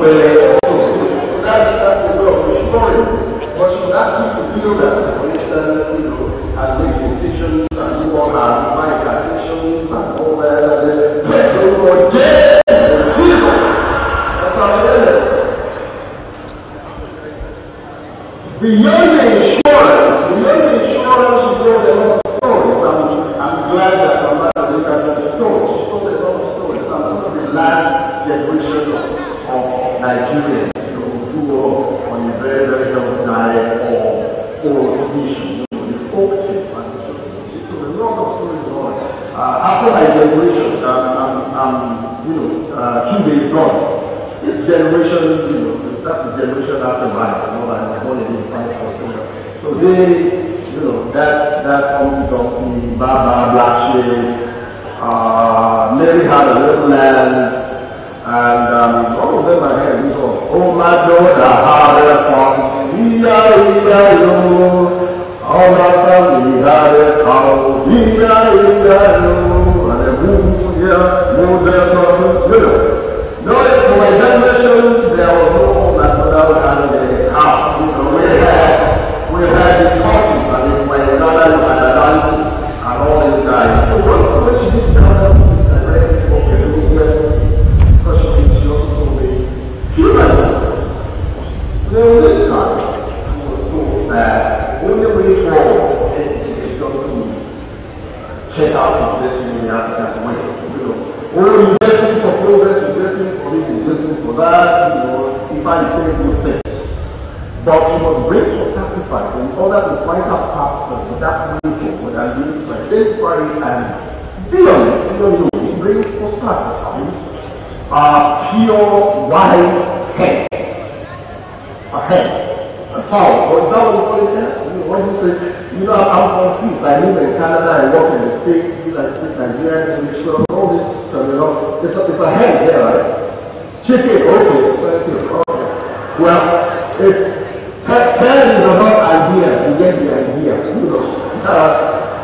where so that's the way of restoring. But she would ask you to feel that, for instance, as make decisions and you all have my calculations and all that, and then pray to the Lord, yes, Jesus. That's how it is. Beyond the insurance, she told a lot of stories. I'm glad that my mother looked at the stories. She told a lot of stories. Some of the last generation of Nigerians who were on a very, very healthy diet or condition. The folk tip. She told a lot of stories about it. After my generation, I'm 2 days gone. This generation, that's the generation after mine. I was born in 5 or so. So they, that Humpty Dumpty, Baba, Black Sheep, Mary had a little land, and all of them are here. Oh my daughter, how they come, all my family had a cow, and a moon, no, for my generation, there was no my mother had a house. We had the coffee, and when another had a dance, and all these guys. So when she did that, I read, okay, because she also told me, humans. So this time, he was told that only way forward is just to check out his destiny in the African way. Only investing for progress, investing for this, investing for that, if I say good things. But he was ready for sacrifice in order to find a path for that way forward and be to identify and be honest. He brings for sacrifice pure white hen. A hen. A fowl. Or is that what you call it there? What you say? I'm confused. I live in Canada, I work in the States, I speak Nigerian, all this, it's a hen there, right? Chicken, okay, thank you. Okay. Well, it's hen is about ideas, you get the idea,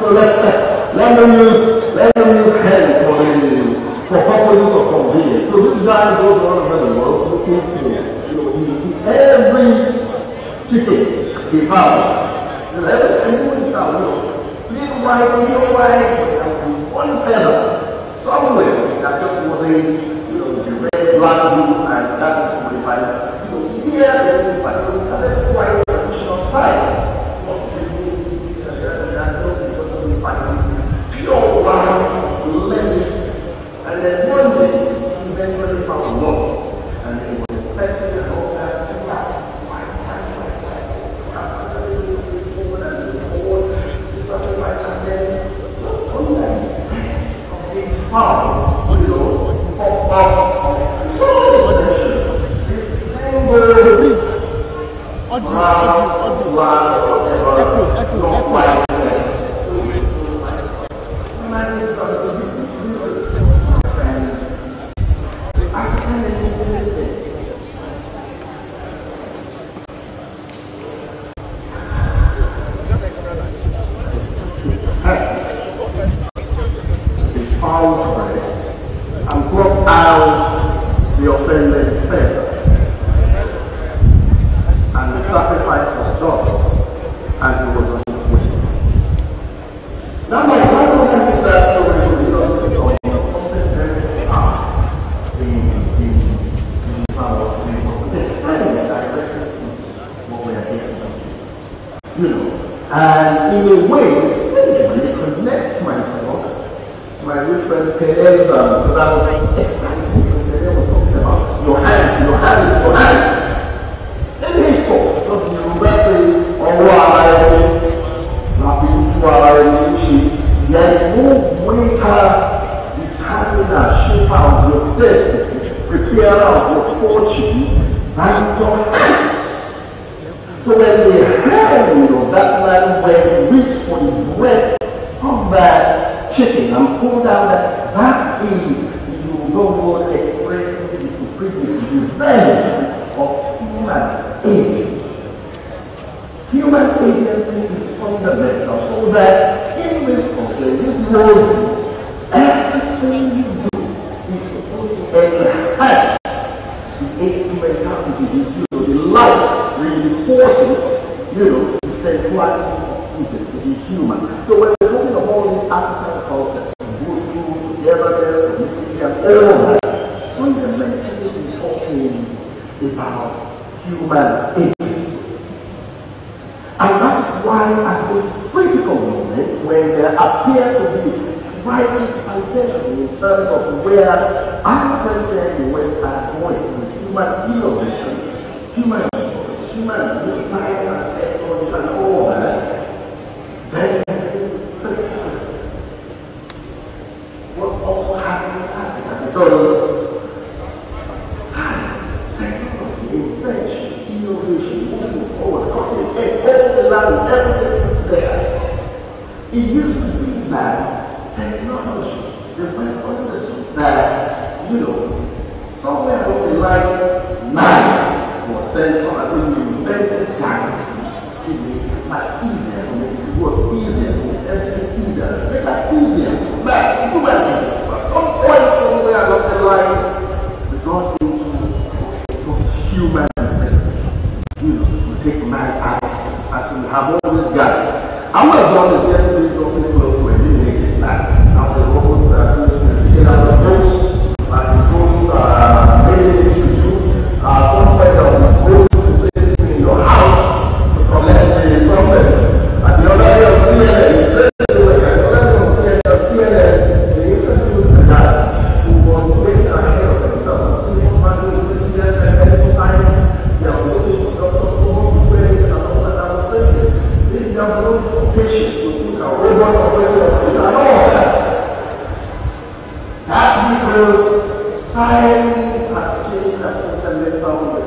so let me use hen for purposes of convenience. So this guy goes all over the world looking to every chicken he found. Everything is out. Little white, one feather, somewhere that just wasn't, the red, black, blue, and that is what if I, but that's why traditional science was pure white, blended, and then one day he eventually found love, and it was infected and all that. And brought out the offended feather, and the sacrifice was done, and he was on his way. Now my grandmother is that story because it's on something very hard. The explain directly to what we are here. And in a way, it connects my good friend Perez, because I was excited because Perez was talking about your hands. Then he spoke, because you remember, there is no greater determiner, shaper of your destiny, preparer of your fortune, than your hands. So when the hand of that man went reach for the breath of that chicken and pulled out that is, you don't want to express the supremacy, the vengeance of human agents. Human agency is fundamental, so that in this world, everything you do is supposed to enhance the instrument the life reinforces, the centrality to be human. So when we're talking about all these African concepts, Buddhism, togetherness, unity, and all that, fundamentally we're talking about human agency. And that's why at this critical moment, when there appears to be crisis identity in terms of where Africans and the West are going with human innovation, human science and technology and all that, then what's also happening in Africa? Because science, technology, invention, innovation, moving forward, cutting edge, all the land, everything is there. It used to be that technology, the West understood that, somewhere along the line, man was sent from as if we invented guidance to make it much easier, to make this work easier, to make everything easier, to make that easier. Man, human beings. But some point somewhere along the line, we got into those human things. We take man out as we have all these guys. I'm not done with every talking close to eliminating that. Now the robots are doing out of those many things to do. Somewhere that will go to in your house to collect the problem. At the other end of CNN, the interview with the guy who was way ahead of himself. Sitting back in the CNN and medical science, they are looking for doctors so much and all that I was saying. They are looking for patients to look at robot operators and all that. That's because science has changed that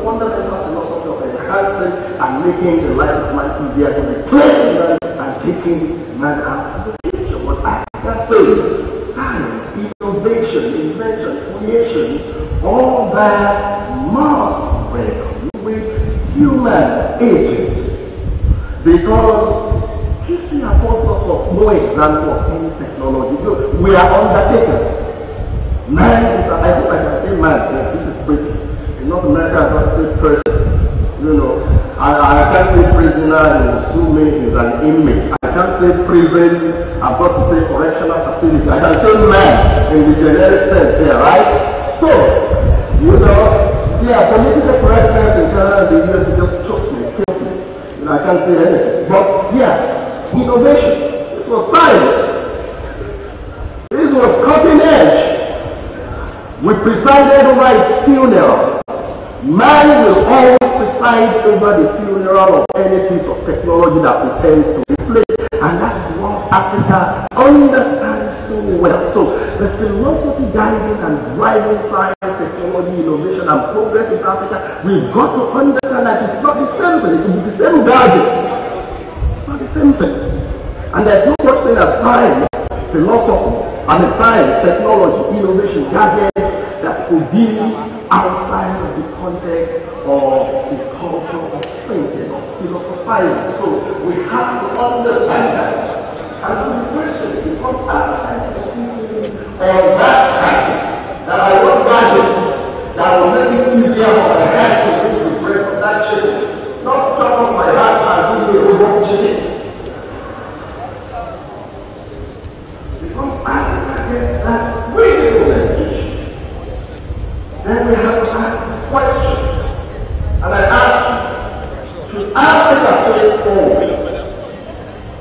fundamental philosophy of enhancement and making the life of man easier, to replacing man and taking man out of the picture. What I can say is science, innovation, invention, creation, all that must reckon with human agents. Because history affords us of no example of any technology. We are undertakers. Man is, I hope I can say man, this is British. In North America, I can't say person. I can't say prisoner and sue me is an inmate. I can't say prison, I've got to say correctional facility. I can say man in the generic sense there, right? So, political correctness in Canada and the US just chokes me, kills me. I can't say anything. But innovation. This was science. This was cutting edge. We presided over its funeral. Man will always preside over the funeral of any piece of technology that pretends to replace. And that's what Africa understands so well. So the philosophy guiding and driving science, technology, innovation, and progress in Africa, we've got to understand that it's not the same thing. It will be the same gadget. It's not the same thing. And there's no such thing as science, philosophy, science, technology, innovation, gadgets that could be outside of the context of the culture of thinking, of philosophizing. So we have to understand that. And so the question becomes that I want gadgets that will make it easier for my hand to reach the breast of that chicken. Not chop off my hand and give me a robot chicken. Because Africa gets that critical message. Then we have to ask the question. And I ask you, should Africa face forward?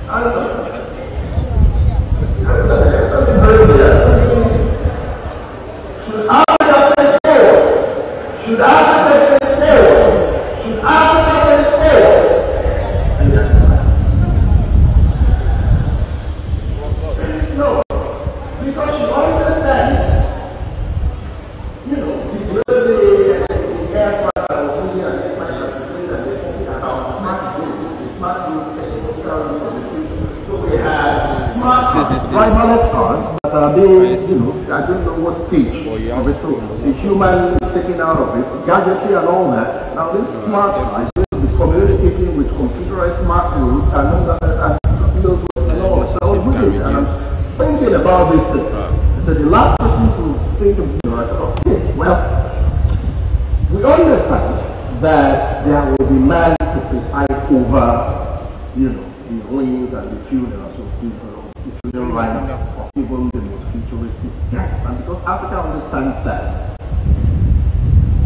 Answer. Should Africa face forward? Should Africa face forward? Should Africa face forward? And that's no. Because you understand, the aircraft that was moving and the aircraft that they're talking about smart roads, technological resources. So we have smart driverless cars that are being, I don't know what stage of it. So the human is taken out of it, gadgetry and all that. Now this smart car is going to be communicating with computerized smart roads and all that, and all that. So I was reading and I'm thinking about this thing. So the last person to think of I thought, okay, well, we understand that there will be man to preside over, you know, the wings and the funerals of people, the funeral rites of even the most futuristic deaths. And because Africa understands that,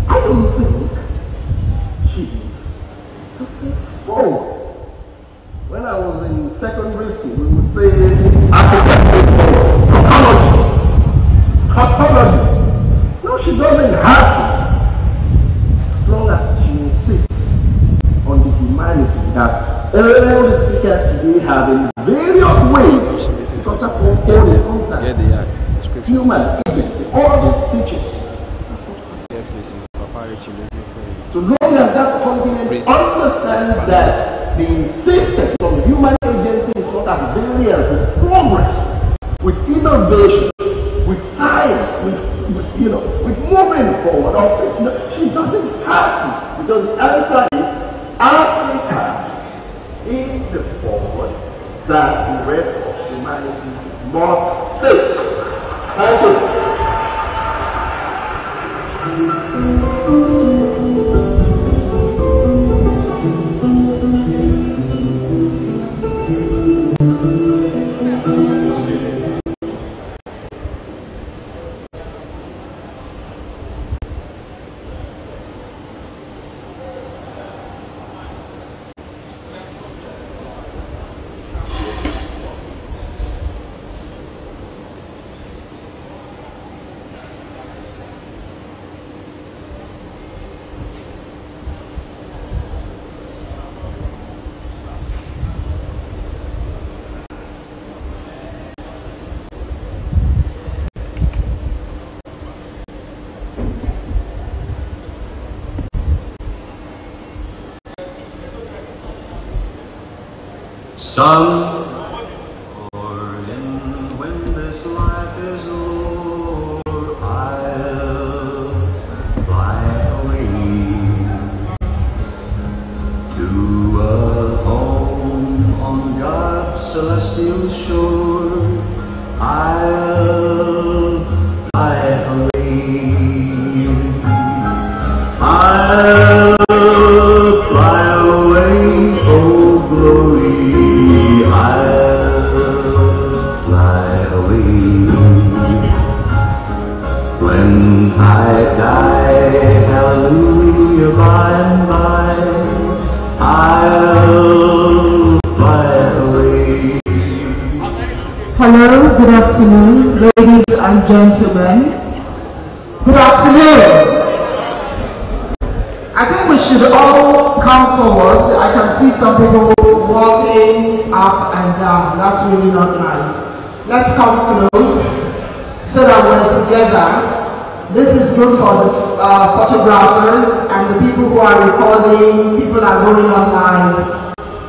I don't think she is forward. When I was in secondary school, we would say Africa is forward. Cartology. No, she doesn't have to. As long as she insists on the humanity that all the speakers today have in various ways, because that's what all the concepts, human agency, all these speeches. So long as that continent understands that the insistence on human agency is not at variance with progress, with innovation, with science, with moving forward, she doesn't have to, because the answer is Africa is the forward that the rest of humanity must face. Thank you. Son, for when this life is o'er, I'll fly away to a home on God's celestial shore. I'll fly away. I'll fly away, oh glory. When I die, hallelujah, by and by, I'll fly away. Hello, good afternoon, ladies and gentlemen. Good afternoon. I think we should all come forward. I can see some people walking up and down. That's really not nice. Let's come close so that we're together. This is good for the photographers and the people who are recording. People are going online,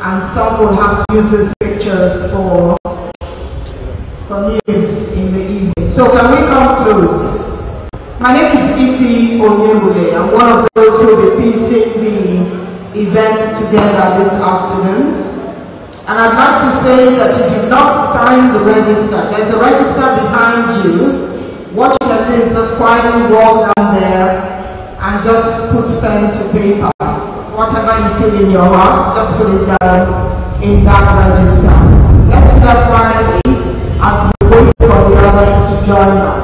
and some will have to use these pictures for news in the evening. So can we come close? My name is Ifi Onyebule. I'm one of those who will be piecing the event together this afternoon. And I'd like to say that if you've not signed the register, there's a register behind you. What you can do is just quietly walk down there and just put pen to paper. Whatever you feel in your heart, just put it down in that register. Let's start quietly as we wait for the others to join us.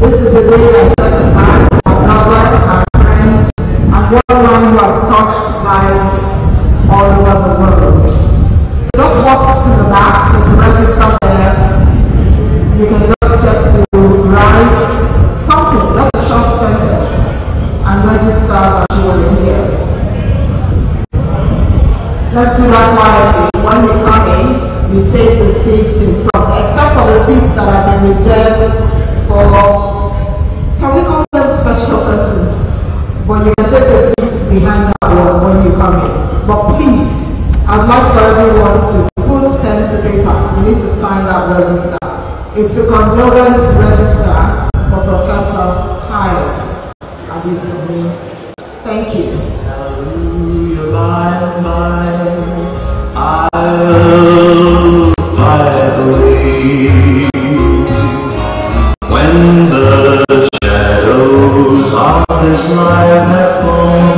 This is the day I set aside for our brother, our friend, and one who has touched lives all over the world. So just walk to the back, there's a register there. You can just get to write something, just a short sentence, and register that you were in here. Let's do that quietly. When you come in, you take the seats in front, except for the seats that have been reserved for, can we call them special persons? But you can take the seats behind that one when you come in. But please, I'd like for everyone to put pen to paper. You need to sign that register. It's a condolence register for Professor Pius Adesanmi. Thank you. Hallelujah, by and by, I'll fly away. When the shadows of this life have fallen,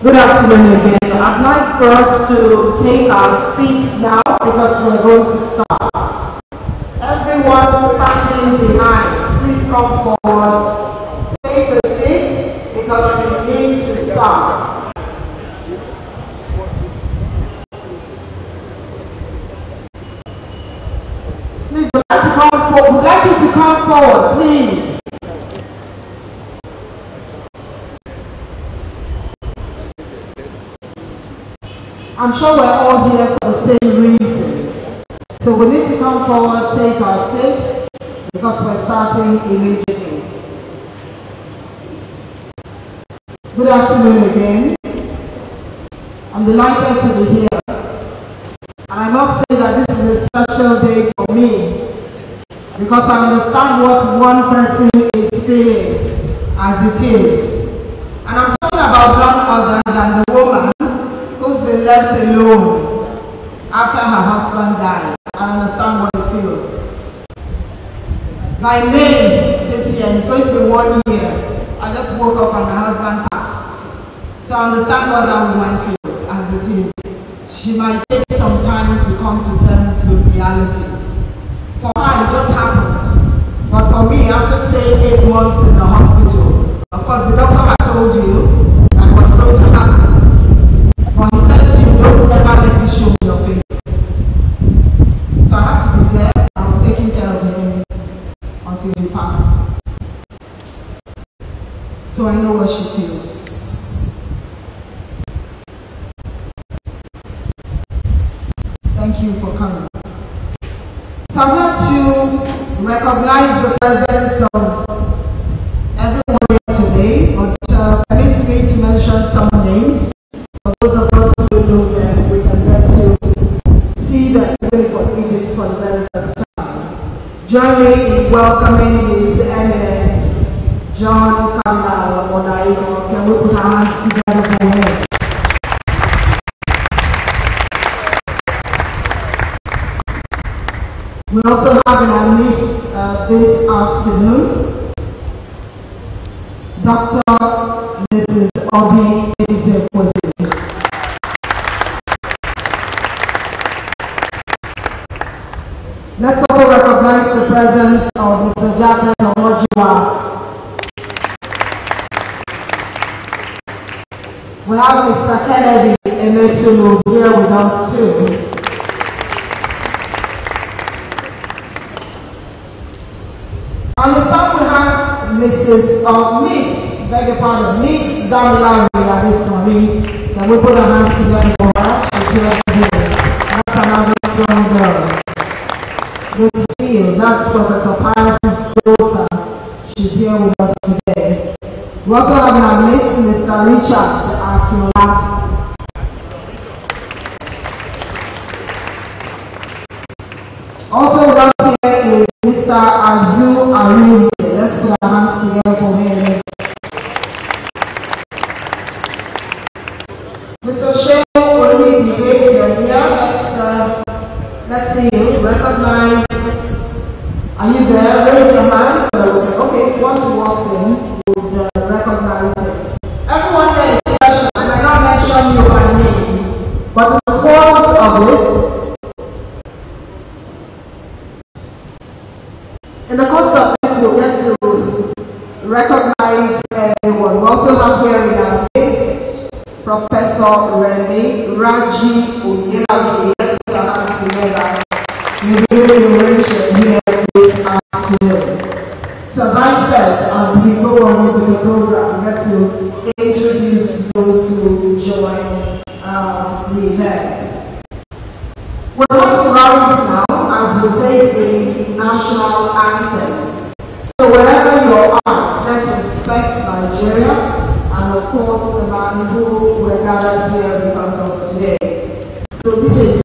Good afternoon again. I'd like for us to take our seats now because we're going to start. Everyone standing behind, please come forward. Take a seat because we need to start. Please, we'd like you to come forward, please. I'm sure we're all here for the same reason. So we need to come forward, take our seats, because we're starting immediately. Good afternoon again. I'm delighted to be here. And I must say that this is a special day for me, because I understand what one person is feeling as it is. And I'm talking about none other than the woman who's been left alone after her husband died. I understand what it feels. By May this year, it's going to be 1 year, I just woke up and my husband passed. So I understand what that woman feels as it is. She might take some time to come to terms with reality. For her, it just happened. But for me, after staying 8 months in the hospital, of course the doctor had told you that what's going to happen. But he said to you, don't ever let it show your face. So I had to be there. I was taking care of him until he passed. So I know what she feels. Thank you for coming. So I'd like to recognize the presence of everyone here today, but permit me to mention some names. For those of us who know them, we can get to see them even for Egypt for the very first time. Join me in welcoming His Eminence, John Cardinal Monaiko. Can we put our hands together for him? We also have in our midst this afternoon Dr. Mrs. Obi Ezekwesi. Let's also recognize the presence of Mr. Jacqueline Omojua. We have Mr. Kennedy Emetulu here with us too. On the top we have Miss Damilari Adesanmi. Can we put our hands together for her? She's here today. That's another strong girl. Good to see you. That's Professor Pius' daughter. She's here with us today. We also have in our midst Mr. Richard Akinola. Also with us here is Mr. Azu Arun. Let's put our hands together for him. Mr. Sheikh Oli, you're here. Let's see you. Recognize. Are you there? Raise your hand. Okay, once he walks in, we'll recognize him. Everyone here is special. I might not mention you by name, but in the course of it, we'll get to recognize everyone. We also have here in our midst Professor Remy Raji Oyelami. Let's put our hands together. You'll be able to here this afternoon. So as I said, as we go on with the program, we get to introduce those who join the event. We're not surrounded now as we take the national anthem. So wherever you are, let's respect Nigeria and of course the man who we're gathered here because of today. So this is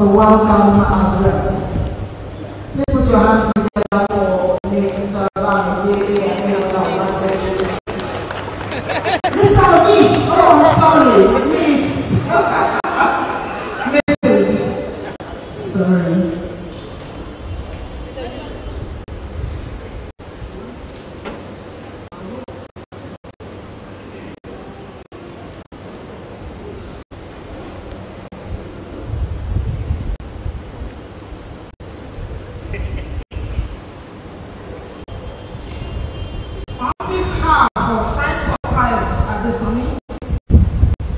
the welcome address. Please put your hands together for Mr. Mr. Meet. Oh, I'm sorry. Meet. Sorry. On behalf of Friends of Pius Adesanmi,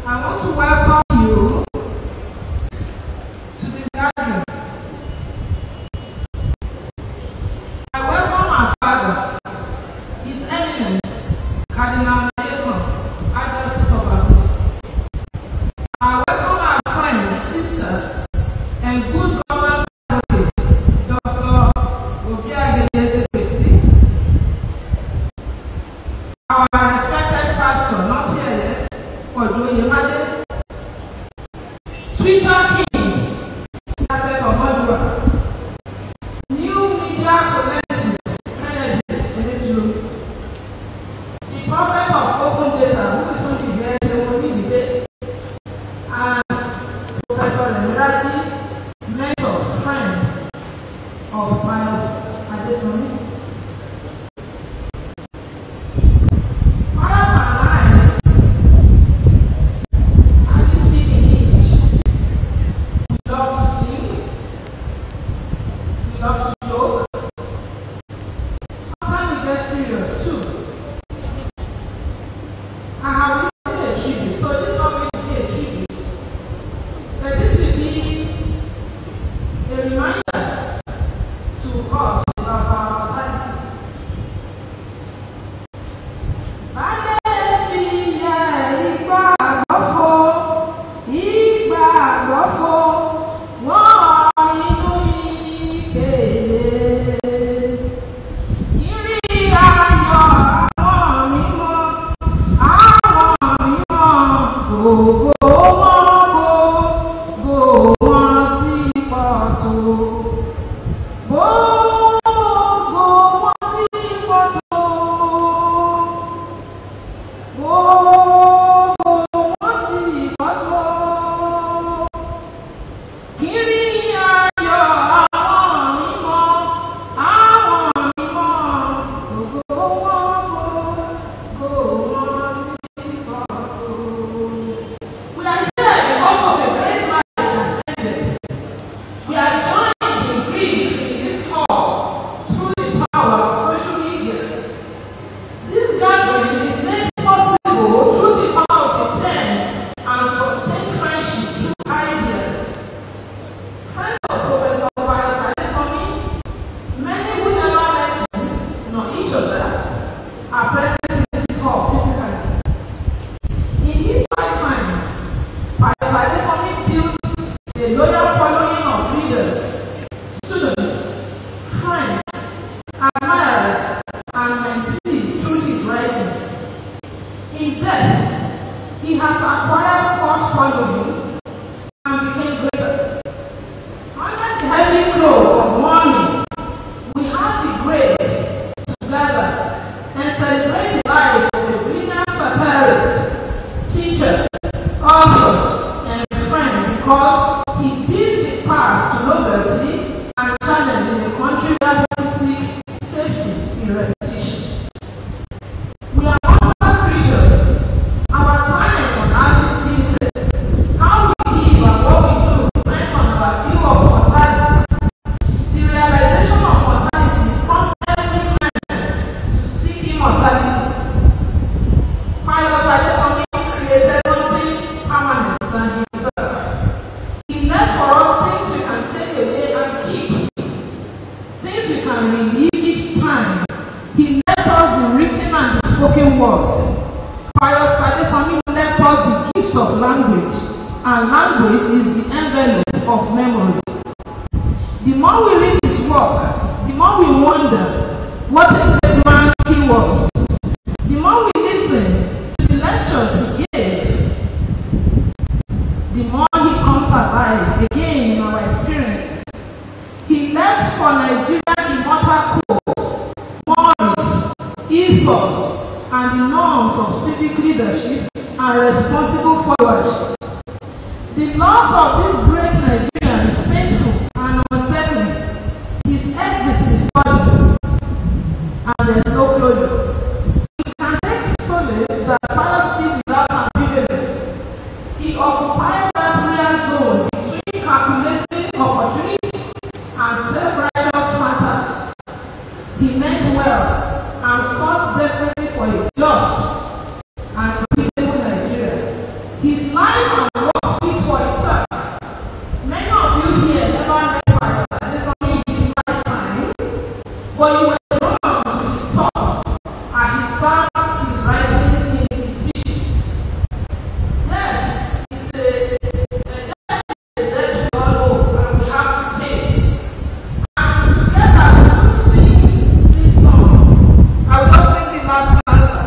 I want to welcome you to this gathering. I welcome our father, His Eminence, Cardinal Archdiocese of Abuja. I welcome our friend, sister, and good government advocate, Dr. Prof. Our respected pastor, not here yet, for doing your magic. Twitter King, new media condolences, the prophet of open data, who is on the debate, and Professor Emirati, mentor, friend of Pius Adesanmi. Pius Adesanmi left us the gift of language, and language is the envelope of memory. The more we read his work, the more we wonder what a great man he was. The more we listen to the lectures he gave, the more he comes alive again in our for Nigerian immortal codes, morals, ethos, and the norms of civic leadership and responsible followership. The loss of this great Nigerian is painful and unsettling. His exit is sudden, and there's no closure. We can take solace that Pius did without ambivalence. He occupied that real zone between calculating opportunities and self-righteous fantasies. He meant well and sought desperately for a just and peaceful Nigeria. His life and work speaks for itself. Many of you here never met Pius Adesanmi in his lifetime, but you were drawn to his thoughts and his sound, his writing in his speeches. Yes, it's a debt we all owe and we have to pay. And together we will sing this song. I will just sing the last stanza.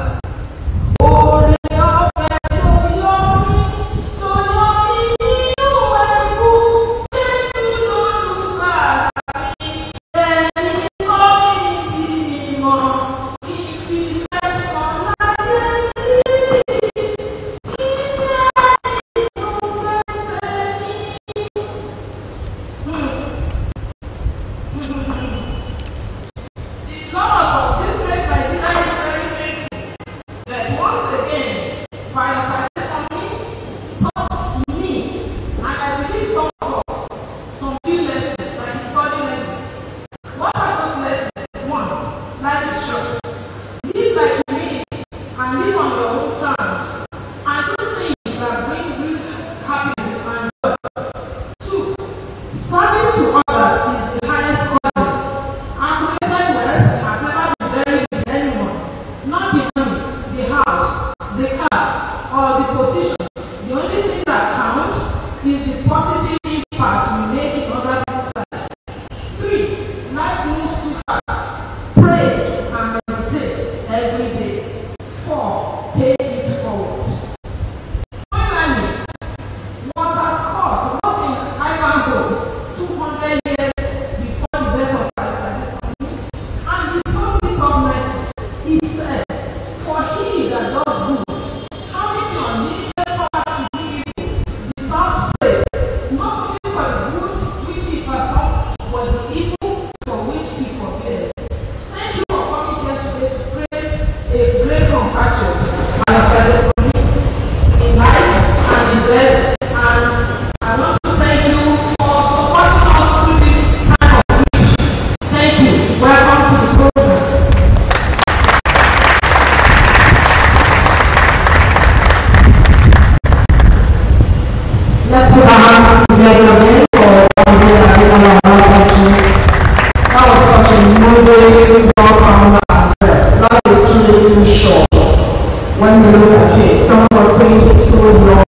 When you look at it, someone was saying it's so long,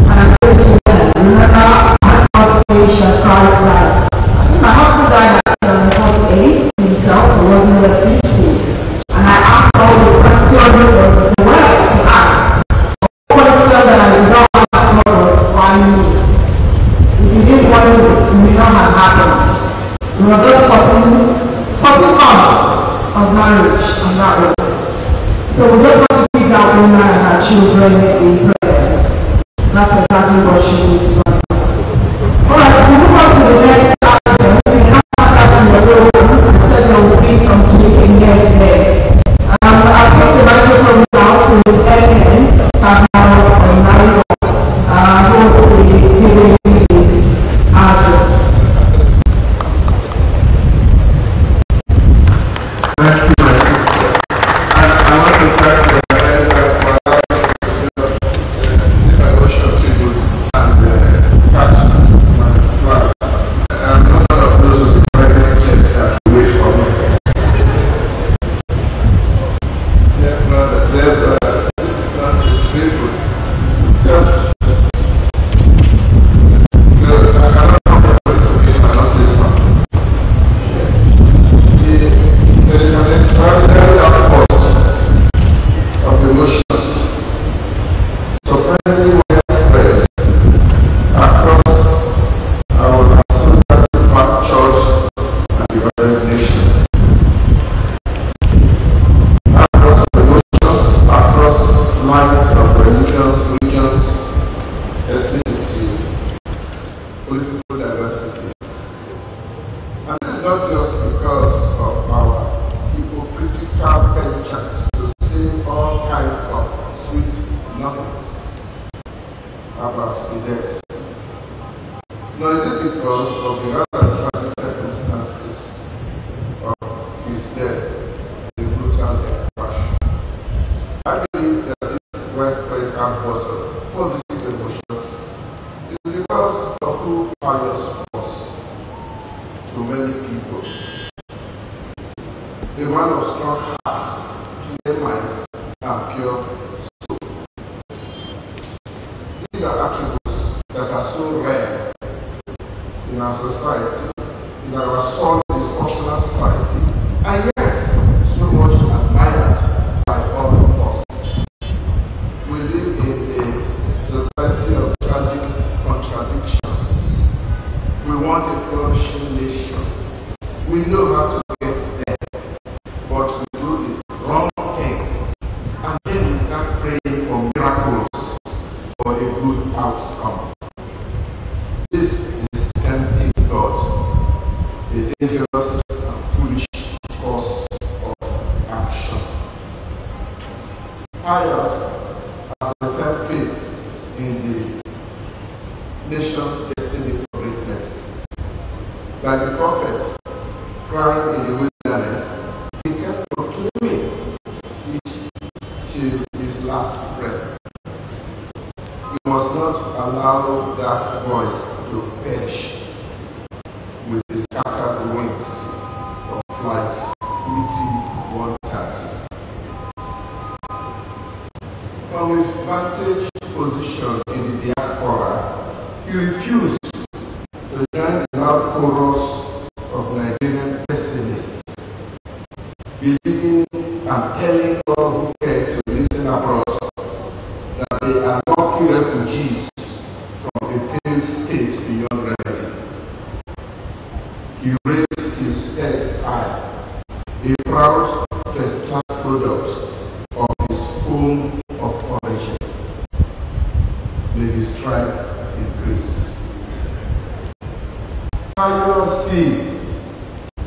and I said to them, remember, that's not Asia Christ died. I think my husband died at 48 himself, he wasn't at 50. And I asked all the questions that there were to ask. The question that I did not ask was, why me? If you didn't want it, it may not have happened. It was just 14 months of marriage, and that was it. So we don't want to pick out women and our children in prayers. That's exactly what she needs to do. Alright, so we move on to the next item. We have that in the room. I said there will be some sleeping here today. I'll take the microphone now to his eminence, Samuel and Mario, who will be giving his address. Thank you, my sister. I want to thank the organizers for allowing me to give us this devotion tribute and because of the rather tragic circumstances of his death in a brutal crash. I believe that this widespread outburst of positive emotions is because of who Pius was to many people. A man of strong heart, clear mind, and pure soul. These are attributes that are so rare in our society, in our solid dysfunctional society, and yet so much admired by all of us. We live in a society of tragic contradictions. We want a flourishing nation. We know how to get there, but we do the wrong things, and then we start praying for miracles for a good outcome. This is tempting God, a dangerous and foolish course of action. Pius has a firm faith in the nation's destiny for greatness. Like the prophet crying in the wilderness, he kept proclaiming it till his last breath. We must not allow that voice to perish with the scattered wings of flight ET-130. From his vantage position in the diaspora, he refused to join the loud chorus of Nigerian pessimists, believing and telling all who care to listen abroad that they are lucky refugees from a failed state beyond remedy. He raised his head high, a proud first-class product of his home of origin. May his tribe increase. See,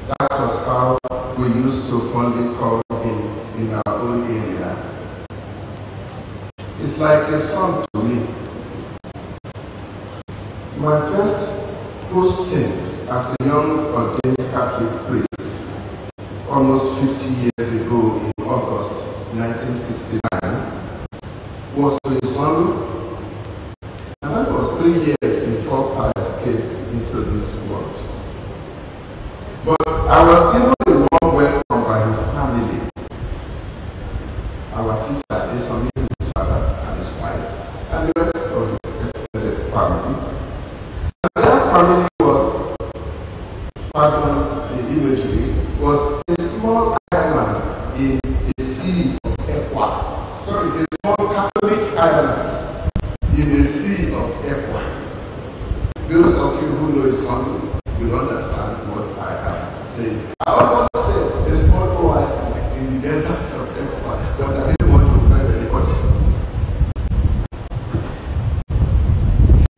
that was how we used to fondly call him in our own area. It's like a son to me. My first posting as a young ordained Catholic priest, almost 50 years ago in August 1969, was to his son, and that was 3 years before Pius came into this world. But I was given a warm welcome by his family. Our teacher Adesanmi, his father and his wife, and the rest of the extended family. And that family was, pardon the imagery, was a small island in the sea of Ekwa. Sorry, a small Catholic island in the sea of Ekwa. Those of you who know his son will understand what I am saying. I almost said a small oasis in the desert of Ekwa, but I didn't want to offend anybody.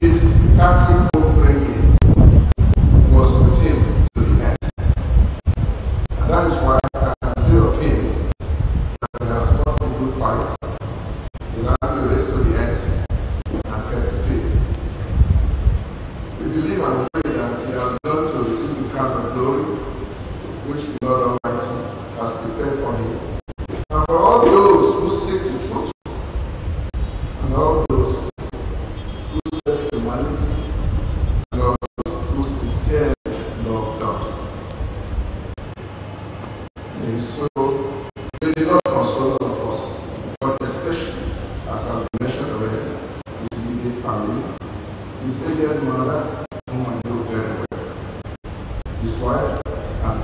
His Catholic upbringing was with him to the end. And that is why I can say of him that he has fought a good fight, he ran the race to the end, and kept the faith. We believe and pray that he has learned to receive the crown of glory which the Lord Almighty has prepared for him. And for all those who seek the truth, and all those who serve humanity, and all those who sincerely love God. And so, may the Lord console all of us, but especially, as I've mentioned already, his immediate family, his aged mother, whom I know very well, his wife, and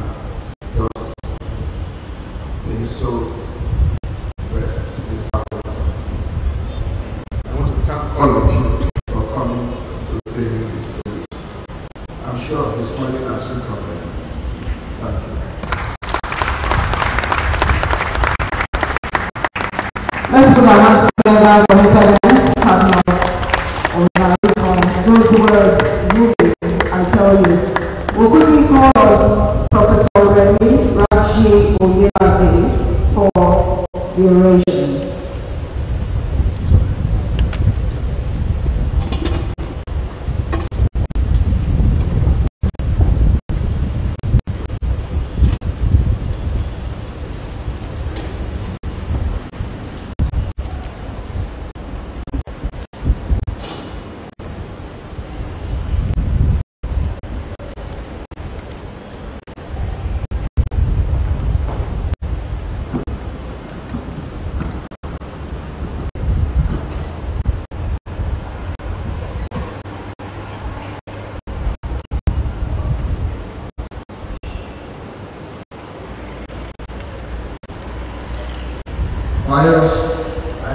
daughters. May his soul rest in perfect peace. I want to thank all of you for coming to pay him this tribute. I'm sure he's smiling and soon from them. Thank you. Let's put our hands together for his evidence. Those words moving, I tell you. We'll quickly call on Professor Raji Oyelade for the oration.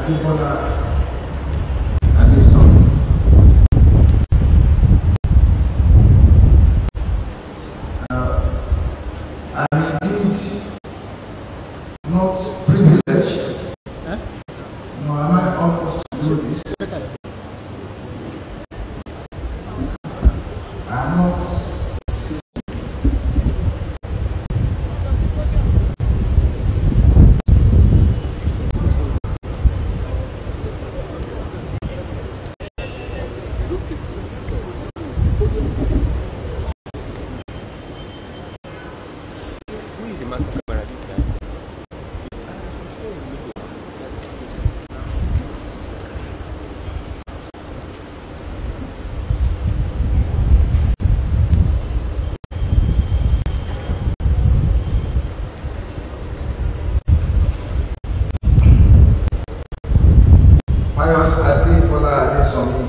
Adesanmi Adesanmi. I'm indeed not privileged. No, am I almost to do this? I'm not. Pius Adesanmi.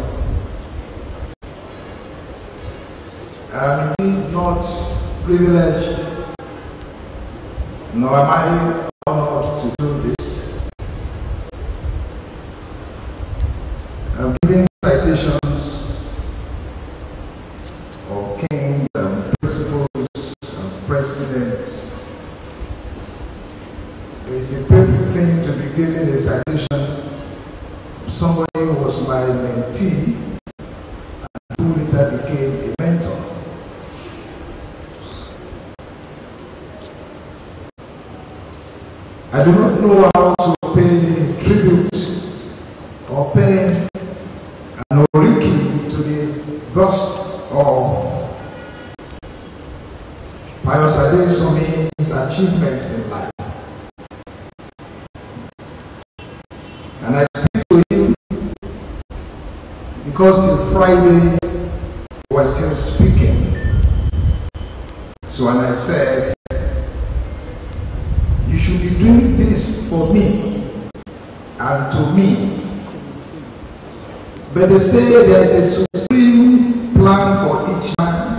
I'm indeed not privileged, nor am I honored to do this. I'm giving citations of kings and principals and presidents. It's a painful thing to be given a citation. Somebody who was my mentee and who later became a mentor. I do not know how to pay tribute or pay an oriki to the bust of Pius Adesanmi's achievements in life. And I speak to him because till Friday we're still speaking. So when I said, you should be doing this for me and to me. But they say there is a supreme plan for each man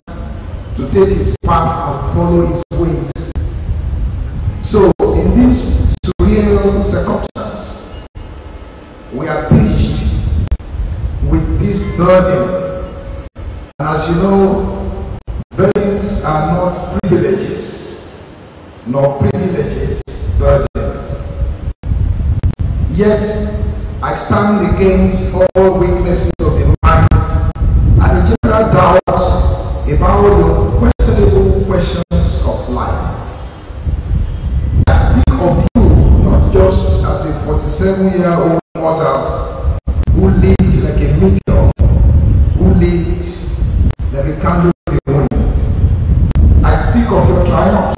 to take his path and follow his ways. So in this surreal circumstance, we are pitched with this burden. And as you know, burdens are not privileges, nor privileges burden. Yet, I stand against all weaknesses of the mind and the general doubts about the questionable questions of life. I speak of you not just as a 47-year-old mortal who lived like a meteor, who lived like a candle in the wind. I speak of your triumphs.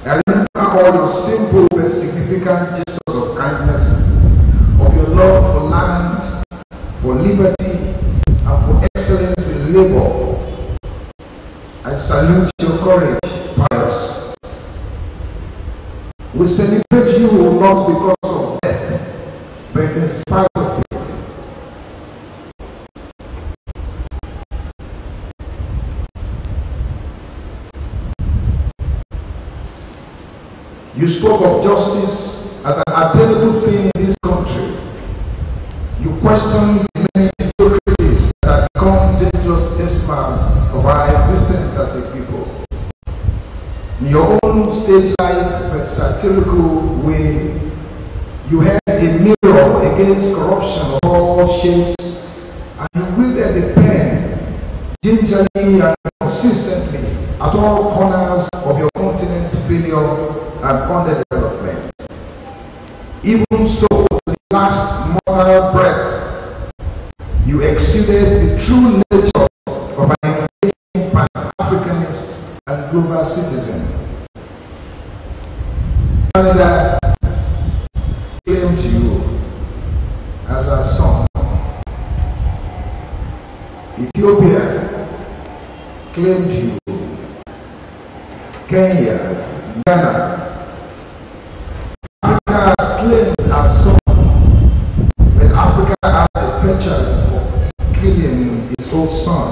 I remember all your simple but significant gestures of kindness, of your love for land, for liberty, and for excellence in labor. I salute your courage, Pius. We celebrate you not because of death, but in spite of it. You spoke of justice as an attainable thing in this country. You questioned the many bureaucracies that have become dangerous decimals of our existence as a people. In your own stage-like but satirical way, you held a mirror against corruption of all shapes, and you wielded the pen gingerly and consistently at all corners of your continent's failure and underdevelopment. Even so, the last mortal breath, you exuded the true nature of an engaging Pan-Africanist and global citizen. Canada claimed you as a son. Ethiopia claimed you. Kenya, Ghana. Africa has claimed her son, but Africa has a penchant for killing its own son.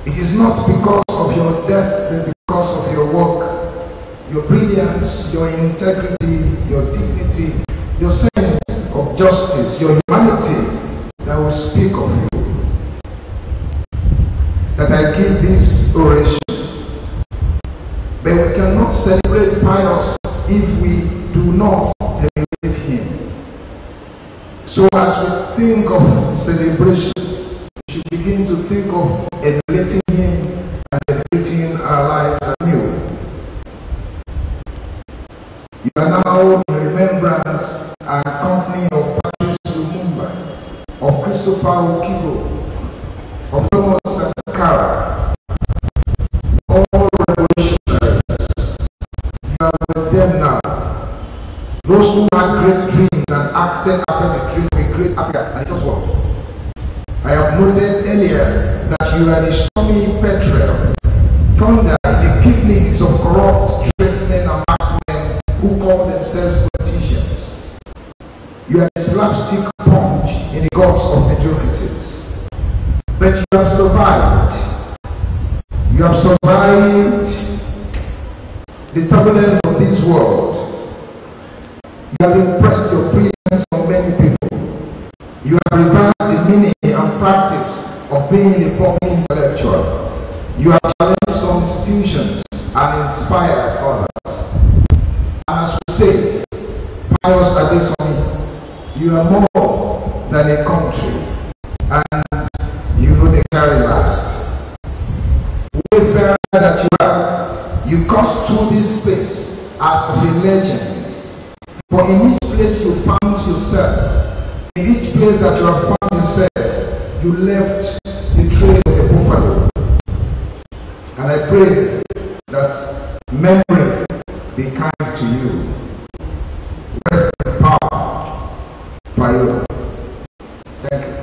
It is not because of your death, but because of your work, your brilliance, your integrity, your dignity, your sense of justice, your humanity that will speak of you. That I give this oration. But we cannot celebrate Pius if we do not emulate him. So as we think of celebration, we should begin to think of emulating him and emulating our lives anew. You are now in remembrance and company of Patrice Lumumba, of Christopher Okibo, of Thomas Sankara, all revolutionaries. You are with them now. Those who had great dreams and acted after the dream with great Africa, and it just worked. I have noted earlier that you are the stormy petrel, thunder in the kidneys of corrupt tradesmen and marksmen who call themselves politicians. You are the slapstick punch in the guts of mediocrities. But you have survived. You have survived the turbulence of this world. You have impressed your brilliance on many people. You have reversed the meaning and practice of being a public intellectual. You have challenged some institutions and inspired others. And as we say, Pius Adesanmi, you are more than a country, and you know the carry last. Wayfarer that you are, you crossed through this space as of a legend. For in each place you found yourself, in each place that you have found yourself, you left the trail of a buffalo. And I pray that memory be kind to you. Rest in power, Pius. Thank you.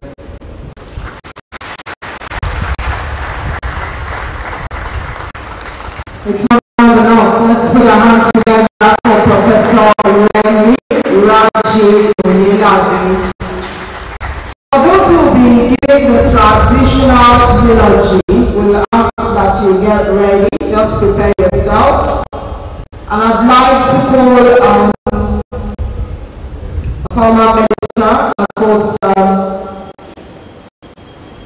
It's not enough. Let's put our hands together for Professor Raji Onyelazi. For those who will be giving the traditional eulogy, we'll ask that you get ready. Just prepare yourself. And I'd like to call a former minister, of course,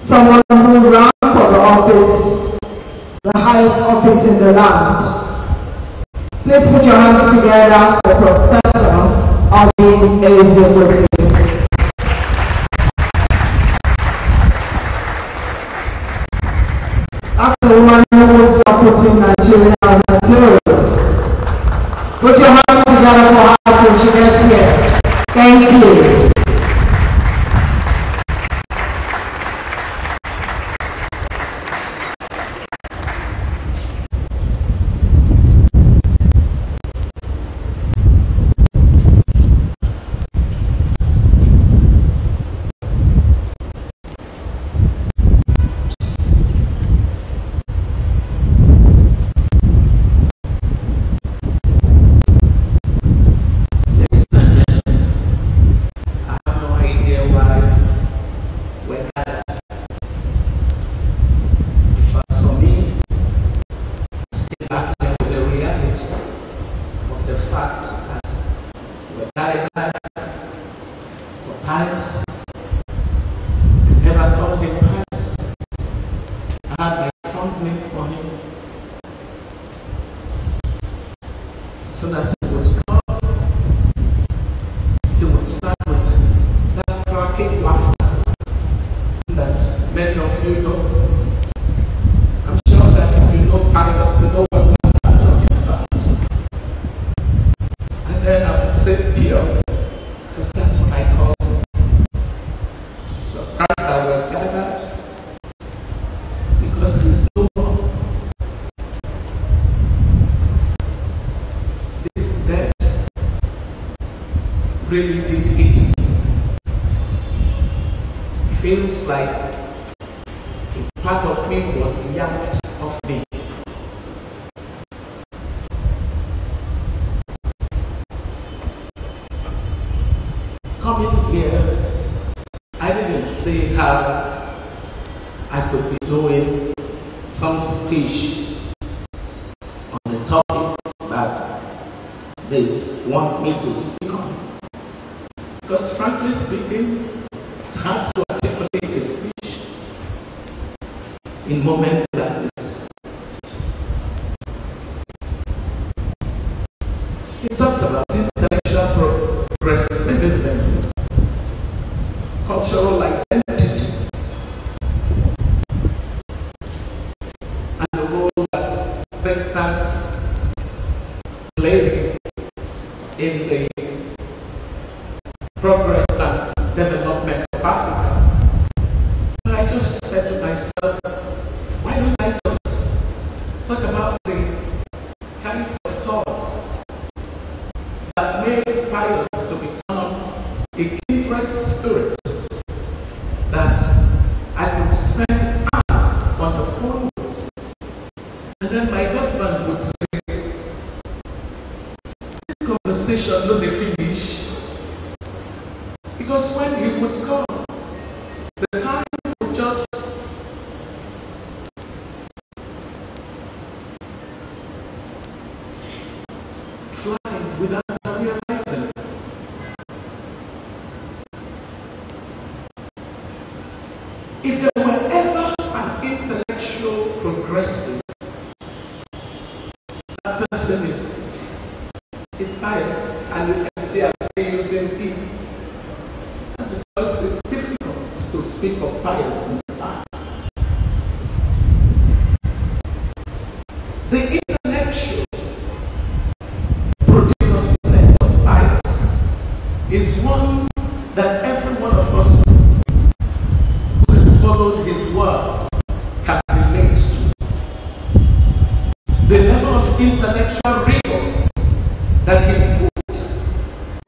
someone who ran for the office, the highest office in the land. Please put your hands together for Professor Adesanmi. That's the woman who was supporting Nigeria on the terrorists. Put your hands together for her till she gets here. Thank you. Really did hit me. Feels like a part of me was yanked off me. Coming here, I didn't see how I could be doing some speech on the topic that they want me to speak on. Because frankly speaking, it's hard to articulate a speech in moments like this. He talked about intellectual progressivism, cultural identity, and the role that think tanks play in the progress and development of Africa. And I just said to myself, why don't I just talk about the kinds of thoughts that made Pius to become a kindred spirit that I could spend hours on the phone with. And then my husband would say, this conversation no dey finish. Because when he would come, the time would just fly without realizing. If there were ever an intellectual progressive, that person is Pius, and you can see I say using peace. That's because it's difficult to speak of Pius in the past. The intellectual prodigalness of Pius is one that every one of us who has followed his works can relate to. The level of intellectual rigor that he put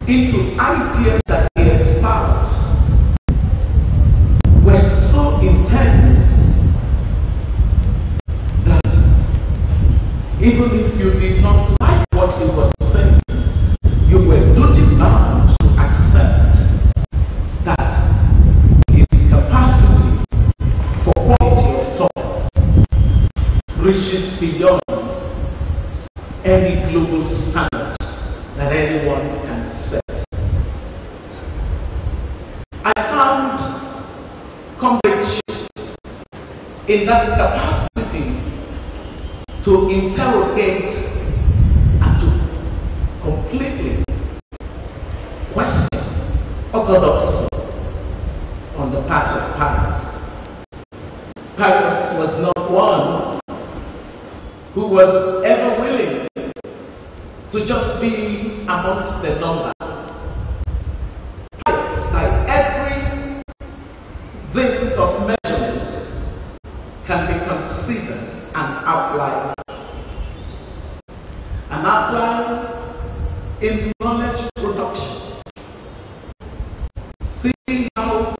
into ideas that he espoused were so intense that even if you did not like what he was saying, you were duty bound to accept that his capacity for quality of thought reaches beyond any global standard that anyone can set. I found comradeship in that capacity to interrogate and to completely question orthodoxy on the part of Pius. Pius was not one who was ever willing to just be amongst the number. Pius, like every thing of measurement, can be considered an outlier. An outlier in knowledge production. See how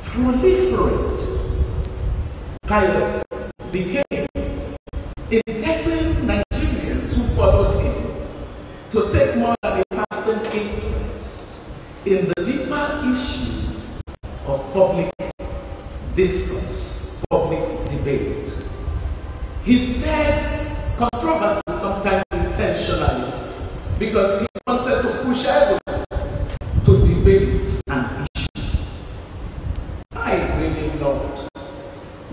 proliferate Pius became in getting Nigerians who followed him to take more than a passing interest in the deeper issues of public discourse, public debate. He said controversy sometimes intentionally because he wanted to push everyone to debate an issue. I really loved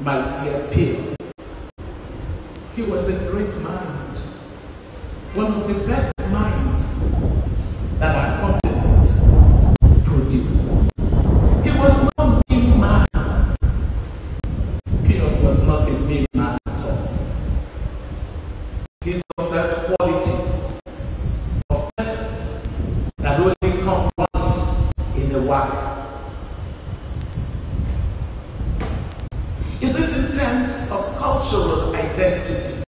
my dear Pius. He was a great mind, one of the best minds that our continent produced. He was not a mean man. Pius was not a mean man at all. He's of that quality of persons that only come once in a while. Is it in terms of cultural identity?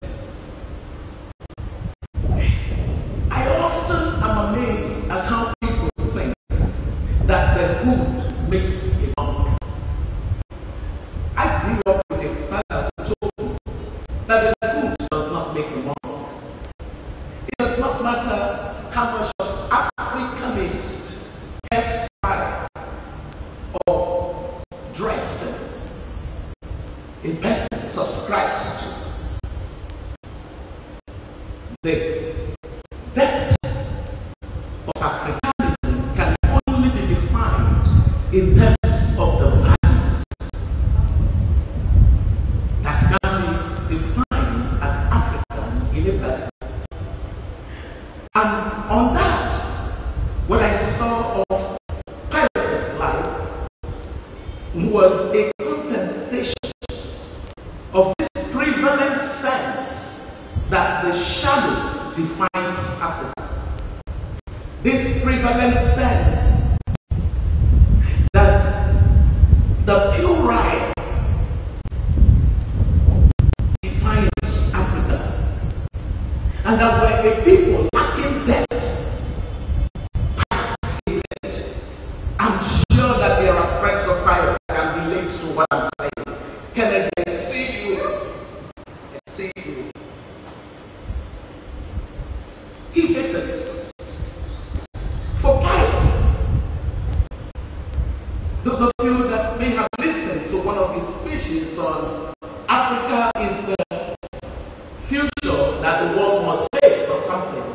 I often am amazed at how people think that the good makes a monk. I grew up with a father who told me that the good does not make a monk. It does not matter how much of Africanist hairstyle or dressing a person subscribes to. The depth Africanism can only be defined in terms of the values that can be defined as African in a person. And on that, what I saw of Pius' life was a contestation of this prevalent sense that the shadow defines Africa. This prevalent sense that the puerile defines Africa, and that we're a people lacking depth. I'm sure that there are friends of Pius that can relate to what I'm saying. Kennedy, I see you. I see you. He hated it. For Pius, those of you that may have listened to one of his speeches on Africa is the future that the world must face or something.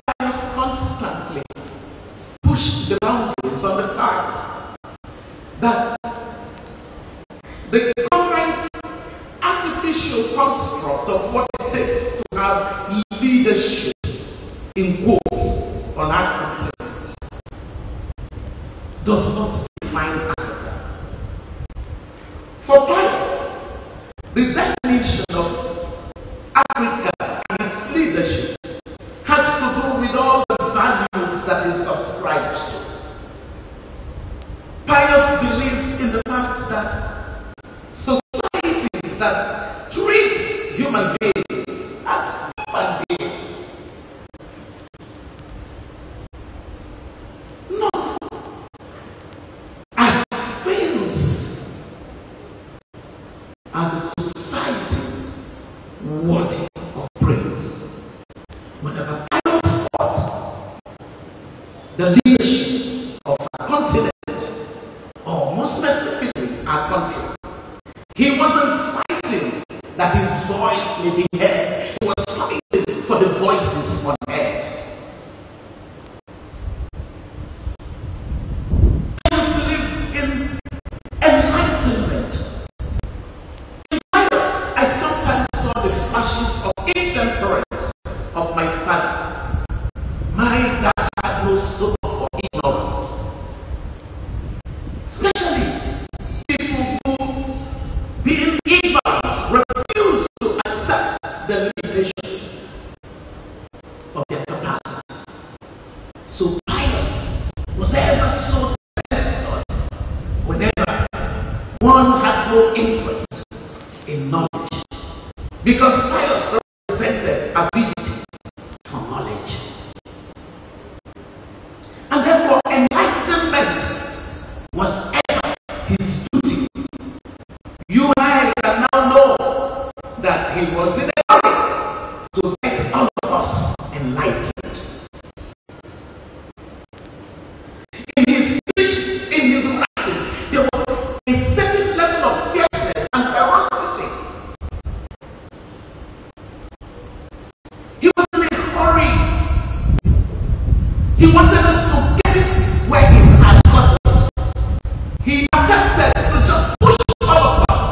Pius constantly pushed the boundaries on the fact that the current artificial construct of what it takes to have leadership in quotes on our continent does not define Africa. For Pius, the definition of Africa and its leadership has to do with all the values that is subscribed to. Pius believed in the fact that societies that treat human beings as human beings, not as things, are the societies worthy of praise. Whenever Pius fought the leadership of our continent, or more specifically our country, he wasn't fighting that his voice may be heard. He was fighting for the voices unheard. Pius believed in enlightenment. In Pius, I sometimes saw the flashes of intemperance of my father. My dad had no scope for ignorance. Especially people who, being ignorant, refuse to accept the limitations of their capacity. So Pius was ever so desperate whenever one had no interest in knowledge, because Pius represented avidity for knowledge. And therefore enlightenment was ever his duty. You and I can now know that he was in a hurry to get all of us enlightened. In his speech, in his writings, there was a certain level of fierceness and ferocity. He was in a hurry. He wanted us to get it where he had got it. He attempted to just push all of us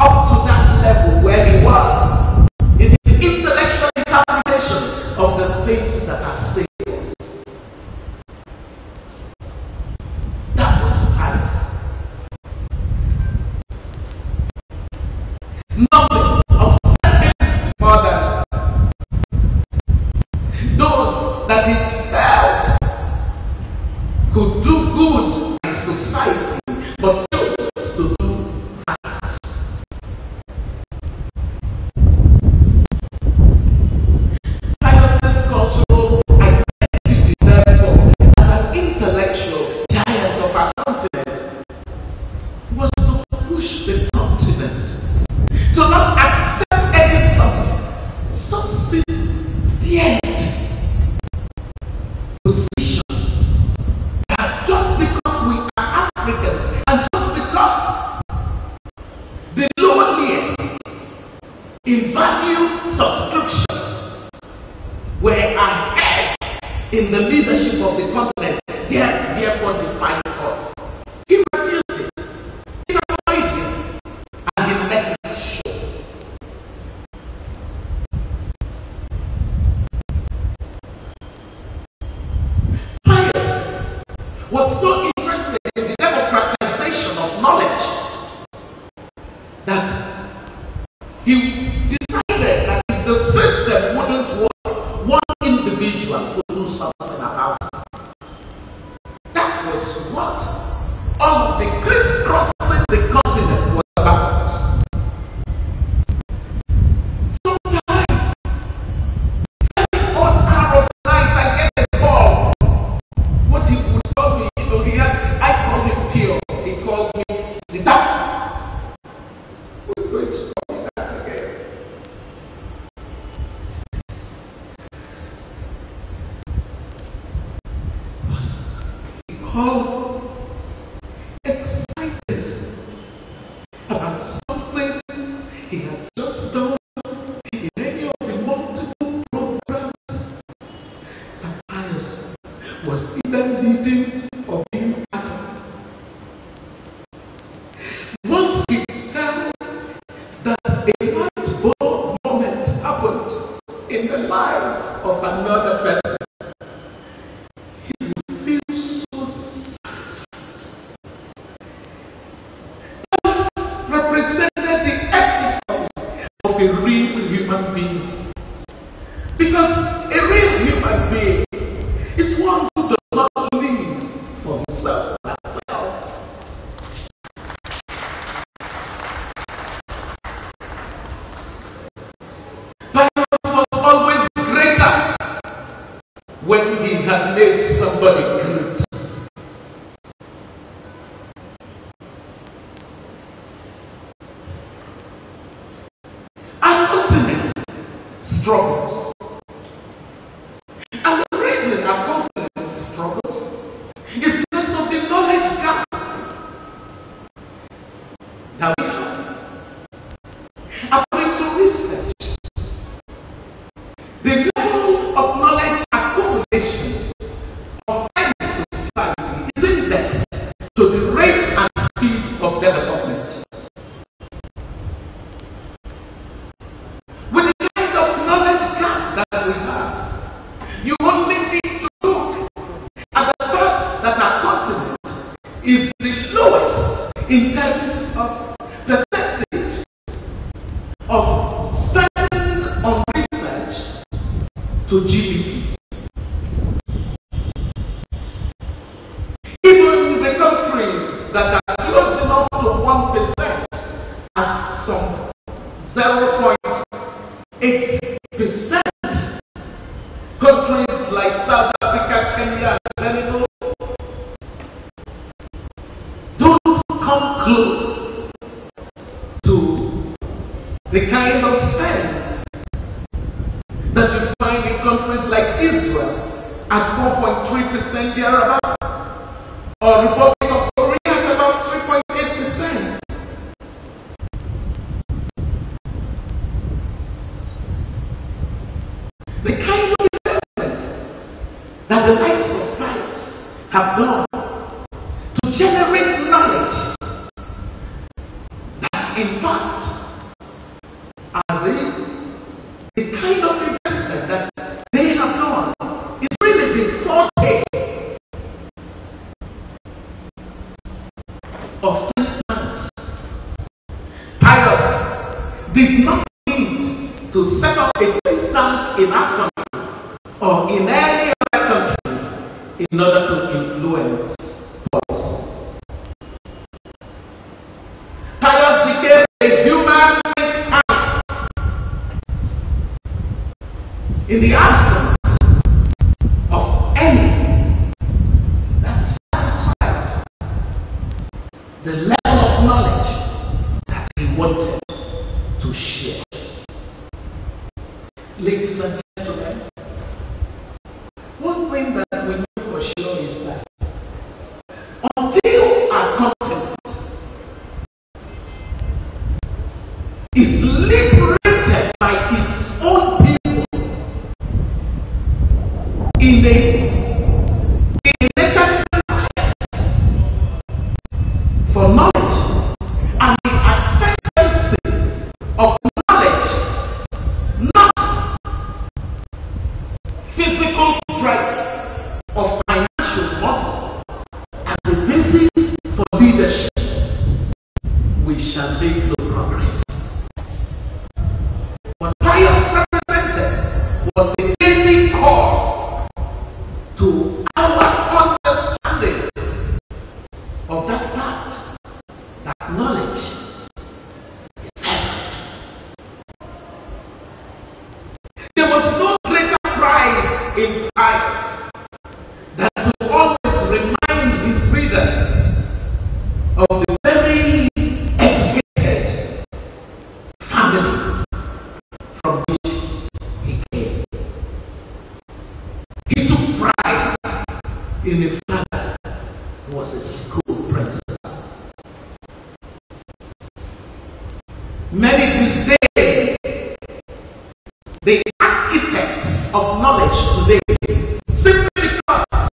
up to that level where he was in his intellectual interpretation of the things that are sacred. That was Pius. Nothing upset him more than those that he felt could do good in society, but chose to do violence. Pius' cultural identity, therefore, as an intellectual giant of our continent, was to push the continent to not in value subscription were ahead in the leadership of the continent, therefore defying us. He refused it. It annoyed him, and he let it show. Pius was so interested in the democratization of knowledge that he decided that if the system wouldn't work, one individual could do something about it. That was what all of the crisscrossing the continent was about. Sometimes, 7 odd hour of night, I get a call. What he would tell me, I call him pure. He called me Sita. Who's going to tell me that again? All excited about something he had just done in any of the multiple programs that Pius was either leading or being part of. Once he heard that a light bulb moment happened in the life of another person, a real human being. Because a real human being is one who does not live for himself as well. Pius was always greater when he had made somebody great. Struggles. And the reason our continent struggles is because of the knowledge gap that we have. According to research, the level of knowledge accumulation of any society is indexed to the rate and speed of development. That we have. You only need to look at the fact that our continent is the lowest in terms of percentage of spending on research to GDP. Even the countries that are close enough to 1% at some 0.8%. Countries like South Africa, Kenya, and Senegal don't come close to the kind of spend that you find in countries like Israel at 4.3% thereabout, or Republic of Korea at about 3.8%. The kind of that the likes of Pius have done to generate knowledge that in fact are the kind of investment that they have done is really the forte of finance. Pius did not need to set up a think tank in our country or in any other country in order to influence policy. Pius became a human think tank in the absence of any that satisfied the level of knowledge that he wanted to share. Ladies and gentlemen, one thing that we know for sure is that until our continent is liberated by its own people in a necessary quest for knowledge, and the acceptance of knowledge, not physical strength or financial muscle, as a basis for leadership, we shall make no progress. What Pius represented was a daily call to our understanding of that fact that knowledge is everything. There was no greater pride in Pius than to always remind his readers of the very educated family from which he came. He took pride in a father who was a school principal. Many disdain the architects of knowledge today simply because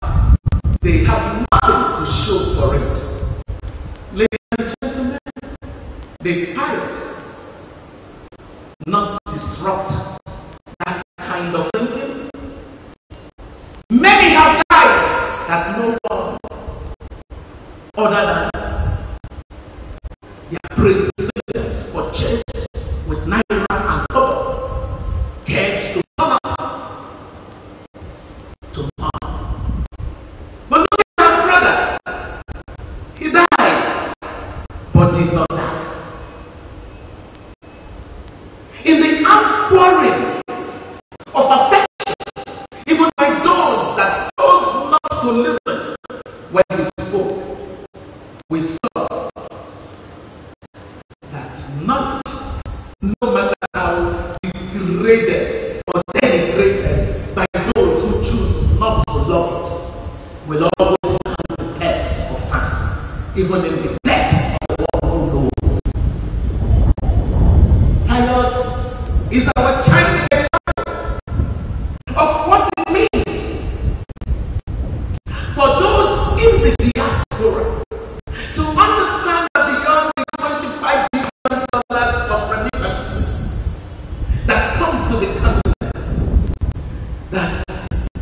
they have nothing to show for it. Ladies and gentlemen, the Pius not disrupt that kind of thinking. Many have died that no one other than their predecessors for church with naira and kobo cared to come up to harm. But look at our brother. He died, but did not die. In the outpouring of affection, even by those that chose not to listen when he spoke, we saw that knowledge, no matter how degraded or denigrated by those who choose not to love it, will always stand the test of time, even in the death of the one who knows. Pius is our shining example of what it means for those in the diaspora to understand that beyond the $25 billion of remittances that come to the continent, that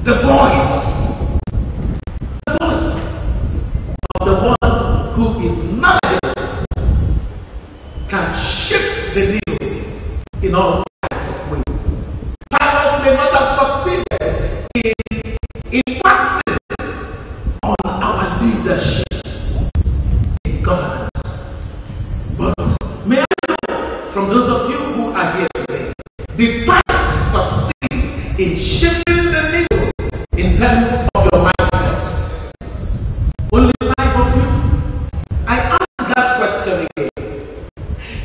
the voice of the one who is knowledgeable can shift the needle in all kinds of ways. Pius may not have succeeded in impacting on our leadership in governance, but may I know from those of you who are here today, the Pius succeed in shifting the needle in terms of your mindset. Only 5 of you. I ask that question again.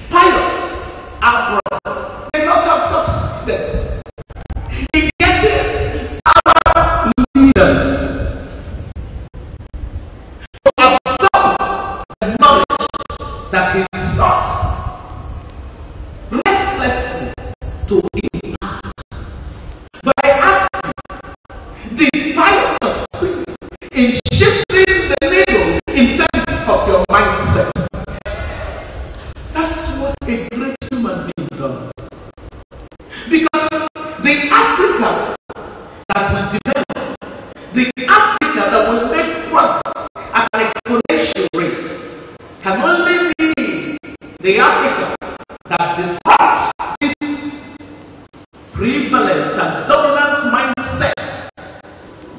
Pius, our brother, may not have succeeded in getting our leaders to absorb the knowledge that he sought restlessly to impart. But I ask you, did Pius succeed in shifting the needle in terms of your mindset? That's what a great human being does. Because the Africa that will develop, the Africa that will make progress at an exponential rate, can only be the Africa that disrupts this prevalent and dominant mindset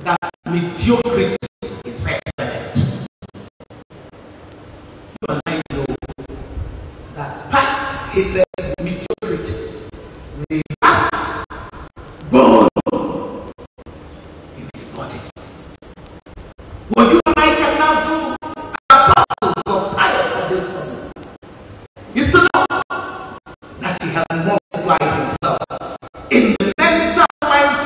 that mediocrity is excellent. You and I know that Pius hated mediocrity with a vast bone in his body. What you and I can now do as apostles of Pius of this moment is to know that he has multiplied himself in the mental mindset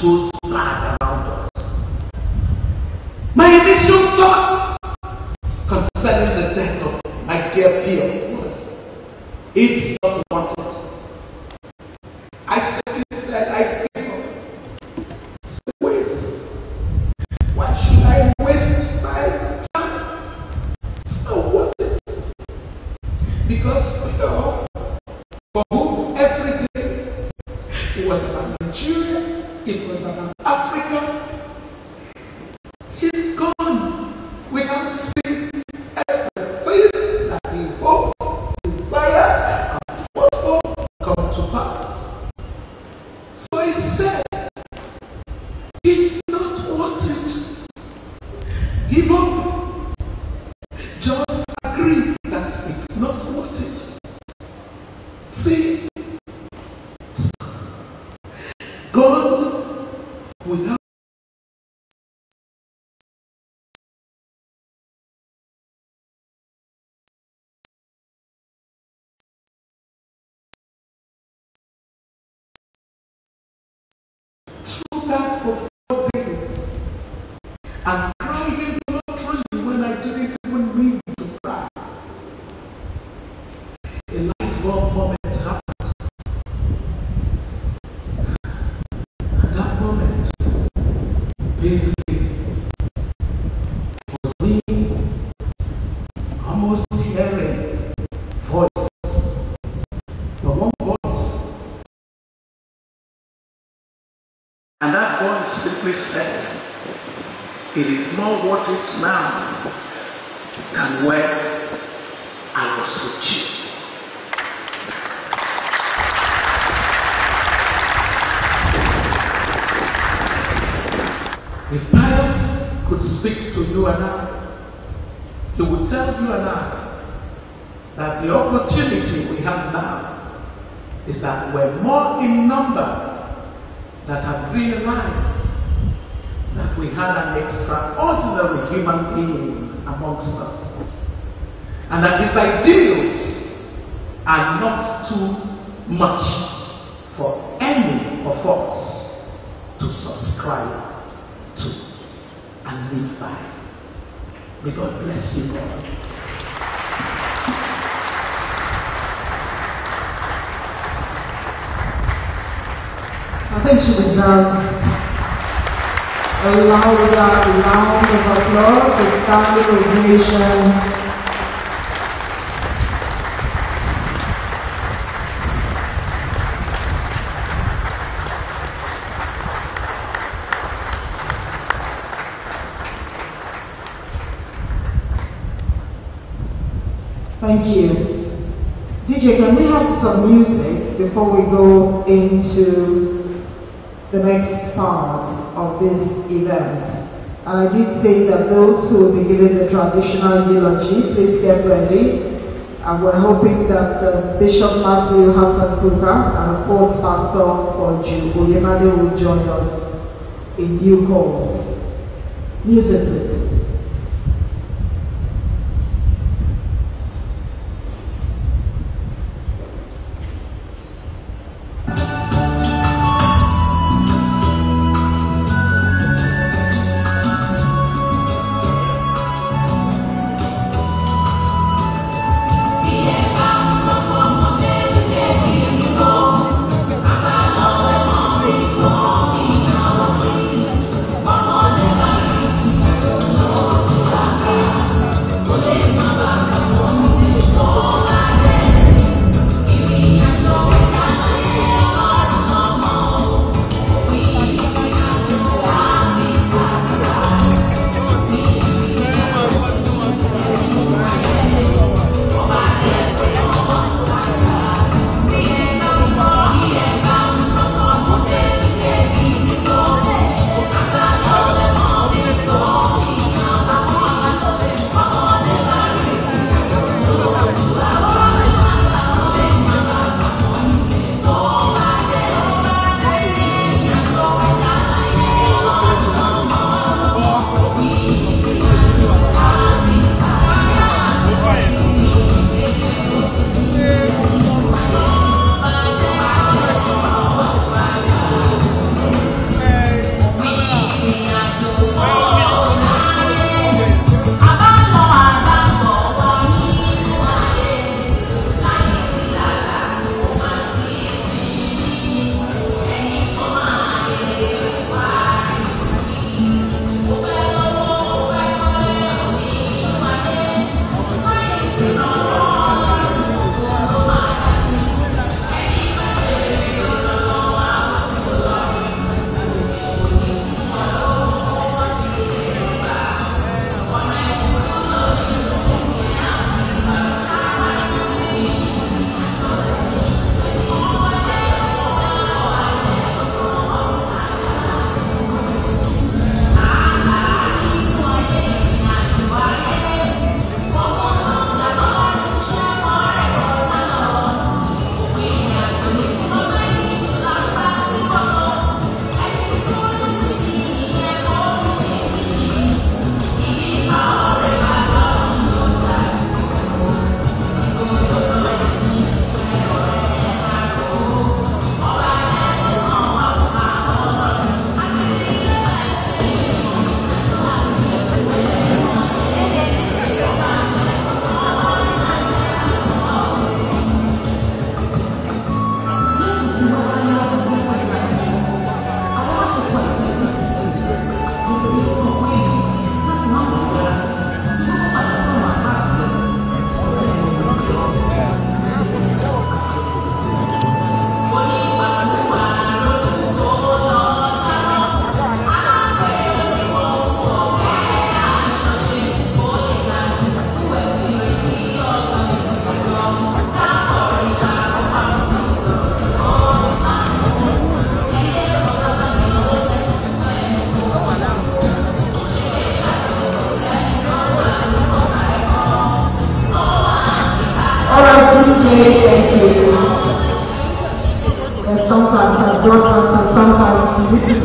goes bad around us. My initial thought concerning the death of my dear Pio was, it's not wanted. I simply said, I give up. It's a waste. Why should I waste my time? It's not worth it. Because Pio, for whom every day it was about Nigeria, it was about Africa, he's gone without seeing everything that he hoped, desired, and fought for come to pass. So he said, it's not worth it. Give up. Just agree that it's not worth it. See, God without through that for 4 days and crying literally when I didn't even mean to cry. A lifelong moment happened. And that moment basically was me almost hearing voices. But one voice, and that voice simply said, it is more worth it now than when I was with you. If Pius could speak to you and I, he would tell you and I that the opportunity we have now is that we're more in number that have realized that we had an extraordinary human being amongst us, and that his ideals are not too much for any of us to subscribe to and live by. May God bless you all. I think she deserves a louder round of applause, a standing ovation. Thank you. DJ, can we have some music before we go into the next part of this event? And I did say that those who will be giving the traditional eulogy, please get ready. And we're hoping that Bishop Matthew Hassan Kuka and of course Pastor Koju Oyemade will join us in due course. Music, please. Oh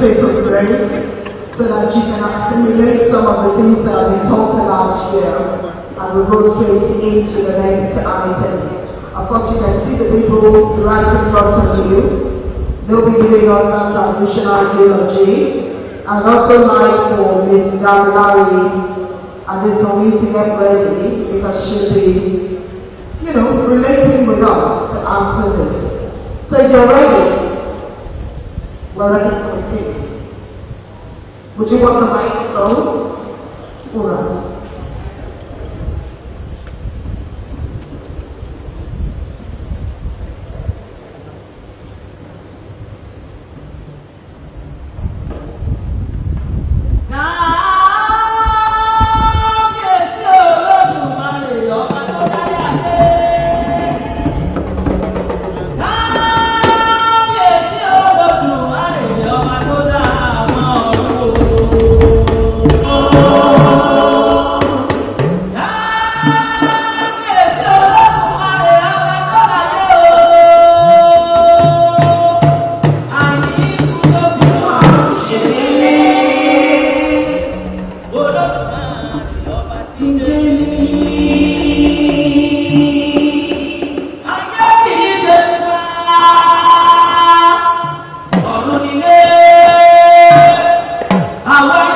take a break so that you can assimilate some of the things that have been talked about here, and we'll go straight into the next item. Of course, you can see the people right in front of you. They'll be giving us that traditional eulogy. I'd also like for Ms. Damilari Adesanmi to get ready, because she'll be, relating with us after this. So if you're ready, we're ready for the cake. Would you want the microphone? All right. I'm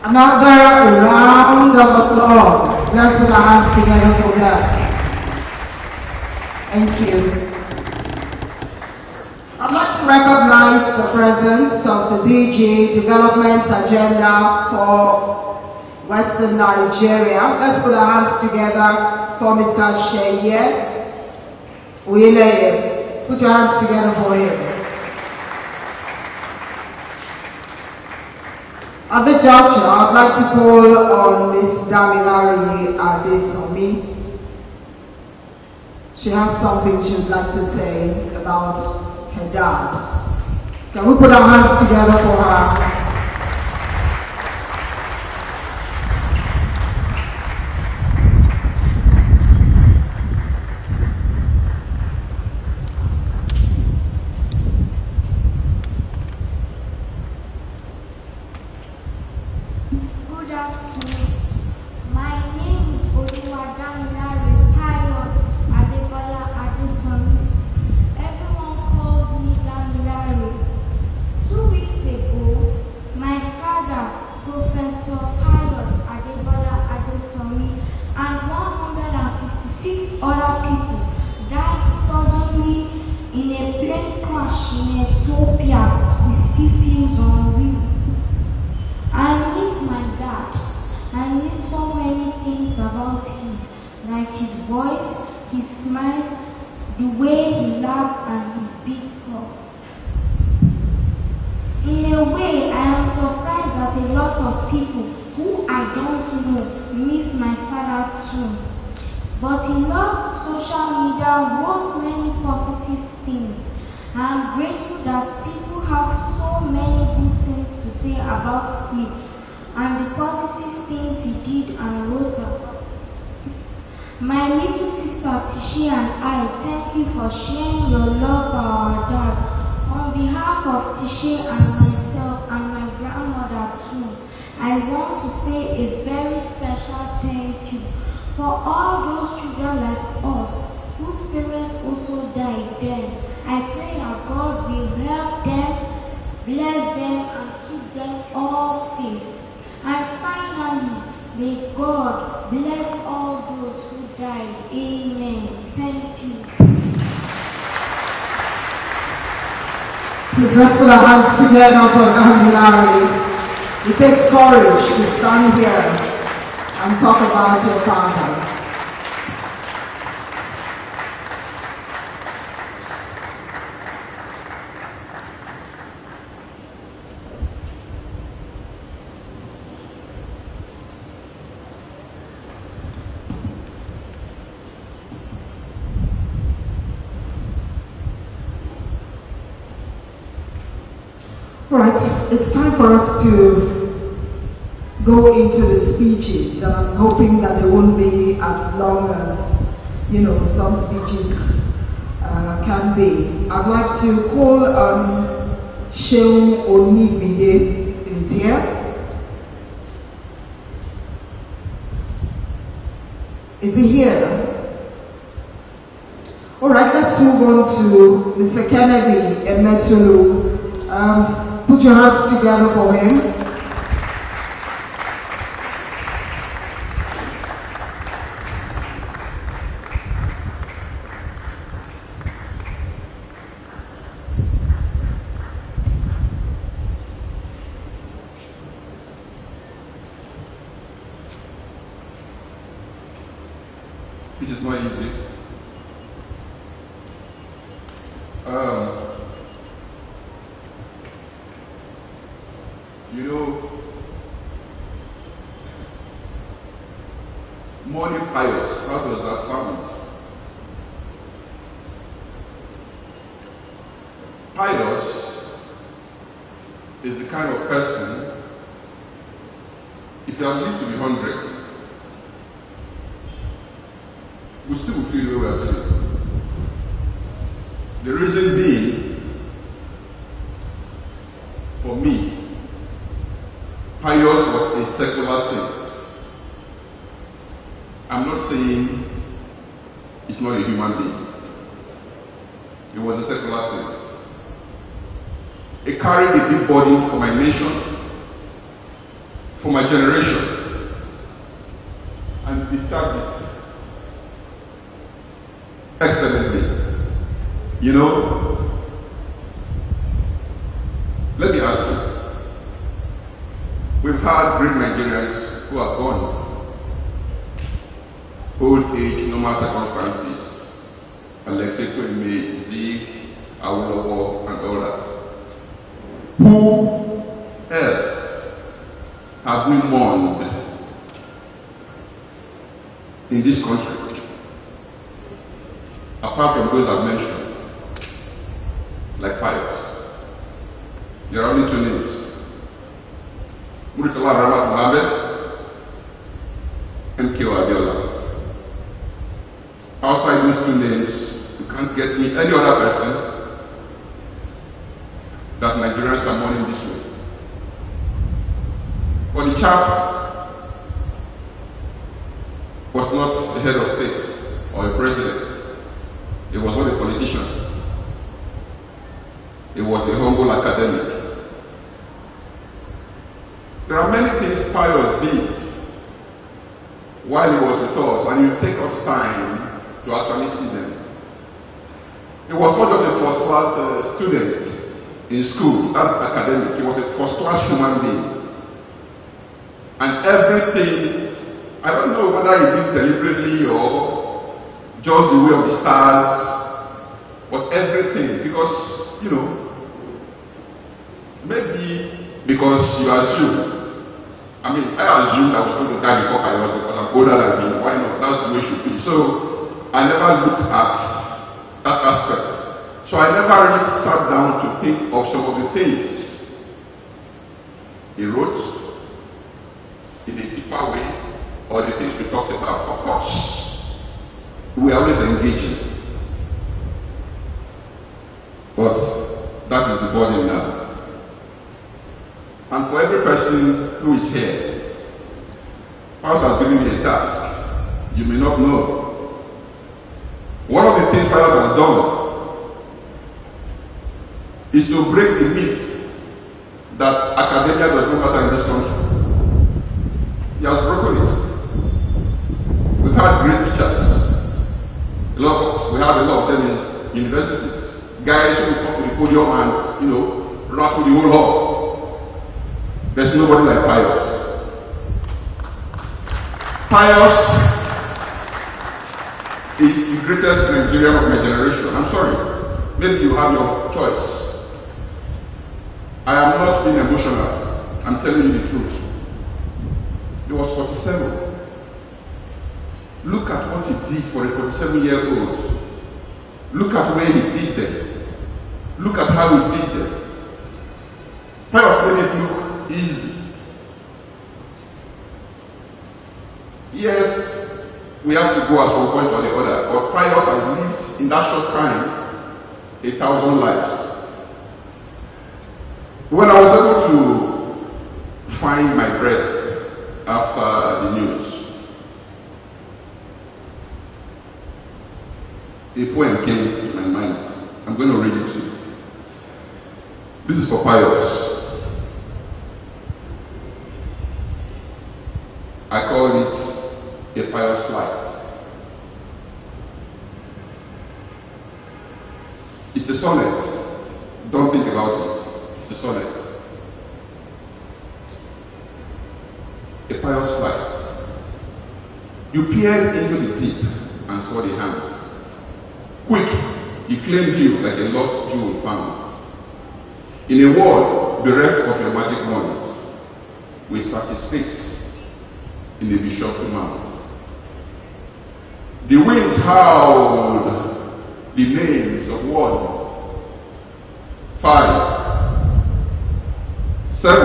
Another round of applause. Let's put our hands together for that. Thank you. I'd like to recognize the presence of the DG Development Agenda for Western Nigeria. Let's put our hands together for Mr. Sheye Uyeleye. Put your hands together for him. At the juncture, I'd like to call on Ms. Damilare Adesanmi. She has something she'd like to say about her dad. Can we put our hands together for her? Pius Adesanmi. Everyone calls me Damilare. 2 weeks ago, my father, Professor Pius Adesanmi, and 156 other people died suddenly in a plane crash in Ethiopia with Stephen's on wheel. I miss my dad. I miss so many things about him, like his voice, his smile, the way he laughs and his big talk. In a way, I am surprised that a lot of people who I don't know miss my father too. But he loved social media, wrote many positive things. I am grateful that people have so many good things to say about him and the positive things he did and wrote about. My little sister Tishi and I thank you for sharing your love for our dad, On behalf of Tishe and myself and my grandmother too, I want to say a very special thank you for all those children like us whose parents also died then. I pray that God will help them, bless them, and keep them all safe. And finally, may God bless all those who died. Amen. Thank you. Please let's put our hands together for Larry. It takes courage to stand here and talk about your father. Alright, it's time for us to go into the speeches, and I'm hoping that they won't be as long as, some speeches can be. I'd like to call Sheung Onibide, is here. Is he here? Alright, let's move on to Mr. Kennedy Emetulu. Put your hands together for him. It is not easy. Morning Pius, how does that sound? Pius is the kind of person, if you have lived to be 100, we still will feel the way we are feeling. The reason being, for me, Pius was a secular saint. I'm not saying he's not a human being. He was a secular saint. He carried a big burden for my nation, for my generation, and he discharged it excellently. Let me ask you. We've had great Nigerians who are gone. Old age, normal circumstances, Alexei Kweme, Zeke, Awolowo, and all that. Who else have we mourned in this country, apart from those I've mentioned, like Pius? There are only two names: Muritala Ramat Mohammed and Keo Abiola. Outside those two names, you can't get me any other person that Nigerians are mourning this way. But the chap was not the head of state or a president. He was not a politician. He was a humble academic. There are many things Pius did while he was with us, and it take us time to actually see them. He was not just a first-class student in school, that's academic. He was a first-class human being. And everything, I don't know whether he did deliberately or just the way of the stars, but everything, because, maybe because you assume, I assumed I was going to die before I was, because I'm older than him. Why not? That's the way it should be. So I never looked at that aspect. So I never really sat down to think of some of the things he wrote in a deeper way, or the things we talked about. Of course, we are always engaging, but that the burden now. And for every person who is here, Pius has given me a task. You may not know. One of the things Pius has done is to break the myth that academia does not matter in this country. He has broken it. We've had great teachers. We have a lot of them in universities. Guys who come to the podium and, rattle the whole hall. There's nobody like Pius. Pius is the greatest Nigerian of my generation. I'm sorry. Maybe you have your choice. I am not being emotional. I'm telling you the truth. He was 47. Look at what he did for a 47-year-old. Look at where he did them. Look at how he did them. Pius made it look easy. Yes, we have to go as one point or the other, but Pius has lived in that short time 1,000 lives. When I was able to find my breath after the news, a poem came to my mind. I'm going to read it to you. This is for Pius. I call it a Pius flight. It's a sonnet. Don't think about it. It's a sonnet. A Pius flight. You peered into the deep and saw the hand. Quick, he claimed you like a lost jewel found. In a world bereft of your magic wand, we sat his face in a bishop mound. The winds howled the names of 1, 5, 7.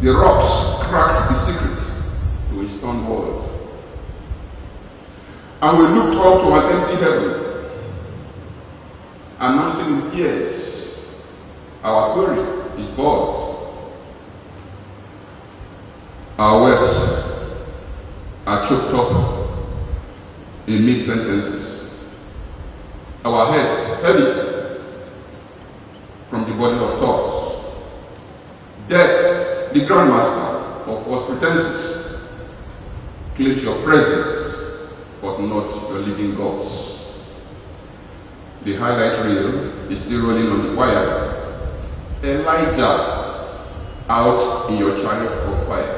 The rocks cracked the secret to a stone world. And we looked up to an empty heaven, announcing in tears, our query is bored. Our words are choked up in mid-sentences. Our heads heavy from the burden of thoughts. Death, the grandmaster of false pretenses, claims your presence, but not your living gods. The highlight reel is still rolling on the wire. Elijah out in your chariot of fire.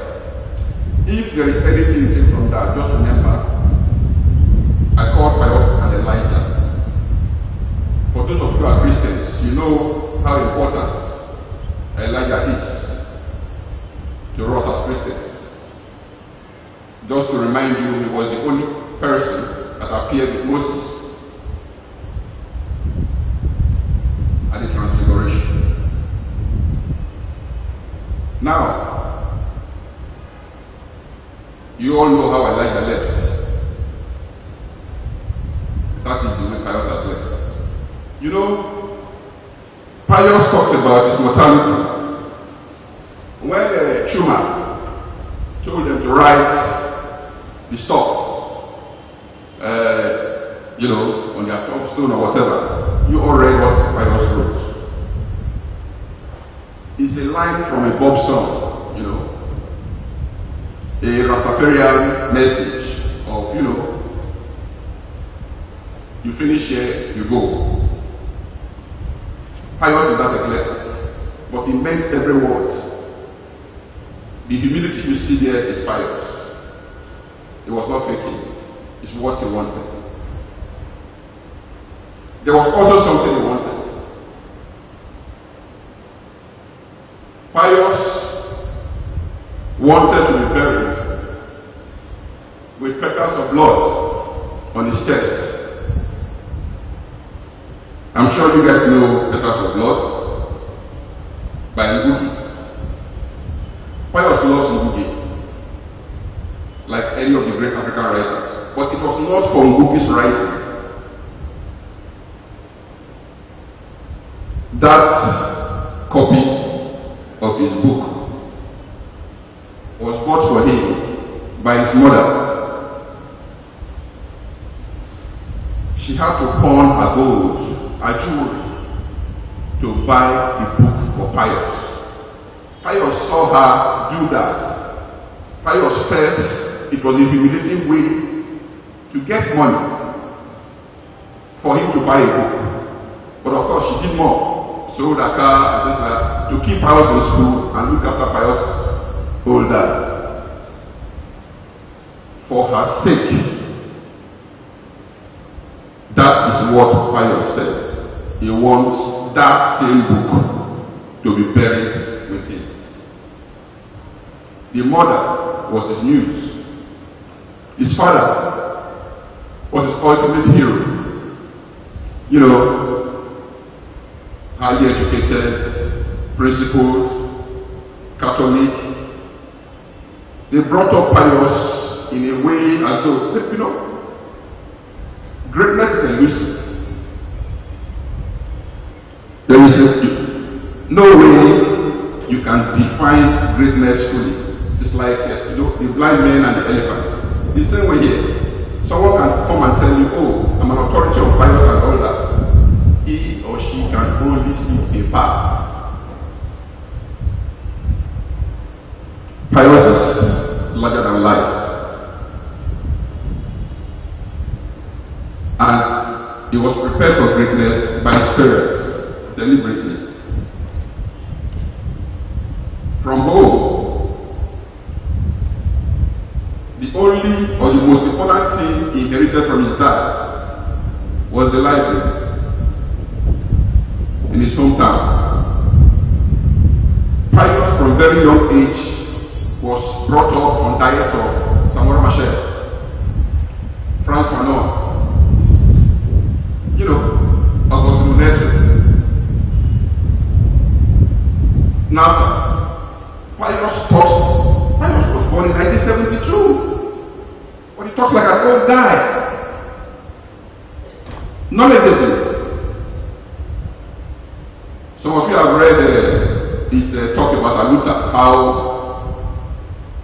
If there is anything you take from that, just remember, I called Pius and Elijah. For those of you who are Christians, you know how important Elijah is to us as Christians. Just to remind you, he was the only person that appeared with Moses at the Transfiguration. Now, you all know how Elijah left. That is the way Pius has left. You know, Pius talked about his mortality. When Chuma told them to write the stuff, on their tombstone or whatever, you all read what Pius wrote. It's a line from a Bob song, a Rastafarian message of, you finish here, you go. Pius is that eclectic, but he meant every word. The humility you see there is Pius. It was not faking. It's what he wanted. There was also something he wanted. Pius wanted to be buried with petals of blood on his chest. I'm sure you guys know petals of blood by Ngugi. Pius loves Ngugi, like any of the great African writers, but it was not for Ngugi's writing. copy of his book was bought for him by his mother. She had to pawn her gold, her jewelry, to buy the book for Pius. Pius saw her do that. Pius felt it was a humiliating way to get money for him to buy a book. But of course she did more. Sold her car, etc., to keep Pius in school and look after Pius' old dad. For her sake. That is what Pius said. He wants that same book to be buried with him. The mother was his muse. His father was his ultimate hero. You know, highly educated, principled, Catholic. They brought up Pius in a way as though, you know, greatness is elusive. There is no way you can define greatness fully. It's like you know, the blind man and the elephant. The same way here. Someone can come and tell you, oh, I'm an authority on Pius and all that. He or she can only see a part. Pius is larger than life. And he was prepared for greatness by his parents, deliberately. From home, the only or the most important thing he inherited from his dad was the library in his hometown. Pius, from very young age, was brought up on diet of Samuel Machel, Franz Fanon, you know, August Luneto, NASA. Pius was born in 1972. But he talks like an old guy. Knowledgeable. Some of you have read his talk about Aluta, how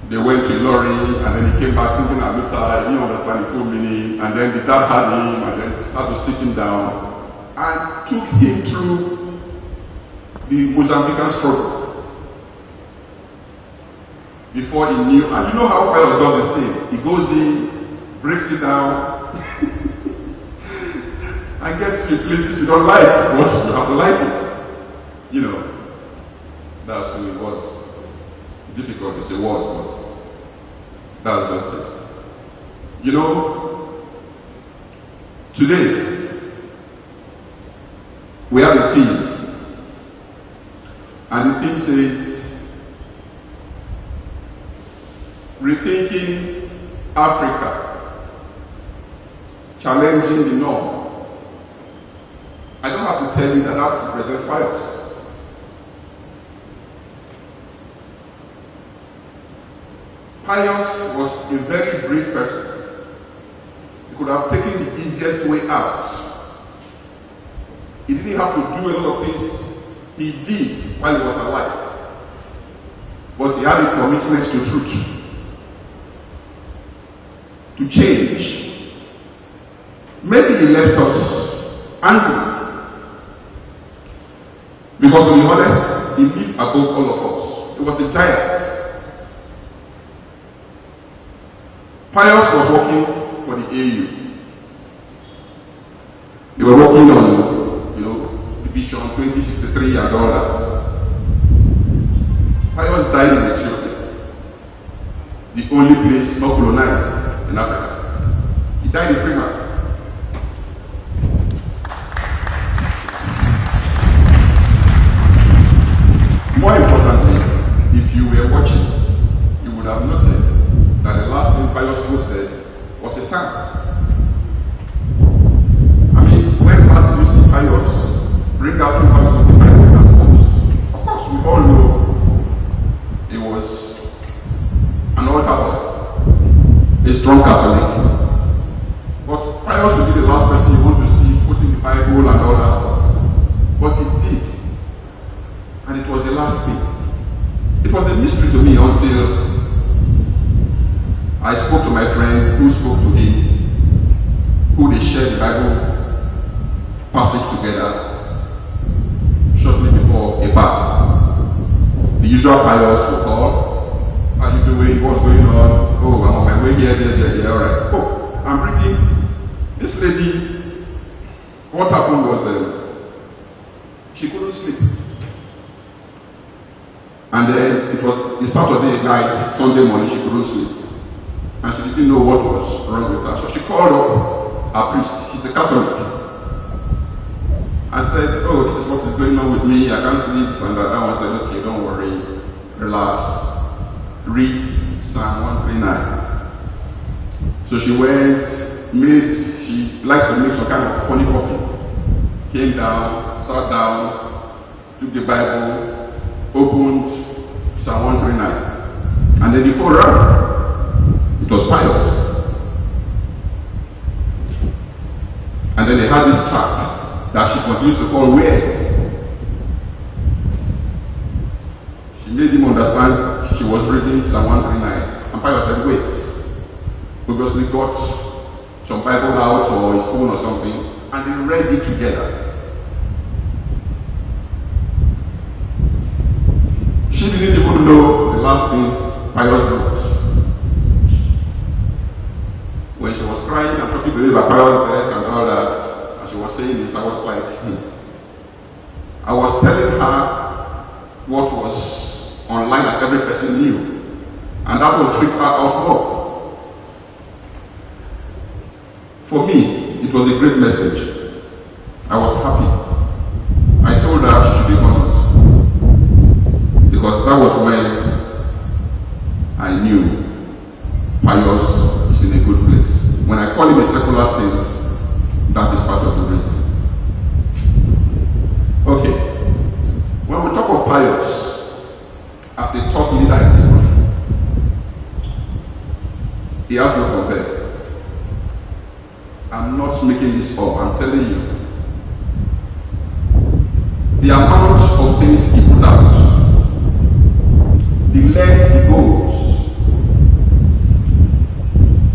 they went to Lorry and then he came back singing Aluta, he didn't understand the full meaning, and then the dad had him and then started to sit him down and took him through the Mozambican struggle. Before he knew, and you know how Pius does this thing. He goes in, breaks it down, and gets to places you don't like, but you have to like it. You know, that's who it was. Difficult to say was, but that's just it. You know, today, we have a theme, and the theme says, rethinking Africa, challenging the norm. I don't have to tell you that that represents Pius. Pius was a very brave person. He could have taken the easiest way out. He didn't have to do a lot of things he did while he was alive. But he had a commitment to truth. To change. Maybe he left us angry. Because to be honest, he lived above all of us. He was a giant. Pius was working for the AU. They were working on, you know, the Vision 2063 and all that. Pius died in Ethiopia, the only place not colonized in Africa. He died a free man. More importantly, if you were watching, you would have noticed that the last thing Pius posted was a psalm. I mean, when last did you see Pius bring out two verses of the Bible and post? Of course, we all know he was an altar boy, a strong Catholic. But Pius would be the last person you want to see putting the Bible and all that stuff. But he did. And And it was the last thing. It was a mystery to me until I spoke to my friend who spoke to him, who they shared the Bible passage together shortly before a fast. The usual Pius will call, how you doing, what's going on? Oh, I'm on my way here, alright. Oh, I'm bringing this lady. What happened was she couldn't sleep. And then it was the Saturday night, Sunday morning, she couldn't sleep. And she didn't know what was wrong with her. So she called up her priest. He's a Catholic. I said, oh, this is what is going on with me. I can't sleep. And that one said, okay, don't worry. Relax. Read Psalm 139. So she went, she likes to make some kind of funny coffee. Came down, sat down, took the Bible, opened Psalm 139. And then before her, it was Pius. And then they had this tract that she continues to call weird. She made him understand she was reading Psalm 139. And Pius said, wait. Obviously got some Bible out or his phone or something, and they read it together. She didn't even know the last thing Pius wrote. When she was crying and talking to me about Pius' death and all that, and she was saying this, I was like, I was telling her what was online that every person knew, and that would freak her out more. For me, it was a great message. I was happy. I told her she should be honored, because that was when I knew Pius is in a good place. When I call him a secular saint, that is part of the reason. Okay. When we talk of Pius as a top leader in this country, he has no compare. I'm not making this up, I'm telling you. The amount of things he put out, the length he goes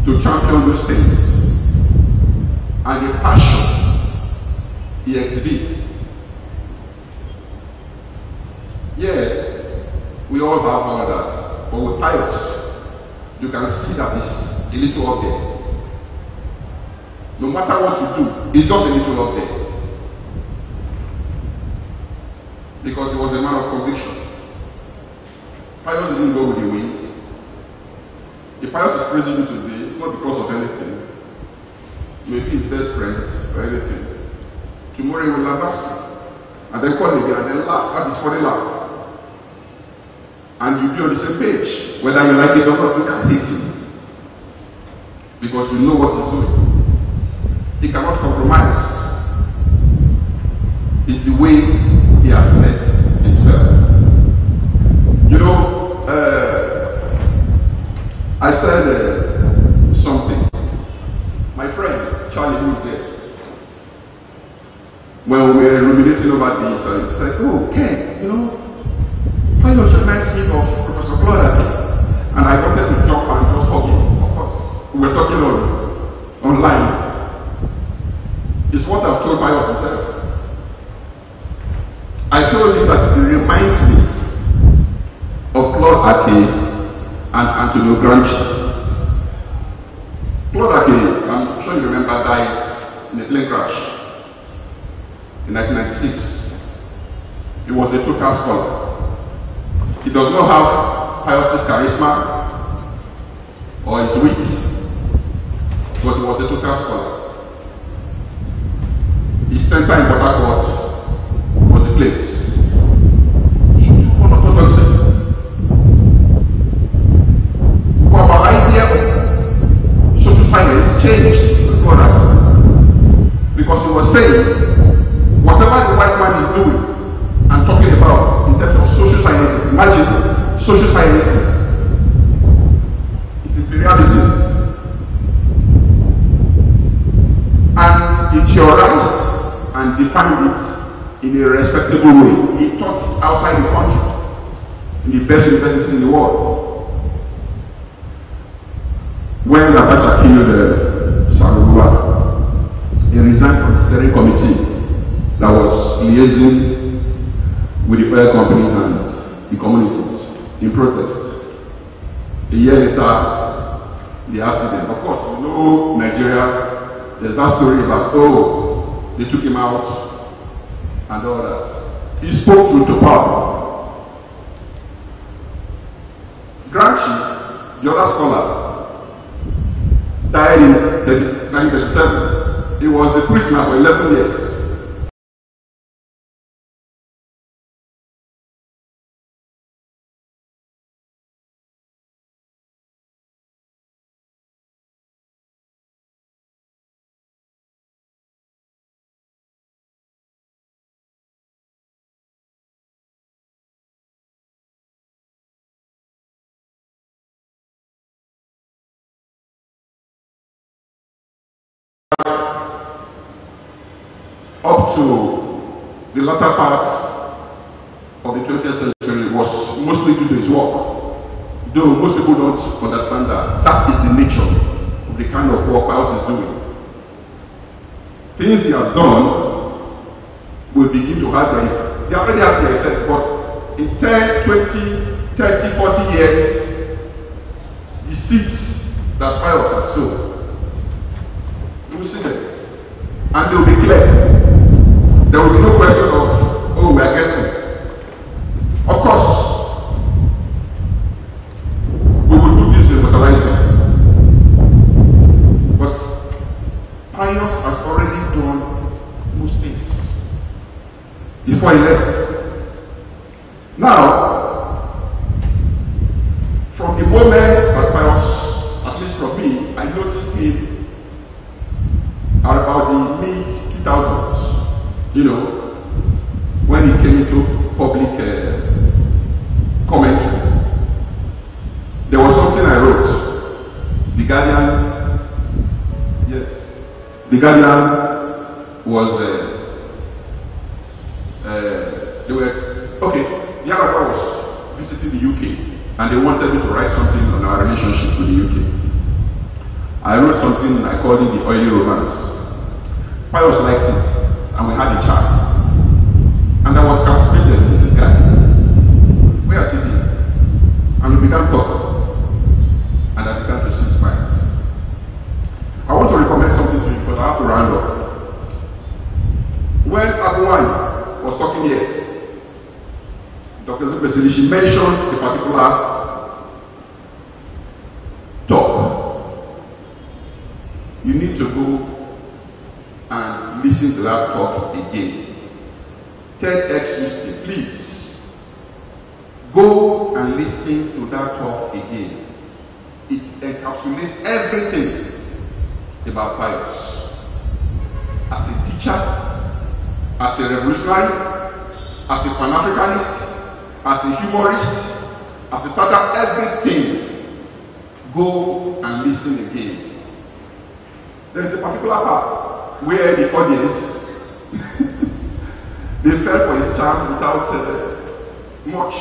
to champion those things, and the passion he exhibits. Yeah, we all have all that, but with Pius, you can see that it's a little up there. No matter what you do, it's just a little up there. Because he was a man of conviction. Pius didn't go with the wind. If Pius is praising you today, it's not because of anything. Maybe his best friend or anything. Tomorrow he will lambast you. And then call again and then laugh. That is for the laugh. And you'll be on the same page. Whether you like it or not, you can't hate him. Because you know what he's doing. He cannot compromise. It's the way he has set himself. You know, I said something. My friend, Charlie, who is there, when we were ruminating over this, I said, oh, Ken, you know, Pius reminds me of Professor Claude. And I wanted to jump and just hug him, of course. We were talking online. It's what I've told Pius himself. I told him that it reminds me of Claude Ake and Antonio Gramsci. Claude Ake, I'm sure you remember, died in a plane crash in 1996. He was a total scholar. He does not have Pius's charisma or his wit, but he was a total scholar. His center in Port Harcourt was the place. He took on orthodoxy. Our idea of social science changed with Claude, because he was saying whatever the white man is doing and talking about in terms of social sciences, imagine social sciences, it's imperialism. And it theorized and defined it in a respectable way. He taught outside the in the best universities in the world. When Abacha killed Sarugua, he resigned from the steering committee that was liaising with the oil companies and the communities in protest. A year later, the accident. Of course, you know Nigeria, there's that story about, oh, they took him out and all that. He spoke truth to power. Grand Chief, the other scholar, died in 1937. He was a prisoner for 11 years. Up to the latter part of the 20th century was mostly due to his work. Though most people don't understand that that is the nature of the kind of work Pius is doing. Things he has done will begin to have their effect. They already have their effect, but in 10, 20, 30, 40 years, the seeds that Pius has sown, you will see them. And they will be clear. There will be no question of, oh, we are guessing. Of course, we will do this to immortalize him. But Pius has already done most things before he left. Now, from the moment that Pius, at least from me, I noticed him at about the mid-2000s. You know, when he came into public commentary, there was something I wrote. The Guardian, yes, the Guardian was, they were, okay, Yaraba was visiting the UK and they wanted me to write something on our relationship with the UK. I wrote something, I called it the oily romance. Pius liked it. And we had a chat. And I was captivated with this guy. We are sitting. And we began talking. And I began to see his mind. I want to recommend something to you because I have to round up. When Abuwan was talking here, Dr. Zubesili, she mentioned a particular talk. You need to go and listen to that talk again. TEDx Houston, please go and listen to that talk again. It encapsulates everything about Pius. As a teacher, as a revolutionary, as a Pan-Africanist, as a humorist, as a starter, everything. Go and listen again. There is a particular part where the audience they fell for his charm without much.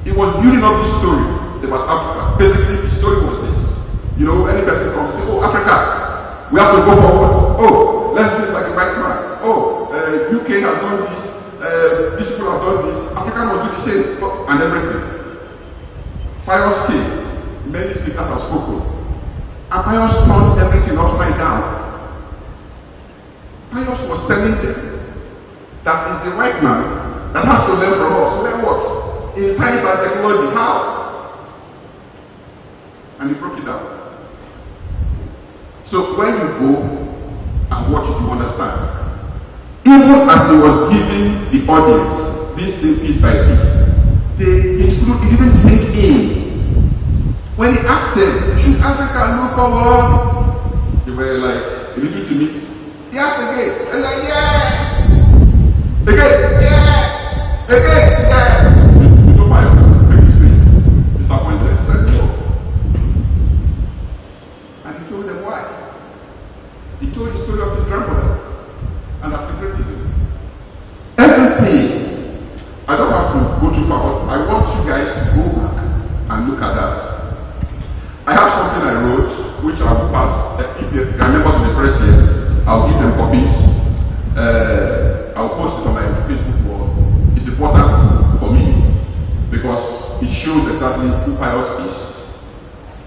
He was building up this story about Africa. Basically, the story was this. You know, any person comes and says, oh, Africa, we have to go forward. Oh, let's do it like a white man. Oh, UK has done this, these people have done this, Africa must do the same, and everything. Pius came, many speakers have spoken, and Pius turned everything upside down. Pius was telling them that is the white man that has to learn from us. Learn what? In science and technology. How? And he broke it down. So when you go and watch it, you understand. Even as he was giving the audience this thing piece by piece, it didn't sink in. When he asked them, should Africa look forward? They were like a little timid. Yes, again. And like, yes. Again, yes. Again, yes. You know, Pius, make his face disappointed. He said, no. And he told them why. He told the story of his grandmother and her secretism. Everything. I don't have to go too far. over, but I want you guys to go back and look at that. I have something I wrote, which I will pass. If there are members of the press here, I'll give them copies. I'll post it on my Facebook wall. It's important for me because it shows exactly who Pius is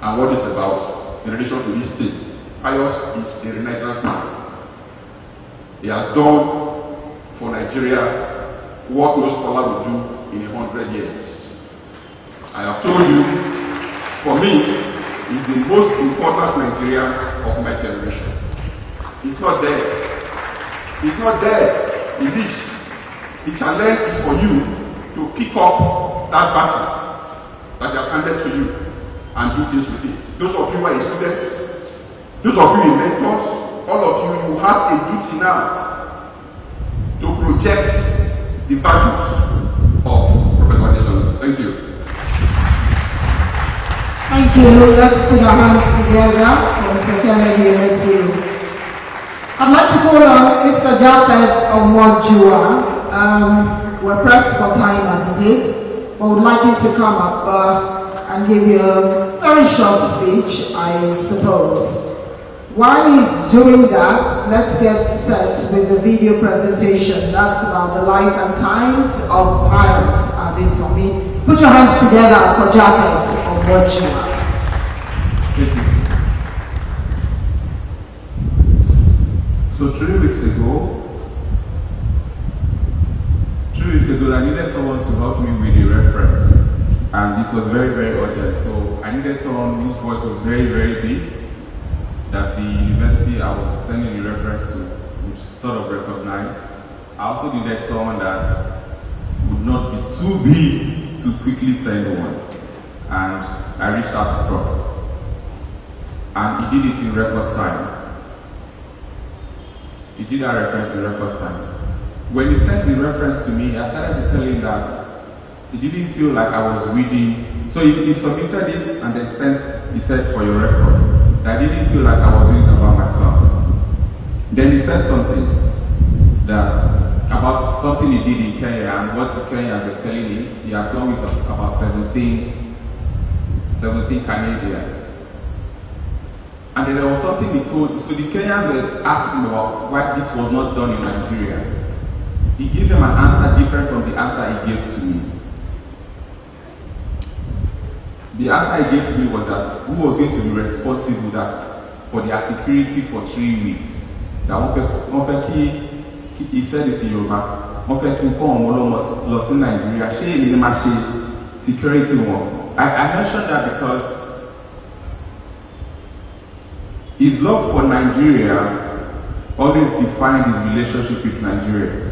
and what it's about in relation to this thing. Pius is a Renaissance man. He has done for Nigeria what no scholar would do in 100 years. I have told you, for me, he's the most important Nigerian of my generation. He's not dead. He's not dead. He lives. The challenge is for you to pick up that battle that they have handed to you and do things with it. Those of you who are students, those of you in mentors, all of you, you have a duty now to project the values of Professor Adesanmi. Thank you. Thank you. Let's put our hands together for Secretary. I'd like to call on Mr. Japhet Omojua. We're pressed for time as it is, but would like you to come up and give you a very short speech, I suppose. While he's doing that, let's get set with the video presentation. That's about the life and times of Pius Adesanmi. Put your hands together for Japhet Omojua. Thank you. So 3 weeks ago, I needed someone to help me with the reference, and it was very, very urgent. So I needed someone whose voice was very, very big, that the university I was sending the reference to would sort of recognize. I also needed someone that would not be too big to quickly send one, and I reached out to Prof, and he did it in record time. He did that reference in record time. When he sent the reference to me, I started to tell him that it didn't feel like I was reading. So he submitted it and then he said for your record, that I didn't feel like I was reading about myself. Then he said something about something he did in Kenya and what the Kenyans were telling him. He had done with about 17 Canadians. And then there was something he told, so the Kenyans were asking about why this was not done in Nigeria. He gave them an answer different from the answer he gave to me. The answer he gave to me was that who was going to be responsible for their security for 3 weeks. That he said it in Yoruba. Lost in Nigeria. Security one. I mentioned that because his love for Nigeria always defined his relationship with Nigeria.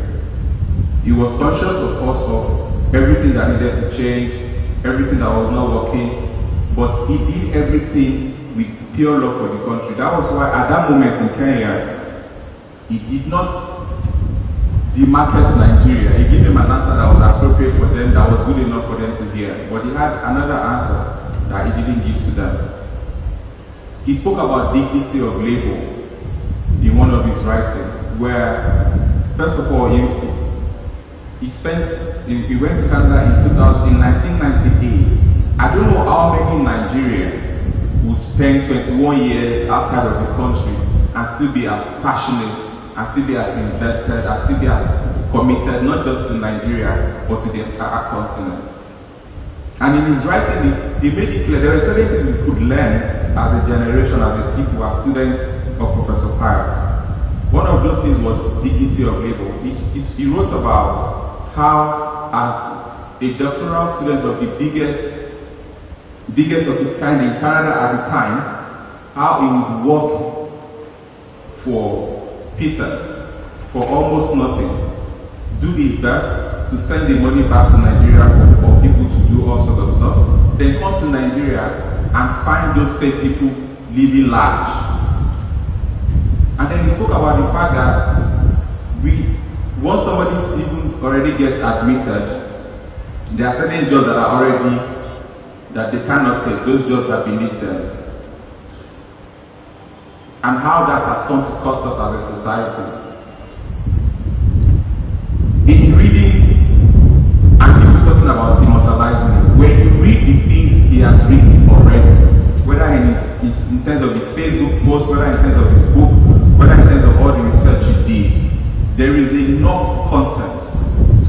He was conscious, of course, of everything that needed to change, everything that was not working, but he did everything with pure love for the country. That was why at that moment in Kenya, he did not demarket Nigeria. He gave them an answer that was appropriate for them, that was good enough for them to hear. But he had another answer that he didn't give to them. He spoke about dignity of labor in one of his writings, where, first of all, he went to Canada in 1998. I don't know how many Nigerians would spend 21 years outside of the country and still be as passionate, and still be as invested, and still be as committed, not just to Nigeria, but to the entire continent. And in his writing, he made it clear there were certain things we could learn as a generation, as a people, as students of Professor Pius. One of those things was dignity of labor. He wrote about how, as a doctoral student of the biggest of its kind in Canada at the time, how he would work for pittance, for almost nothing, do his best to send the money back to Nigeria for people to do all sorts of stuff, then come to Nigeria and find those same people living large. And then he spoke about the fact that once somebody even already gets admitted, there are certain jobs that they cannot take. Those jobs are beneath them. And how that has come to cost us as a society. In reading, and he was talking about there is enough content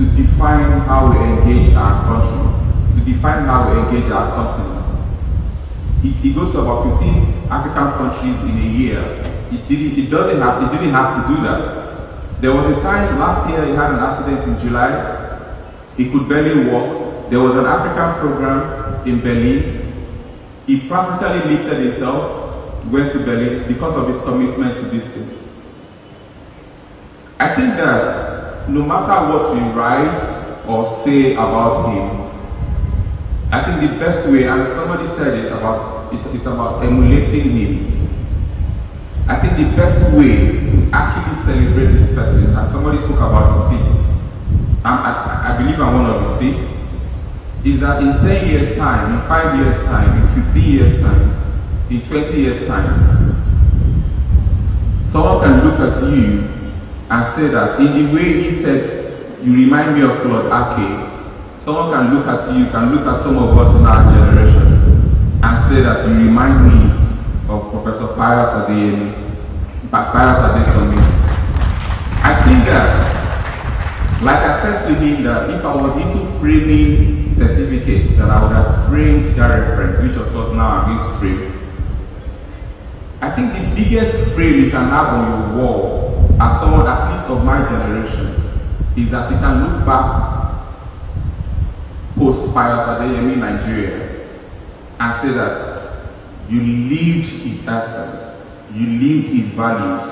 to define how we engage our country, to define how we engage our continent. It goes to about 15 African countries in a year. It didn't have to do that. There was a time last year he had an accident in July. He could barely walk. There was an African program in Berlin. He practically lifted himself, went to Berlin because of his commitment to this thing. I think that no matter what we write or say about him, I think the best way, and somebody said it about, it's about emulating him. I think the best way to actually celebrate this person, and somebody spoke about the seat, I believe I'm one of the seats, is that in 10 years time, in 5 years time, in 15 years time, in 20 years time, someone can look at you and say that in the way he said, you remind me of Lord Ake, someone can look at you, can look at some of us in our generation and say that you remind me of Professor Pius Adesanmi. I think that, like I said to him, that if I was into framing certificates, that I would have framed that reference, which of course now I'm going to frame. I think the biggest frame you can have on your wall, as someone at least of my generation, is that you can look back post Pius Adesanmi Nigeria and say that you lived his essence, you lived his values,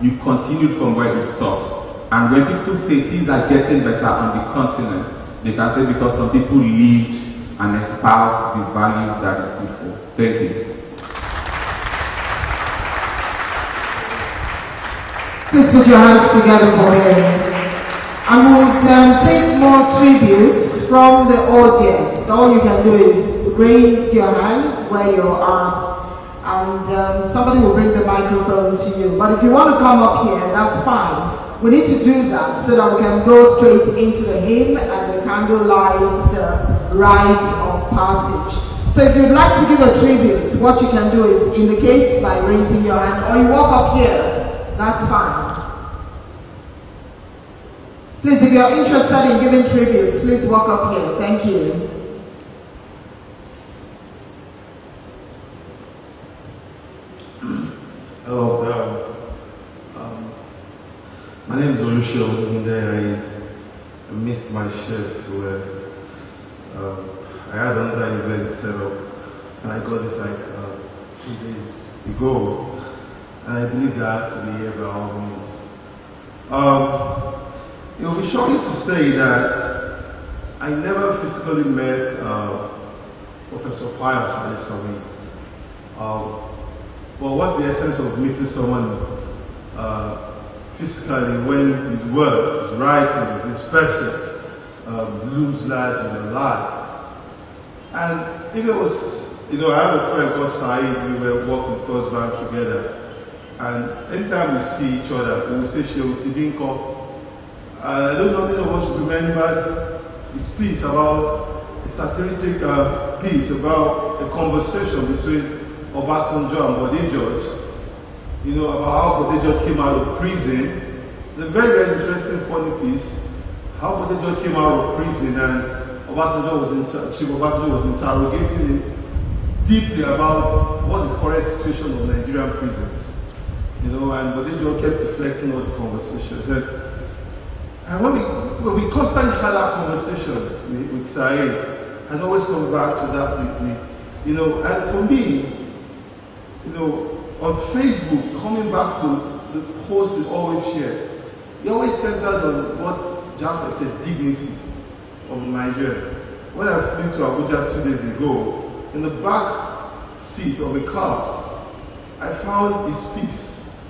you continued from where you stopped. And when people say things are getting better on the continent, they can say because some people lived and espoused the values that is good for. Thank you. Please put your hands together for him. I would take more tributes from the audience. All you can do is raise your hands where you're at, and somebody will bring the microphone to you. But if you want to come up here, that's fine. We need to do that so that we can go straight into the hymn and the candlelight rite of passage. So if you'd like to give a tribute, what you can do is indicate by raising your hand, or you walk up here. That's fine. Please, if you're interested in giving tributes, please walk up here. Thank you. Hello, my name is Olusegun Tunde. I missed my shift where I had another event set up, and I got this like 2 days ago, and I believe that I had to be here by all means. It will be shocking to say that I never physically met Professor Pius Adesanmi. But what's the essence of meeting someone physically when his words, his writings, his person looms large in your life? And if it was, I have a friend called Saeed, we were working First Bank together. And anytime we see each other, we will say, Shehu Tibinko. I don't know if any of us remember his piece about a satiric piece about a conversation between Obasanjo and Bode George, about how Bode George came out of prison. The very, very interesting, funny piece, how Bode George came out of prison and Chief Obasanjo was interrogating him deeply about what is the current situation of Nigerian prisons. And Bode George kept deflecting all the conversations. And when we constantly had that conversation with Saeed, and always come back to that with me, and for me, on Facebook, coming back to the post we always share, we always centered on what Jafet said, dignity of Nigeria. When I flew to Abuja 2 days ago, in the back seat of a car, I found his piece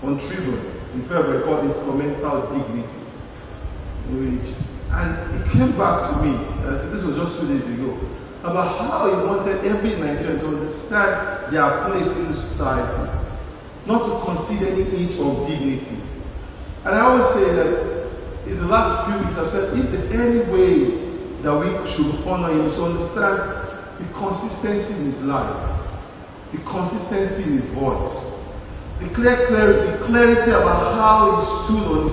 on Tribune, in February, called Instrumental Dignity. And it came back to me, and I said, this was just 2 days ago, about how he wanted every Nigerian to understand their place in society, not to consider any inch of dignity. And I always say that in the last few weeks I've said, if there's any way that we should honor him, to understand the consistency in his life, the consistency in his voice, the clarity about how he stood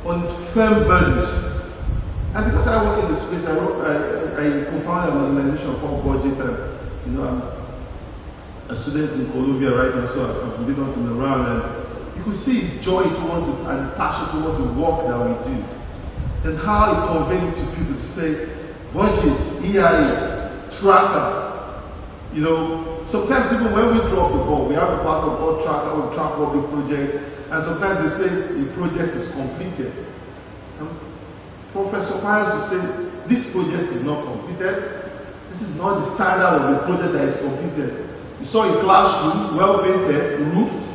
on his firm values. And because I work in the space, I co-founded an organization called Budget, and I'm a student in Columbia right now, so I've been hunting around, and you could see his joy towards it and passion towards the work that we do, and how it conveyed it to people to say, budget, EIA, tracker. Sometimes even when we drop the ball, we have a part of all tracker, we track all the projects, and sometimes they say the project is completed. And Professor Pius will say, this project is not completed. This is not the standard of the project that is completed. You saw a classroom, well painted, roofed.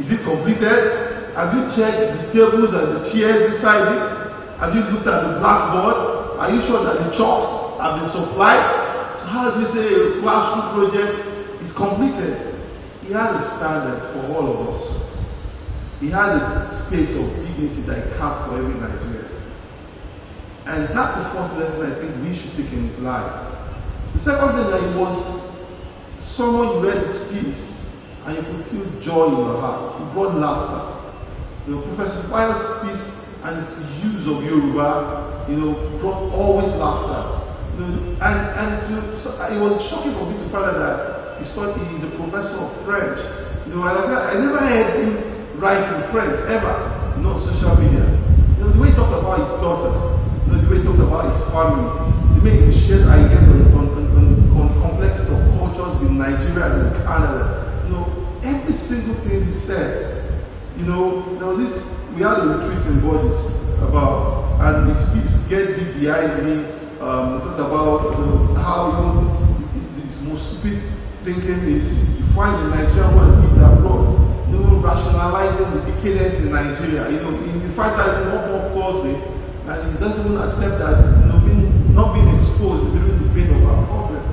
Is it completed? Have you checked the tables and the chairs beside it? Have you looked at the blackboard? Are you sure that the chalks have been supplied? So how do you say a classroom project is completed? He had a standard for all of us. He had a space of dignity that he carved for every Nigerian. And that's the first lesson I think we should take in his life. The second thing that he was someone who read his piece and you could feel joy in your heart. He brought laughter. Professor Pius' piece and his use of Yoruba, brought always laughter. It was shocking for me to find out that he's a professor of French. And I never heard him write in French ever. No social media. The way he talked about his daughter, the way he talked about his family, the way he shared ideas on complexity of cultures with Nigeria and Canada. Every single thing he said. There was this, we had a retreat in Bodies about, and his speech get deep behind me. Talked about how this most stupid thinking is you find in Nigeria what people abroad. Rationalizing the decadence in Nigeria. You find that more closely, and he doesn't even accept that not being exposed is even the pain of our problem.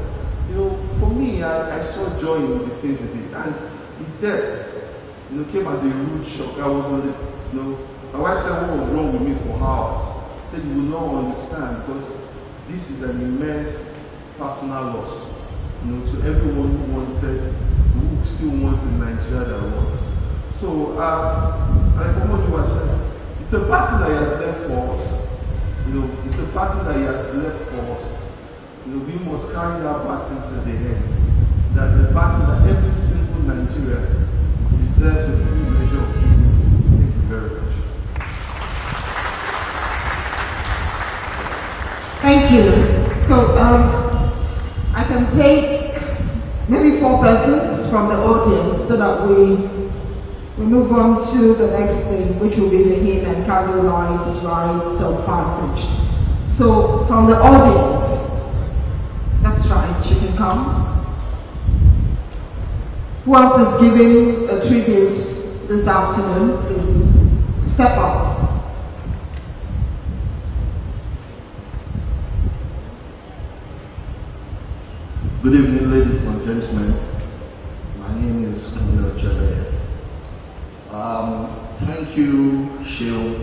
For me, I saw joy in the things he did, and his death, came as a rude shock. I was on the, my wife said what was wrong with me for hours. I said you will not understand because this is an immense personal loss, to everyone who still wants in Nigeria that wants. So, I promote you, I said, it's a pattern that he has left for us. It's a pattern that he has left for us. We must carry that baton to the end. That the baton that every single Nigerian deserves a full measure of dignity. Thank you very much. Thank you. So I can take maybe 4 persons from the audience so that we move on to the next thing, which will be the hymn and candlelight rites of passage. So from the audience, that's right, you can come. Who else is giving a tribute this afternoon? Please step up. Good evening, ladies and gentlemen. My name is Jale. Thank you, Shil,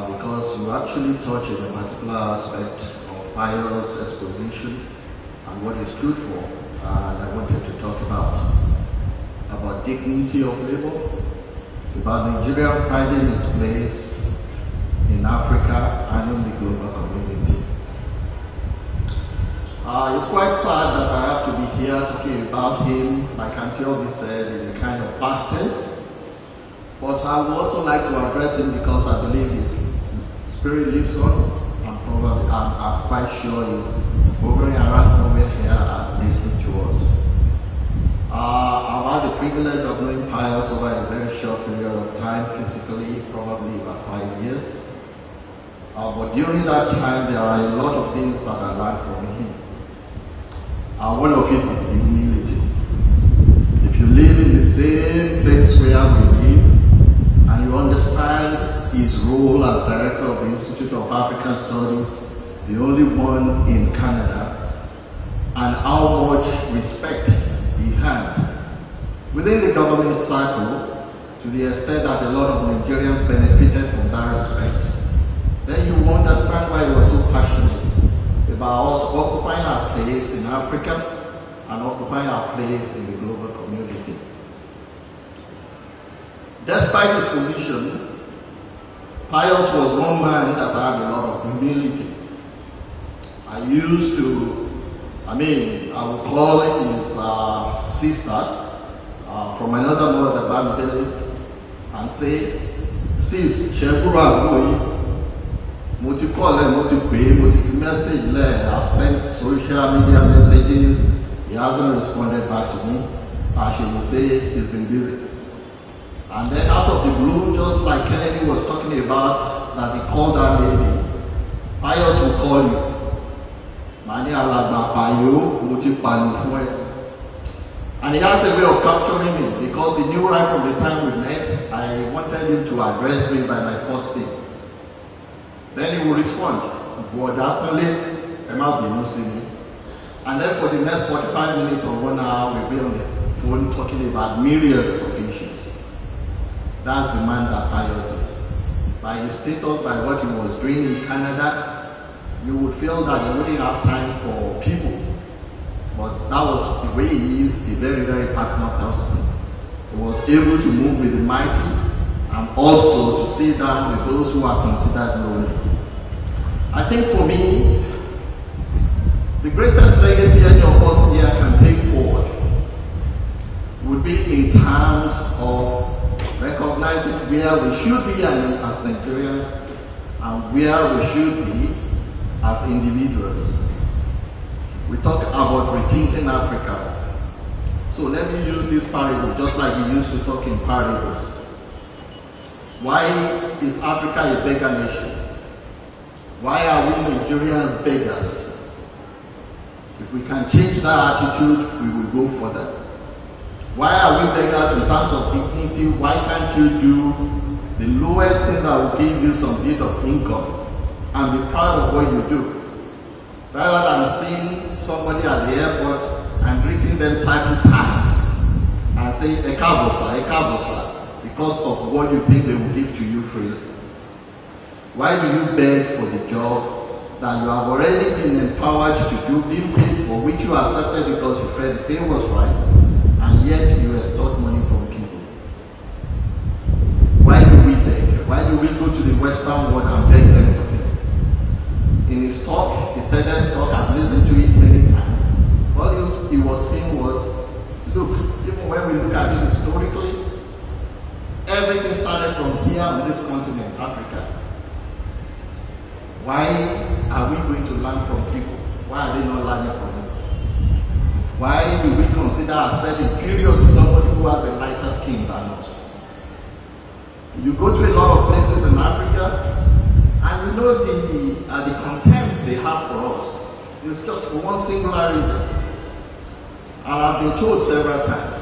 because you actually touched on a particular aspect of Pius' exposition and what he stood for. And I wanted to talk about dignity of labor, about Nigeria finding its place in Africa and in the global community. It's quite sad that I have to be here talking about him, like Auntie Obi said, in a kind of past tense. But I would also like to address him because I believe his spirit lives on, and probably I'm quite sure he's hovering around somewhere here and listening to us. I've had the privilege of knowing Pius over a very short period of time, physically, probably about 5 years. But during that time, there are a lot of things that I learned from him. One of it is humility. If you live in the same place where we live, and you understand his role as director of the Institute of African Studies, the only one in Canada, and how much respect he had within the government cycle, to the extent that a lot of Nigerians benefited from that respect, then you will understand why he was so passionate about us occupying our place in Africa and occupying our place in the global community. Despite his position, Pius was one man that had a lot of humility. I would call his sister from another mother family and say, sis, Shekuru Agoyi, mo ti call him, mo ti pay, mo ti message there, I've sent social media messages, he hasn't responded back to me. She will say he's been busy. And then out of the blue, just like Kennedy was talking about, that he called that lady, Pius will call you. Mani alagba payo, mo ti panu fún ẹ. And he has a way of capturing me, because he knew right from the time we met, I wanted him to address me by my first name. Then he will respond, and then for the next 45 minutes or 1 hour, we'll be on the phone talking about myriads of issues. That's the man that Pius is. By his status, by what he was doing in Canada, you would feel that he wouldn't have time for people. But that was the way he is, a very, very personal person. He was able to move with the mighty and also to sit down with those who are considered lonely. I think for me, the greatest legacy any of us here can take forward would be in terms of recognizing where we should be as Nigerians and where we should be as individuals. We talk about rethinking Africa. So let me use this parable just like we used to talk in parables. Why is Africa a beggar nation? Why are we Nigerians beggars? If we can change that attitude, we will go further. Why are we beggars in terms of dignity? Why can't you do the lowest thing that will give you some bit of income and be proud of what you do? Rather than seeing somebody at the airport and greeting them 30 times and say, Ekabosa, because of what you think they will give to you freely. Why do you beg for the job that you have already been empowered to do, being paid for, which you accepted because you felt the pay was right, and yet you extort money from people? Why do we beg? Why do we go to the Western world and beg them for things? In his talk, the TEDx talk, I've listened to it many times. All he was saying was, look, even when we look at it historically, everything started from here on this continent, Africa. Why are we going to learn from people? Why are they not learning from us? Why do we consider ourselves inferior to somebody who has a lighter skin than us? You go to a lot of places in Africa, and you know the contempt they have for us. It's just for one singular reason. And I've been told several times,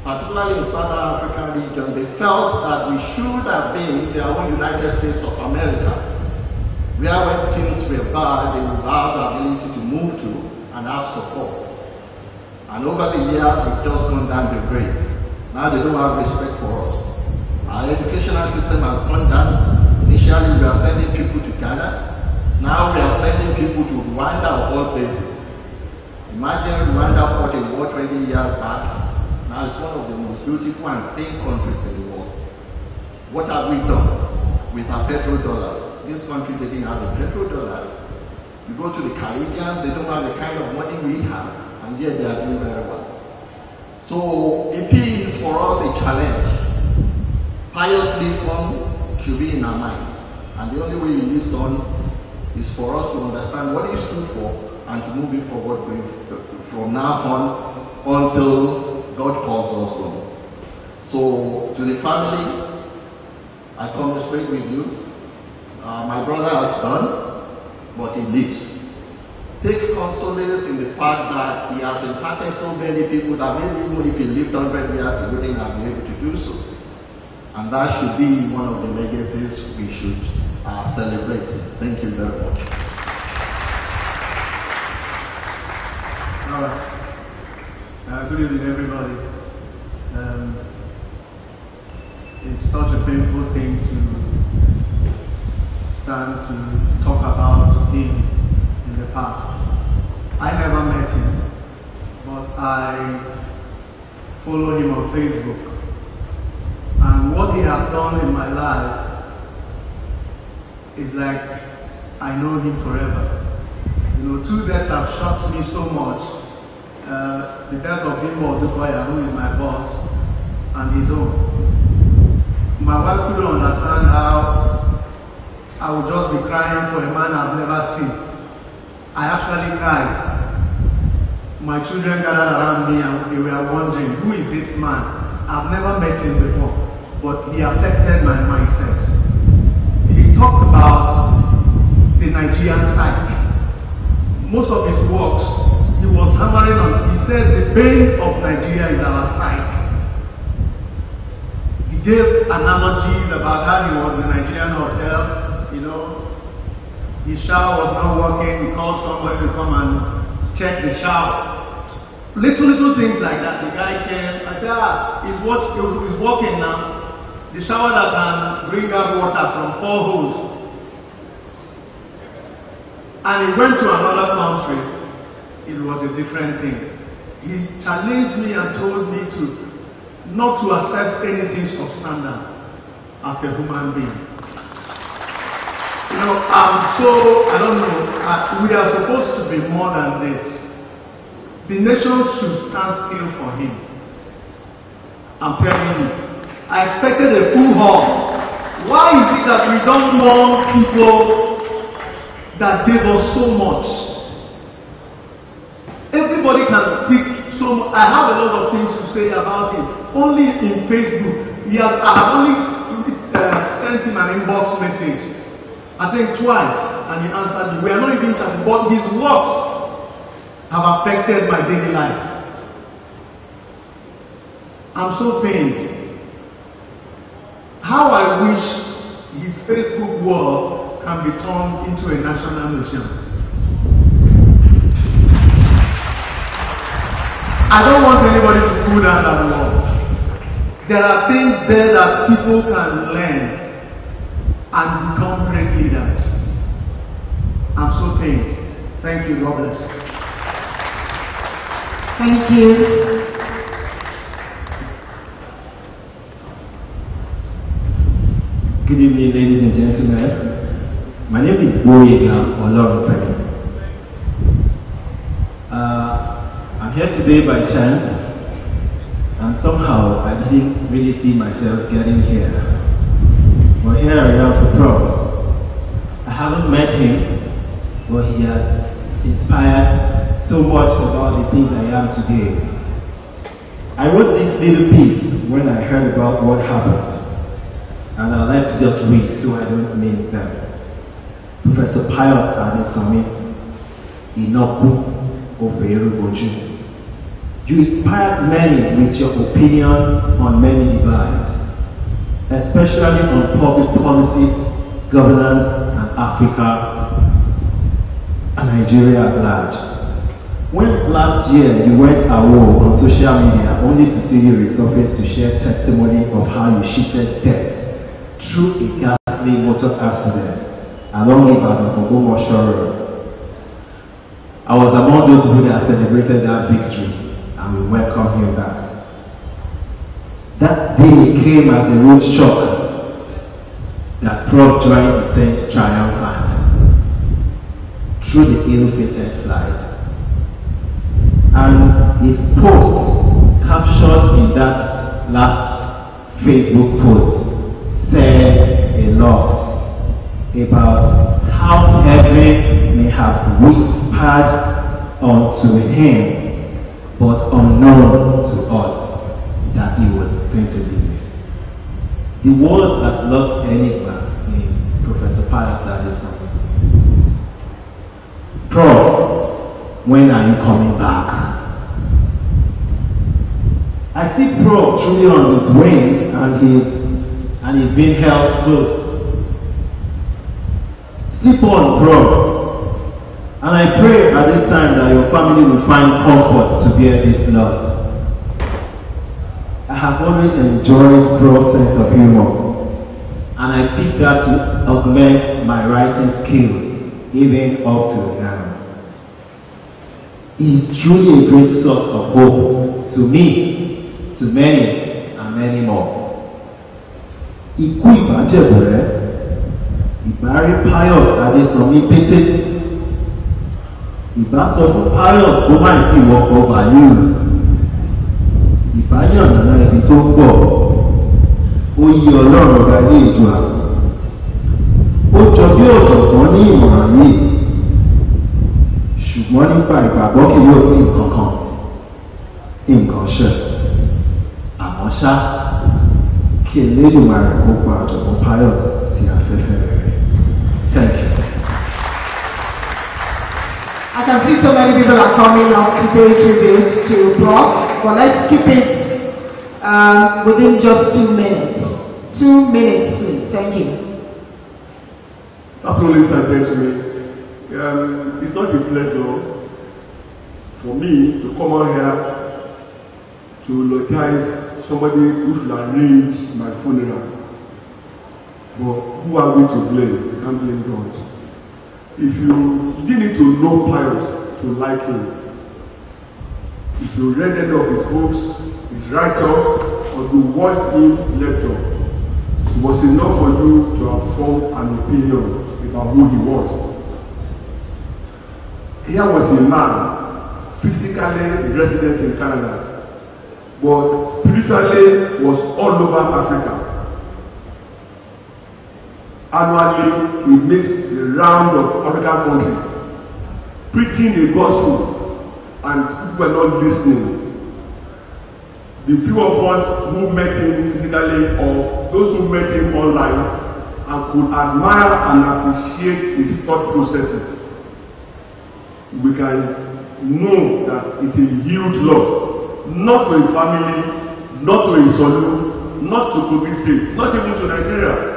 particularly in Southern African region, they felt that we should have been their own United States of America, where when things were bad, they would have the ability to move to and have support. And over the years, we've just gone down the drain. Now they don't have respect for us. Our educational system has gone down. Initially, we are sending people to Ghana. Now we are sending people to Rwanda of all places. Imagine Rwanda fought a war 20 years back. Now it's one of the most beautiful and safe countries in the world. What have we done with our petrodollars? This country didn't have a petrodollar. You go to the Caribbean, they don't have the kind of money we have, and yet they are doing very well. So it is for us a challenge. Pius lives on should be in our minds, and the only way he lives on is for us to understand what he stood for and to move it forward from now on until God calls us home. So to the family, I come straight with you. My brother has done, but he lives. Take solace in the fact that he has impacted so many people that maybe even if he lived 100 years, he wouldn't have been able to do so. And that should be one of the legacies we should celebrate. Thank you very much. All right. Good evening, everybody. It's such a painful thing to stand to talk about him in the past. I never met him, but I follow him on Facebook. And what he has done in my life it's like I know him forever. You know, 2 deaths have shocked me so much. The death of Bimbo Odukoya, who is my boss, and his own. My wife couldn't understand how I would just be crying for a man I've never seen. I actually cried. My children gathered around me and they were wondering, who is this man? I've never met him before, but he affected my mindset. He talked about the Nigerian psyche. Most of his works, he was hammering on, he said the bane of Nigeria is our psyche. He gave analogies about how he was in a Nigerian hotel, you know, his shower was not working, he called somebody to come and check the shower. Little things like that. The guy came, I said, he's working now. The shower that can bring out water from 4 holes. And he went to another country. It was a different thing. He challenged me and told me not to accept anything substandard as a human being. You know, I don't know, we are supposed to be more than this. The nation should stand still for him. I'm telling you. I expected a full hall. Why is it that we don't want people that gave us so much? Everybody can speak so much. I have a lot of things to say about him. Only in Facebook. I have only sent him an inbox message. I think twice, and he answered me. We are not even chatting, but his works have affected my daily life. I'm so pained. How I wish his Facebook wall can be turned into a national museum. I don't want anybody to pull down that wall. There are things there that people can learn and become great leaders. I'm so pained. Thank you. God bless you. Thank you. Good evening, ladies and gentlemen. My name is Boyega Olorunfemi. I'm here today by chance, and somehow I didn't really see myself getting here. But here I am for Prof. I haven't met him, but he has inspired so much about the things I am today. I wrote this little piece when I heard about what happened, and I'd like to just read so I don't miss them. Professor Pius Adesanmi, Inoku Oferuboju. You inspired many with your opinion on many divides, especially on public policy, governance, and Africa and Nigeria at large. When last year you went away on social media only to see you resurface to share testimony of how you cheated death through a ghastly motor accident along Ibadan Ogbomoso Road. I was among those who that celebrated that victory, and we welcome you back. That day came as a road shock that Prof joined the Saints triumphant through the ill-fated flight. And his post captured in that last Facebook post said a lot about how heaven may have whispered unto him, but unknown to us, that he was going to live. The world has lost enigma in Professor Pius Adesanmi. Prof, when are you coming back? I see Prof truly on his way, and he's being held close. Sleep on, Prof. And I pray at this time that your family will find comfort to bear this loss. I have always enjoyed Prof's sense of humor, and I picked that to augment my writing skills, even up to now. He is truly a great source of hope to me, to many, and many more. Ikú ìbàjẹ́ bẹ̀rẹ̀, ìbá rí Pius Adesanmi pété, ìbá sọ fún Pius kó má ti wọkọ̀ bàálù, ìbá yànnàná ibi tó ń bọ̀, ó yí Ọlọ́run ọba ní ìjọ àná. Ó jọ bí ọ̀jọ̀gbọ́n ní ìmọ̀ràn yìí, ṣùgbọ́n nípa ìgbàgbọ́ kì yóò sí nǹkan kan, nǹkan ṣe. Àmọ́ ṣá, kí Elédùmarè kó pa ọ̀jọ̀gbọ́n Pius sí afẹ́fẹ́ rere. Thank you. I can see so many people are coming up to pay tribute to Prof, but let's keep it within just 2 minutes. 2 minutes, please. Thank you. Afternoon, ladies and gentlemen. It's not a pleasure for me to come out here to eulogize somebody who should arrange my funeral. But who are we to blame? We can't blame God. If you didn't need to know Pius to like him, if you read any of his books, his write-ups, or you watched him lecture, it was enough for you to have formed an opinion about who he was. Here was a man physically resident in Canada, but spiritually was all over Africa. Annually, he makes the round of African countries, preaching the gospel, and people were not listening. The few of us who met him physically, or those who met him online, and could admire and appreciate his thought processes, we can know that it's a huge loss, not to his family, not to his Solu, not to Kogi State, not even to Nigeria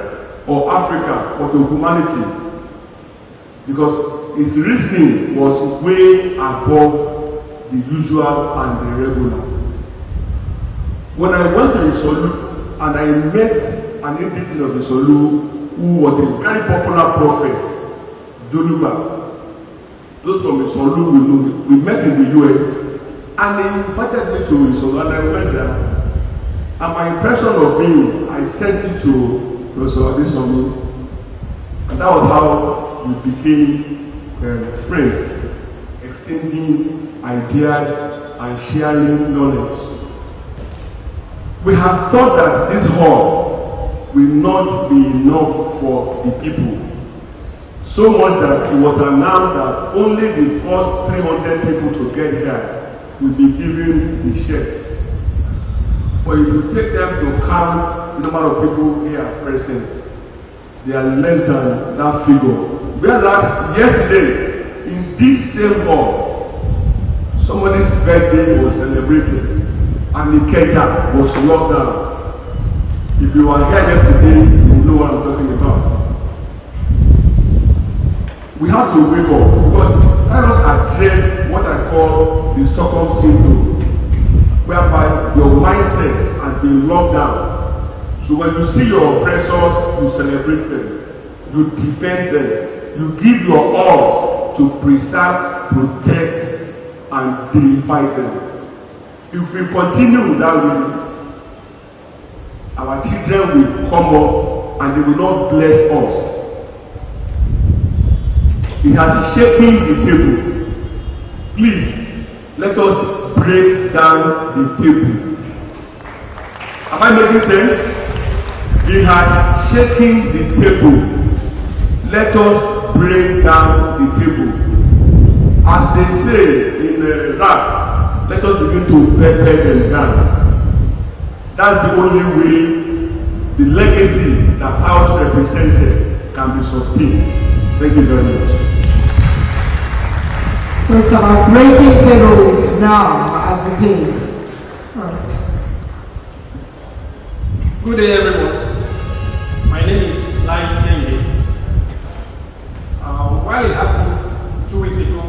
or Africa, or to humanity, because his reasoning was way above the usual and the regular. When I went to Isolu and I met an indigenous of Isolu who was a very popular prophet, Doluba. Those from Isolu will know. We met in the US and they invited me to Isolu and I went there. And my impression of him, I sent it to Prof. Adesanmi, and that was how we became friends, exchanging ideas and sharing knowledge. We have thought that this hall will not be enough for the people, so much that it was announced that only the first 300 people to get here will be given the shirts. But if you take them to count the number of people here present, they are less than that figure. Whereas yesterday, in this same hall, somebody's birthday was celebrated and the Ikeja was locked down. If you were here yesterday, you know what I'm talking about. We have to wake up because let us address what I call the Stockholm syndrome, whereby your mindset has been locked down. So when you see your oppressors, you celebrate them, you defend them, you give your all to preserve, protect, and deify them. If we continue that way, our children will come up and they will not bless us. It has shaken the table. Please, let us break down the table. Am I making sense? It has shaken the table. Let us break down the table. As they say in rap, let us begin to pepper them down. That's the only way the legacy that ours represented can be sustained. Thank you very much. So it's about breaking tables now as it is. Right. Good day, everyone. My name is Lai Nenge. While it happened 2 weeks ago,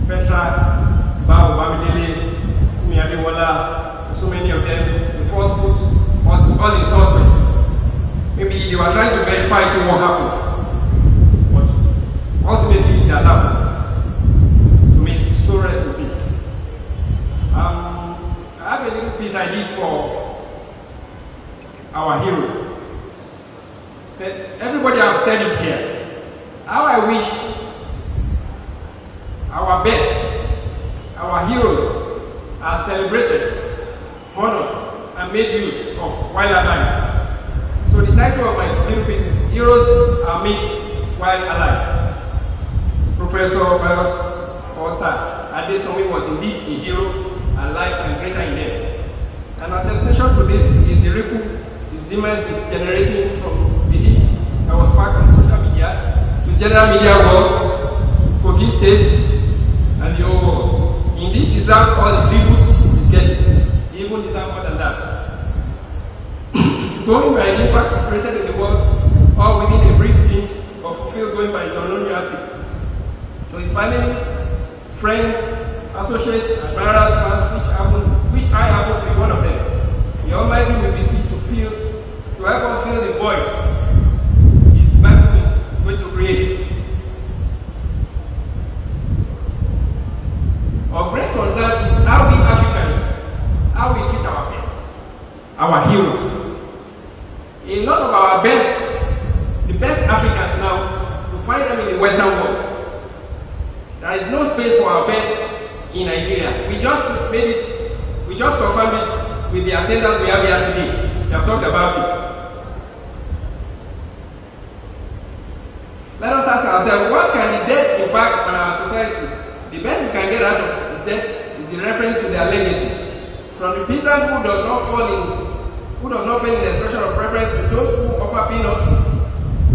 Petra, Babu Bamidele, Umiadewala, so many of them, the first books was all in suspects. Maybe they were trying to verify what happened. But ultimately, it has happened. To me, so rest in peace. I have a little piece I did for our hero. I wish our best, our heroes are celebrated, honored, and made use of while alive. So the title of my little piece is Heroes Are Made While Alive. Professor Pius Adesanmi was indeed a hero, alive and greater in them. An attestation to this is the ripple his demise is generating from the hit that was sparked on social media to general media world, Kogi State, and the whole world. Indeed, deserve all the tributes he's getting. He even deserve more than that. Going by an impact created in the world, or within a brief stint of fulfilled going by his unknown music. To his family, friends, associates, admirers, fans, which I happen to be one of them, the Almighty will be seen to help us fill the void His Bible is going to create. Of great concern is how we Africans, how we treat our best, our heroes. A lot of our best, the best Africans now, you find them in the Western world. There is no space for our best in Nigeria. We just confirmed it with the attendance we have here today. We have talked about it. Let us ask ourselves, what can the death impact on our society? The best we can get out of the death is the reference to their legacy. From the peasant who does not fail in the expression of preference to those who offer peanuts,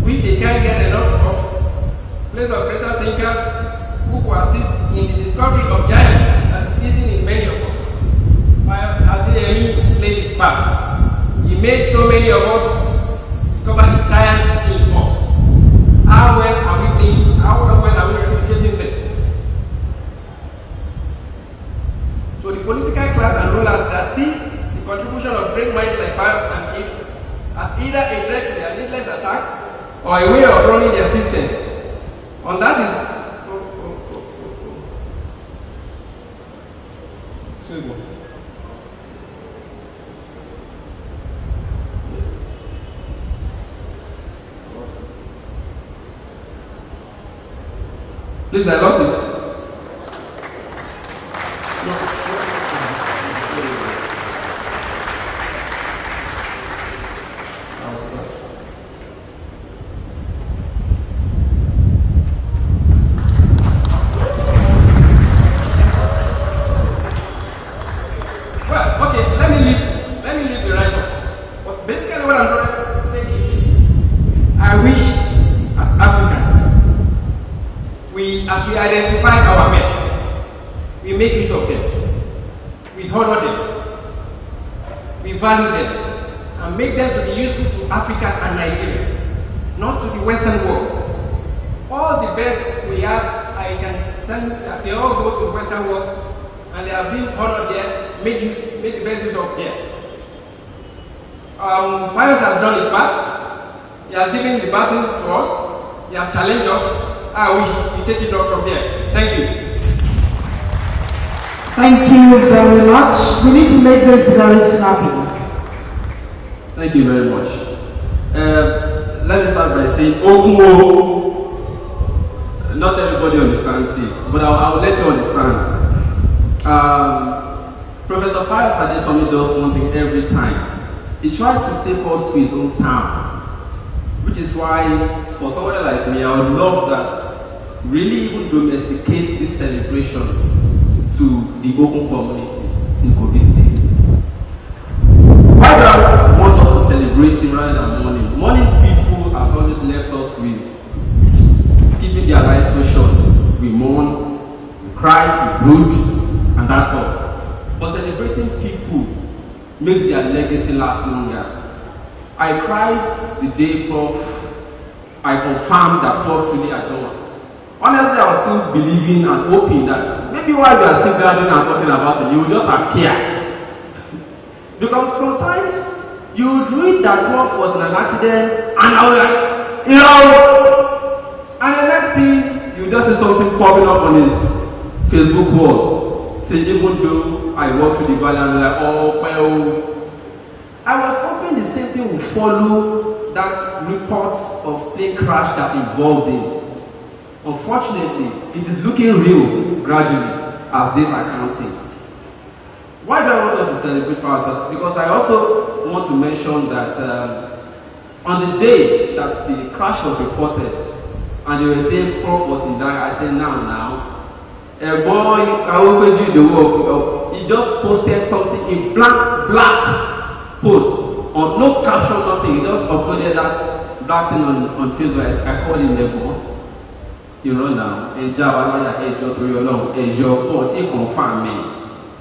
which they can't get enough of, place of greater thinkers who assist in the discovery of giants that is hidden in many of us. Pius Adesanmi played his part. He made so many of us discover the giants in us. How well are we thinking? How well are we replicating this? So the political class and rulers that see the contribution of great minds like Pius and Eve as either a threat to their needless attack or a way of running their system. On that is please, I lost it. Well, okay, let me leave the write-up. But basically what I'm trying to say is, I wish as Africans, as we identify our best, we make use of them, we honor them, we value them, and make them to be useful to Africa and Nigeria, not to the Western world. All the best we have, I can tell you that they all go to the Western world, and they have been honored there, make the best use of them. Pius has done his part. He has given the baton to us. He has challenged us. I wish you take it up from there. Thank you. Thank you very much. We need to make this very snappy. Thank you very much. Let me start by saying, Okumo. Not everybody understands it, but I'll let you understand. Professor Pius Adesanmi does one thing every time. He tries to take us to his own town. Which is why, for somebody like me, I would love that really even domesticate this celebration to the Ogun community in Kogi State. Why do I want us to celebrate him rather than mourning? Mourning people has always left us with keeping their lives so short. We mourn, we cry, we brood, and that's all. But celebrating people makes their legacy last longer. I cried the day Prof. I confirmed that Prof really had done. Honestly, I was still believing and hoping that maybe while we are still gathering and talking about it, you will just appear. Because sometimes you would read that Prof was in an accident, and I was like, you know, and the next thing, you just see something popping up on his Facebook wall. Say, even though I walk through the valley, and I'm like, oh, well. I was hoping the same thing would follow that report of plane crash that involved him. Unfortunately, it is looking real gradually as days are counting. Why do I want us to celebrate ourselves? Because I also want to mention that on the day that the crash was reported, and they were saying Prof was in that, I said now. A boy, I will do the work. He just posted something in black post, on no caption, nothing. He just uploaded that black thing on Facebook. I call him the boy. You know now, and Java, Ejo, to your long, Ejo, oh, he confirmed me.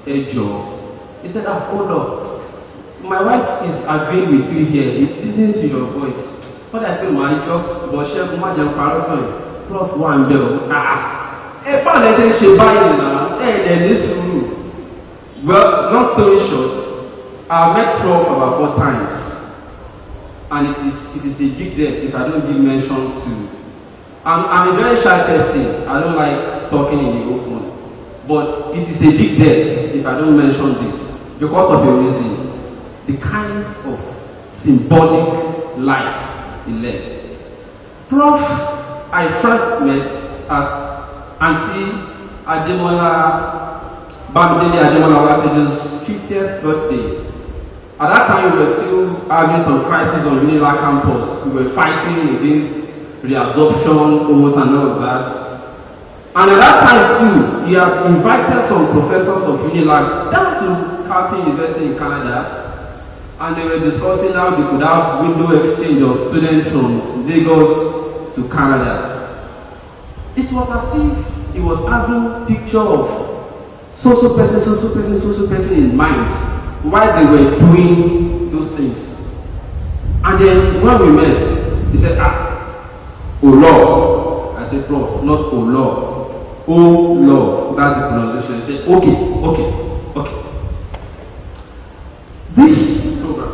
Ejo. He said, hold up. My wife is agreeing with you here. He's listening to your voice. What I feel, my job, but she has Prof. One bill. If I listen to buying now, this room. Well, long story short, I've met Prof about 4 times. And it is a big debt if I don't give mention to. I'm a very shy person. I don't like talking in the open. But it is a big debt if I don't mention this. Because of a reason. The kind of symbolic life he led. Prof, I first met at Auntie Bamidele Ademola Olatejo's 50th birthday. At that time, we were still having some crises on Unilag campus. We were fighting against reabsorption, almost and all of that. And at that time too, he had invited some professors of Unilag down to Carleton University in Canada. And they were discussing how they could have window exchange of students from Lagos to Canada. It was as if he was having picture of so person in mind while they were doing those things. And then when we met, he said, Olo. I said, Prof, not Olo. Olo. That's the pronunciation. He said, okay. This program,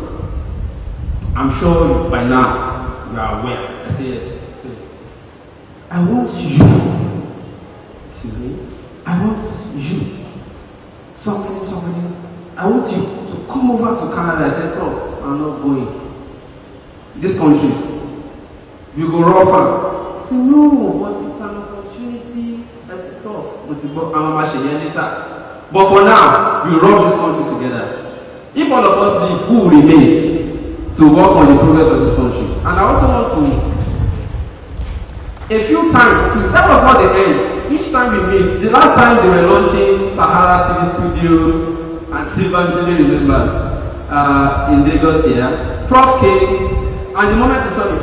I'm sure by now you are aware. I say yes. I want you. Excuse me. I want you. Somebody. I want you to come over to Canada. I said, Prof, I'm not going. This country, you go rougher. I said, no, but it's an opportunity. I said, Prof, but for now, we run this country together. If all of us leave, who will remain to work on the progress of this country? And I also want to, a few times too, that was not the end. Each time we meet, the last time they were launching Sahara TV Studio and Silver Village remembers in Lagos here, Prof came, and the moment he saw me,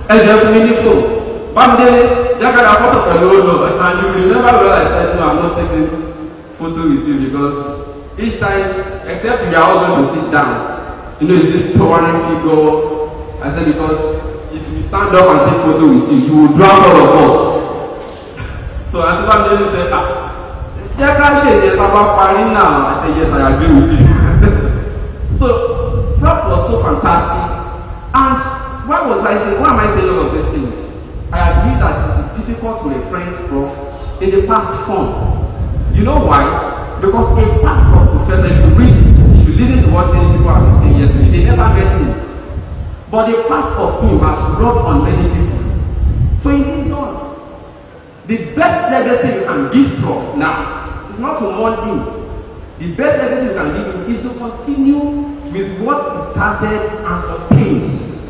and there's meaningful. One day, Jagara photo for you, and you remember when I said, no, I'm not taking photo with you because each time, except we are all going to sit down, you know, this towering figure. I said, because if you stand up and take photo with you, you will drown all of us. So Auntie Bamidele said, I said, yes, I agree with you. So, Prof was so fantastic. And why am I saying all of these things? I agree that it is difficult to reference Prof in the past form. You know why? Because a past professor, if you listen to what many people have been saying yesterday, they never met him. But the part of him has rubbed on many people. So he lives on. The best legacy you can give Prof now is not to mourn him. The best legacy you can give him is to continue with what he started and sustained.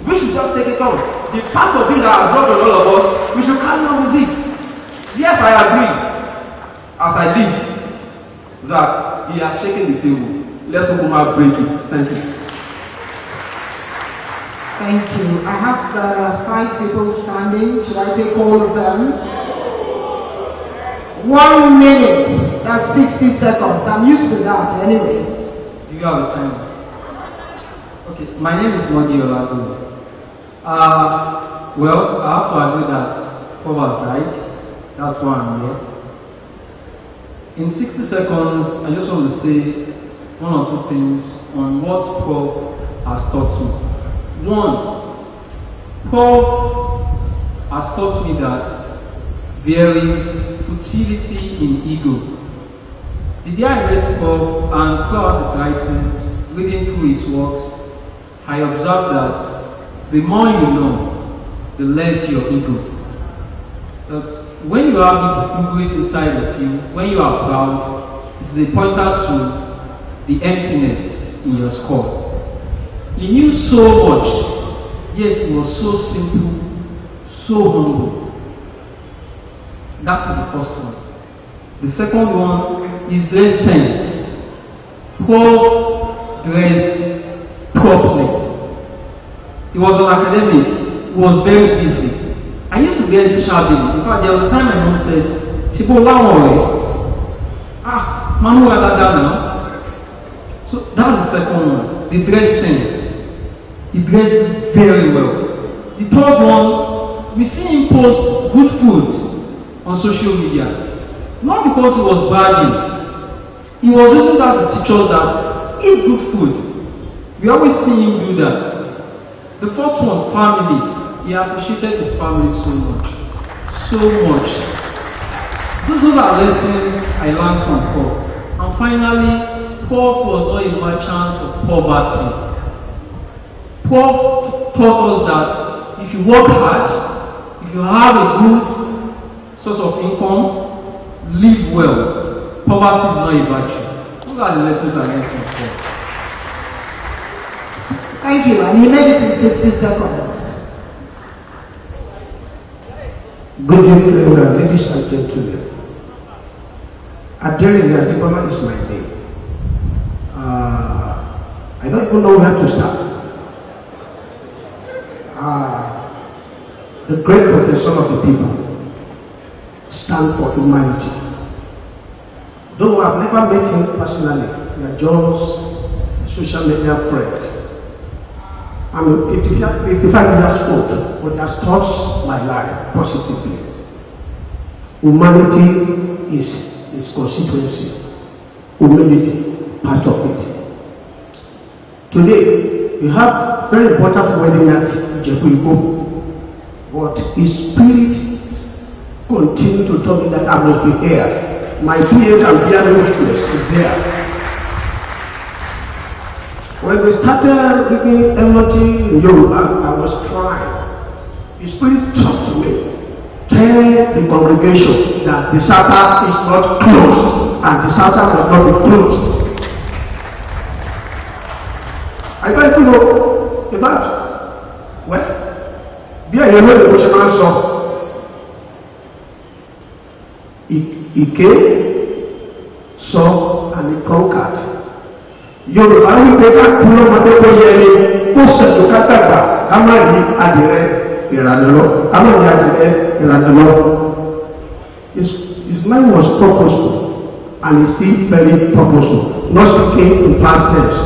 We should just take it on. The part of him that has rubbed on all of us, we should carry on with it. Yes, I agree. As I live, that he has shaken the table. Let's open our break it. Thank you. Thank you. I have 5 people standing. Should I take all of them? 1 minute. That's 60 seconds. I'm used to that anyway. You got the time. Okay, my name is Modi Olago. Well, I have to agree that Prof has died. That's why I'm here. In 60 seconds, I just want to say 1 or 2 things on what Prof has taught me. 1, Prof has taught me that there is futility in ego. The day I read Prof and throughout his writings, reading through his works, I observed that the more you know, the less your ego. that when you have Igbo inside of you, when you are proud, it is a pointer to the emptiness in your skull. He knew so much, yet he was so simple, so humble. That is the first one. The second one is dress sense. Prof dressed properly. He was an academic. He was very busy. I used to get shabby. In fact, there was a time my mom said, "Chibo Manu now." So that was the second one. The dress sense. He dressed very well. The third one, we see him post good food on social media. Not because he was bragging. He was using that to teach us that eat good food. We always see him do that. The fourth one, family. He appreciated his family so much. So much. Those are lessons I learned from Paul. And finally, Paul was not a merchant of poverty. Paul taught us that if you work hard, if you have a good source of income, live well. Poverty is not a virtue. Those are the lessons I learned from Paul. Thank you. And he made it in 60 seconds. Good evening, ladies and gentlemen. Adesanmi Adibama is my name. I don't even know where to start. The great professor of the people stand for humanity. Though I've never met him personally, we are just a social media friend. I'm 55 years old, but he has touched my life positively. Humanity is his constituency. Humility, part of it. Today, we have very important wedding at Ijebu, but his spirit continues to tell me that I must be here. My 2 years and piano weakness is there. When we started reading Emoji in Yoruba, I was crying. The Spirit talked to me. Tell the congregation that the Sabbath is not closed and the Sabbath will not be closed. I don't even know about well, be a yellow emotional song. He came, saw, and he conquered. Yorùbá wípé ká kúrò ọmọdé kó yẹ ẹni kó ṣètò kátàgbà ká má rí adìrẹ ìrànlọ́ ká má rí adìrẹ ìrànlọ́. His mind was purposeful and is still very purposeful, not speaking in past tense.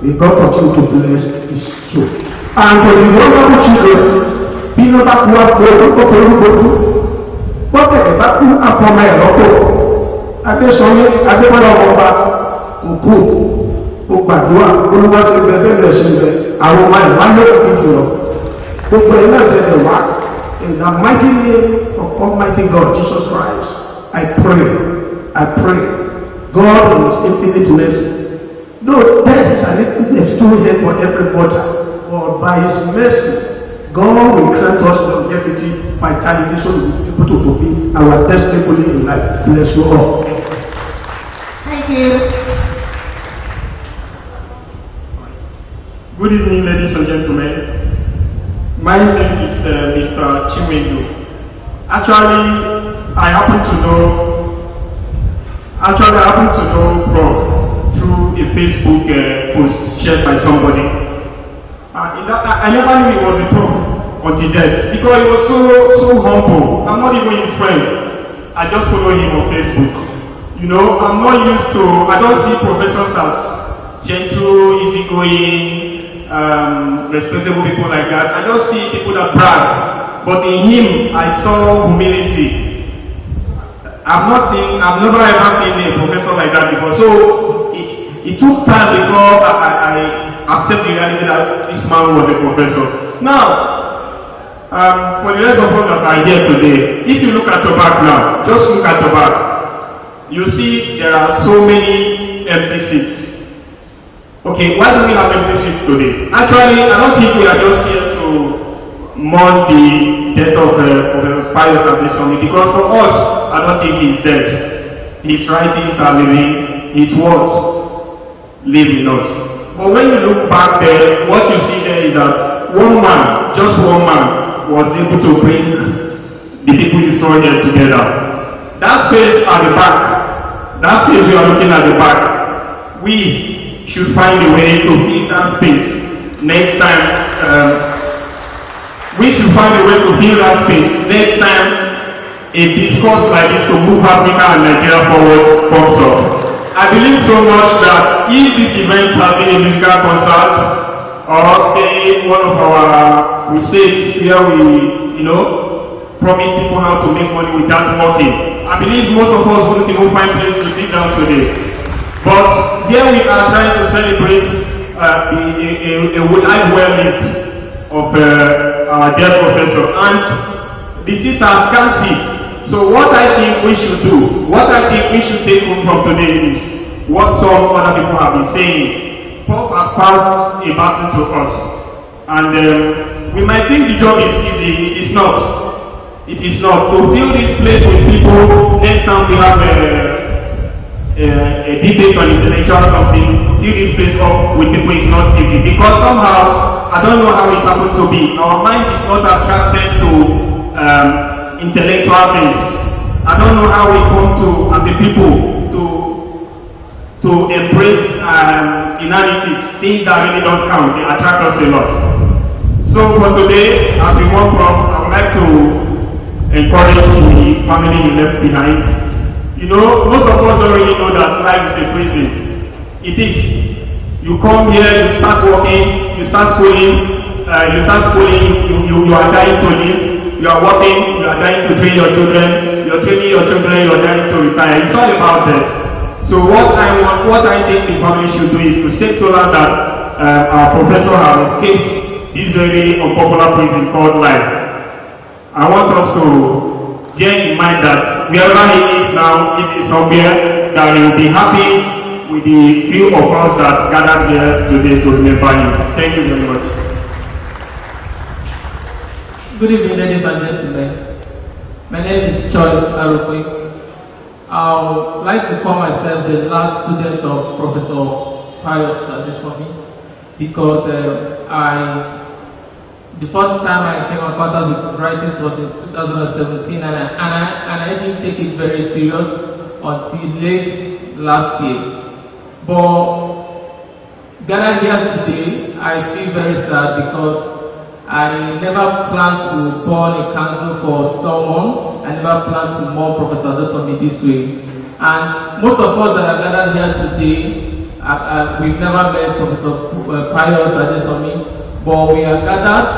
May God continue to bless his soul. And for the wonderful children, bí wọ́n bá kú àpò orúkọ orúkọ wọ́n tẹ̀lé bá kú àpò ọmọ ẹ̀ lọ́pọ̀ Adésanmi Adébọ́lá ọmọọba òkú. Ó gbàdúrà olúwàsí bẹ̀rẹ̀ sí ibẹ̀ àwọn ọmọ ẹ̀ wá lórí ìjọ gbogbo ẹ̀ náà tẹ̀lé wá in the mighty name of Almighty God Jesus Christ I pray God in his infinite mercy though death is a little here for everybody but by his mercy God will grant us longevity, vitality so we will be able to fulfill our testimony in life. Bless you all. Thank you. Good evening, ladies and gentlemen. My name is Mr. Chiwendu. Actually, I happen to know Prof through a Facebook post shared by somebody. I never knew he was a Prof until that because he was so humble. I'm not even his friend. I just follow him on Facebook. You know, I'm not used to. I don't see professors as gentle, easygoing. Respectable people like that. I don't see people that brag, but in him I saw humility. I've never ever seen a professor like that before. So it took time before I accept the reality that this man was a professor. Now, for the rest of us that are here today, if you look at your back now, just look at your back, you see there are so many empty seats. Okay, why do we have empty seats today? Actually, I don't think we are just here to mourn the death of Pius Adesanmi, because for us, I don't think he's dead. His writings are living, his words live in us. But when you look back there, what you see there is that one man, just one man, was able to bring the people you saw here together. That space at the back, that space you are looking at the back, we should find a way to fill that space next time. We should find a way to fill that space next time a discourse like this to move Africa and Nigeria forward comes up. I believe so much that if this event has been a musical concert, or say one of our crusades where we, promise people how to make money without working, I believe most of us wouldn't even find place to sit down today. But here we are trying to celebrate a life well lived of our dear professor, and the seats are scanty. So what I think we should do, what I think we should take home from today is what some other people have been saying. Prof has passed a baton to us, and we might think the job is easy. It is not. It is not. To fill this place with people, next time we have a debate on intellectual something, fill this place up with people is not easy, because somehow, I don't know how it happens to be, our mind is not attracted to intellectual things. I don't know how we come to, as a people, to embrace inanities, things that really don't count. They attract us a lot. So for today, as we walk from, I would like to encourage the family you left behind. Most of us don't really know that life is a prison. It is. You come here, you start working, you start schooling, you are dying to live, you are working, you are dying to train your children, you are training your children, you are dying to retire. It's all about that. So what I think the family should do is to say so that our professor has escaped this very unpopular prison called life. I want us to bear in mind that wherever he is now, if he's somewhere, that he will be happy with the few of us that gathered here today to remember him. Thank you very much. Good evening, ladies and gentlemen. My name is Choice Arokwe. I would like to call myself the last student of Professor Pius Adesanmi, because the first time I came in contact with his writings was in 2017, and I didn't take it very serious until late last year. But gathered here today, I feel very sad because I never planned to burn a candle for someone. I never planned to mourn Professor Adesanmi this way. And most of us that are gathered here today, we've never met Professor Pius Adesanmi, but we are gathered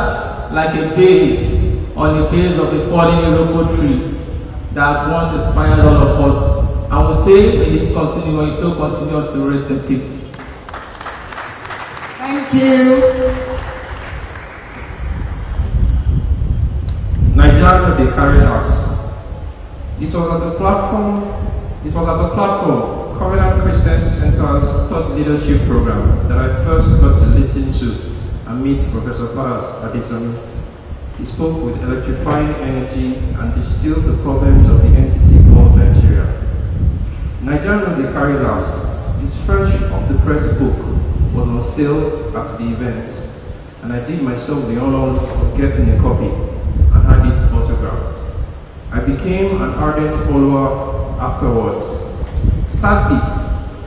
like a babe on the base of a fallen iroko tree that once inspired all of us. I will say, may his soul continue to rest in peace. Thank you. Nigeria, they carried us. It was at the platform, Covenant Christian Center's Thought Leadership Program, that I first got to listen to and meet Professor Pius Adesanmi. He spoke with electrifying energy and distilled the problems of the entity called Nigeria. Nigerian, they carried us. His fresh off the press book was on sale at the event, and I did myself the honors of getting a copy and had it autographed. I became an ardent follower afterwards. Sadly,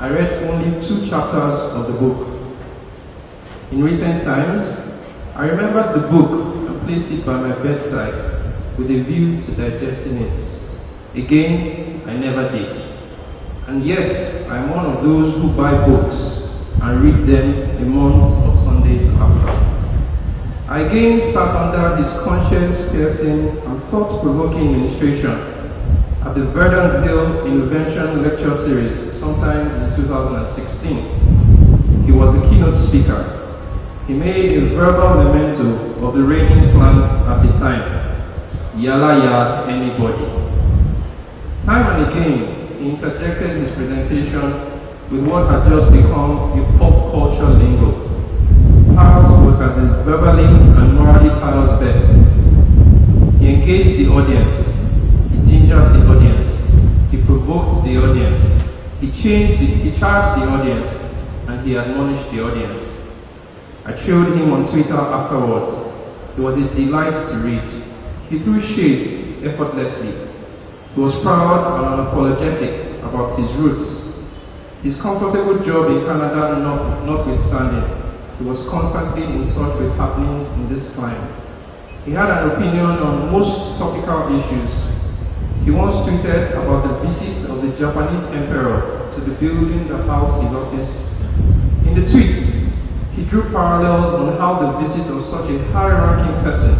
I read only 2 chapters of the book. In recent times, I remembered the book and placed it by my bedside with a view to digesting it. Again, I never did. And yes, I'm one of those who buy books and read them the months of Sundays after. I again sat under this conscience-piercing and thought-provoking ministration at the Verdant Zeal Intervention Lecture Series sometimes in 2016. He was the keynote speaker. He made a verbal memento of the reigning slang at the time, "Yala ya anybody." Time and again, he interjected his presentation with what had just become a pop culture lingo. Pius was as in verbally and morally Pius best. He engaged the audience, he gingered the audience, he provoked the audience, he charged the audience, and he admonished the audience. I trailed him on Twitter afterwards. It was a delight to read. He threw shades effortlessly. He was proud and unapologetic about his roots. His comfortable job in Canada notwithstanding, he was constantly in touch with happenings in this climb. He had an opinion on most topical issues. He once tweeted about the visits of the Japanese emperor to the building that housed his office. In the tweet, he drew parallels on how the visit of such a high-ranking person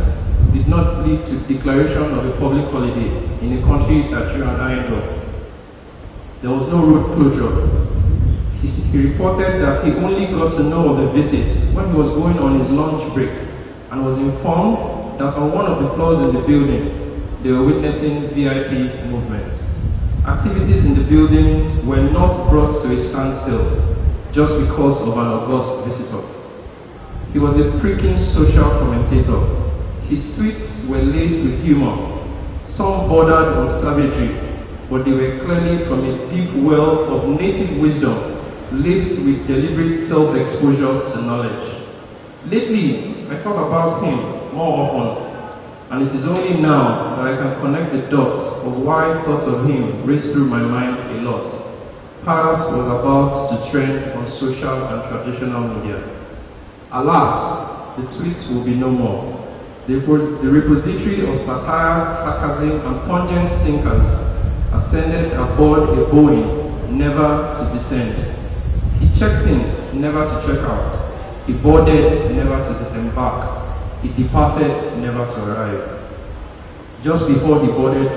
did not lead to declaration of a public holiday in a country that you and I know. There was no road closure. He reported that he only got to know of the visit when he was going on his lunch break and was informed that on one of the floors in the building they were witnessing VIP movements. Activities in the building were not brought to a standstill just because of an august visitor. He was a freaking social commentator. His tweets were laced with humor. Some bordered on savagery, but they were clearly from a deep well of native wisdom laced with deliberate self-exposure to knowledge. Lately, I thought about him more often, and it is only now that I can connect the dots of why thoughts of him raced through my mind a lot. Pius was about to trend on social and traditional media. Alas, the tweets will be no more. The repository of satire, sarcasm, and pungent stinkers ascended aboard a Boeing, never to descend. He checked in, never to check out. He boarded, never to disembark. He departed, never to arrive. Just before he boarded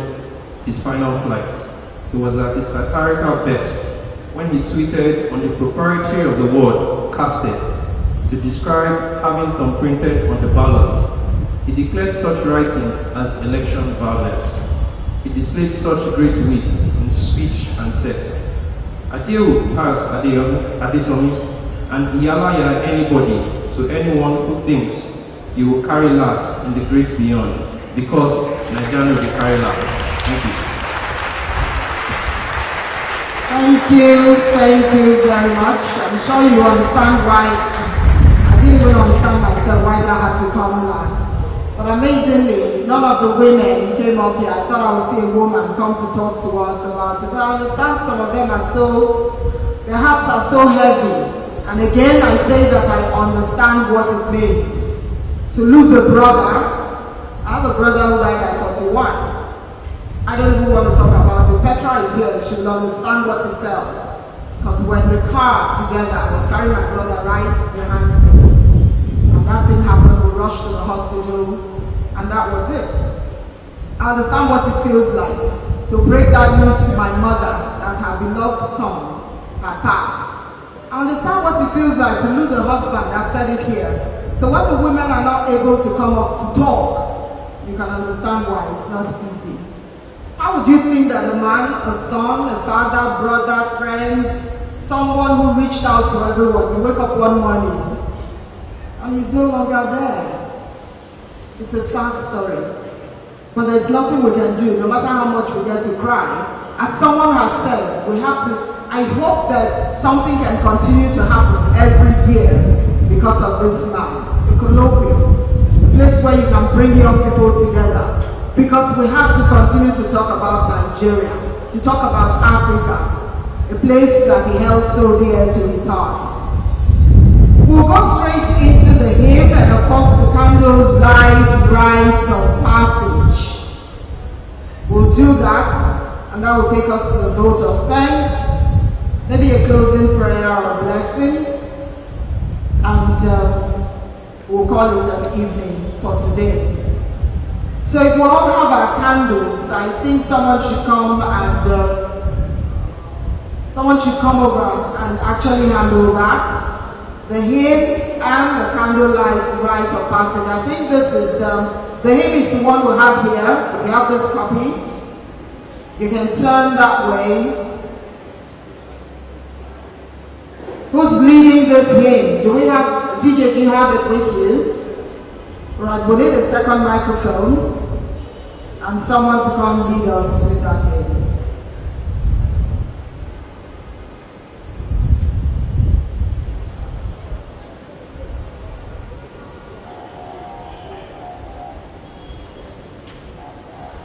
his final flight, he was at his satirical best when he tweeted on the propriety of the word casted to describe having thumbprinted on the ballots. He declared such writing as election violence. He displayed such great wit in speech and text. Adieu, Pius Adesanmi, and Iyalaya anybody to anyone who thinks you will carry last in the great beyond, because Nigerian will carry last. Thank you. Thank you very much. I'm sure you understand why, I didn't even understand myself why that had to come last. But amazingly, none of the women came up here. I thought I would see a woman come to talk to us about it. But I understand some of them are their hearts are so heavy. And again, I say that I understand what it means to lose a brother. I have a brother who died at 41. I don't even want to talk about it. Petra is here. She will understand what it felt. Because we're in the car together. I was carrying my brother right behind me. And that thing happened. We rushed to the hospital. And that was it. I understand what it feels like to break that news to my mother that her beloved son had passed. I understand what it feels like to lose a husband. I've said it here. So when the women are not able to come up to talk, you can understand why it's not easy. How would you think that a man, a son, a father, brother, friend, someone who reached out to everyone, you wake up one morning and he's no longer there? It's a sad story. But there's nothing we can do, no matter how much we get to cry. As someone has said, we have to, I hope that something can continue to happen every year because of this man. A colloquium, a place where you can bring young people together. Because we have to continue to talk about Nigeria, to talk about Africa, a place that he held so dear to his heart. We'll go straight into the hymn, and of course the candles light rites of passage. We'll do that, and that will take us to the vote of thanks, maybe a closing prayer or blessing, and we'll call it an evening for today. So if we all have our candles, I think someone should come over and actually handle that. The hymn and the candlelight rite of passage. I think this is, the hymn is the one we have here. We have this copy. You can turn that way. Who's leading this hymn? Do we have DJ, do you have it with you? Right, we need a second microphone and someone to come lead us with that hymn.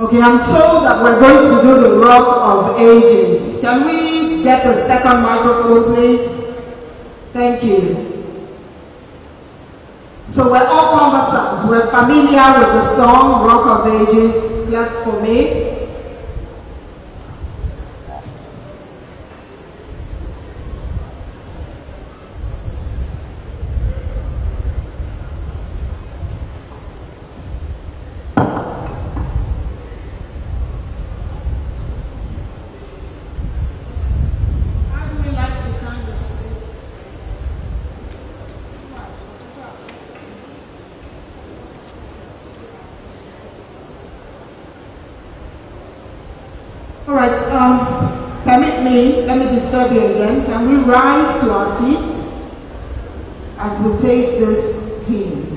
Okay, I'm told that we're going to do the Rock of Ages. Can we get the second microphone, please? Thank you. So we're all conversant. We're familiar with the song Rock of Ages. Clap for me. Let me disturb you again. Can we rise to our feet as we take this hymn?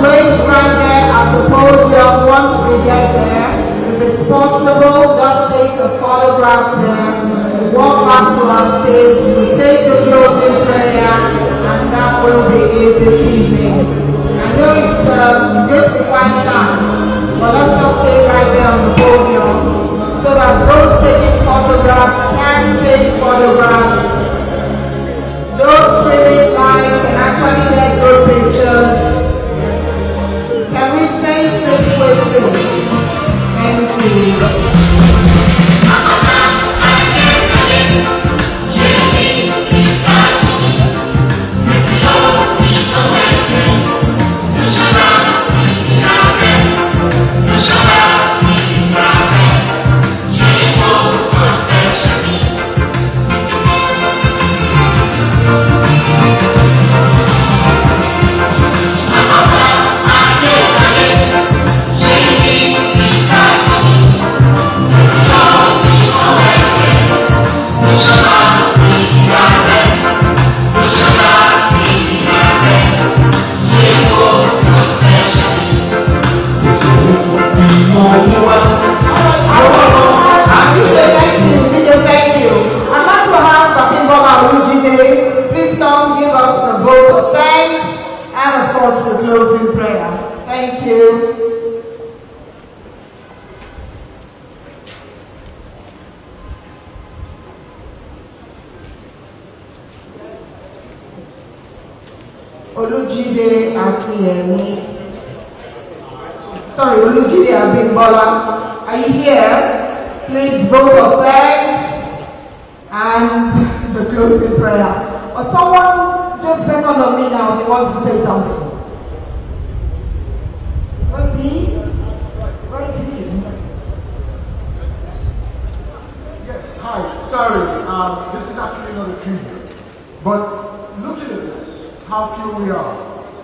raise right there at the podium once we get there. If it's possible, just take a photograph there. Walk back to our stage, we take the closing prayer, and that will be it this evening. I know it's good to find time, but let's just stay right there on the podium so that those taking photographs can take photographs. Those streaming live can actually get good pictures. Can we face this way too? Thank you. Please come give us the vote of thanks and of course the closing prayer. Thank you. Olujide Akiyemi. Sorry, Olujide Abimbola. Are you here? Please vote of thanks and the closing prayer. Or someone just second on me now, he wants to say something. Where is he? Where is he? Yes, hi. Sorry, this is actually not a tribute. But looking at this, how few we are,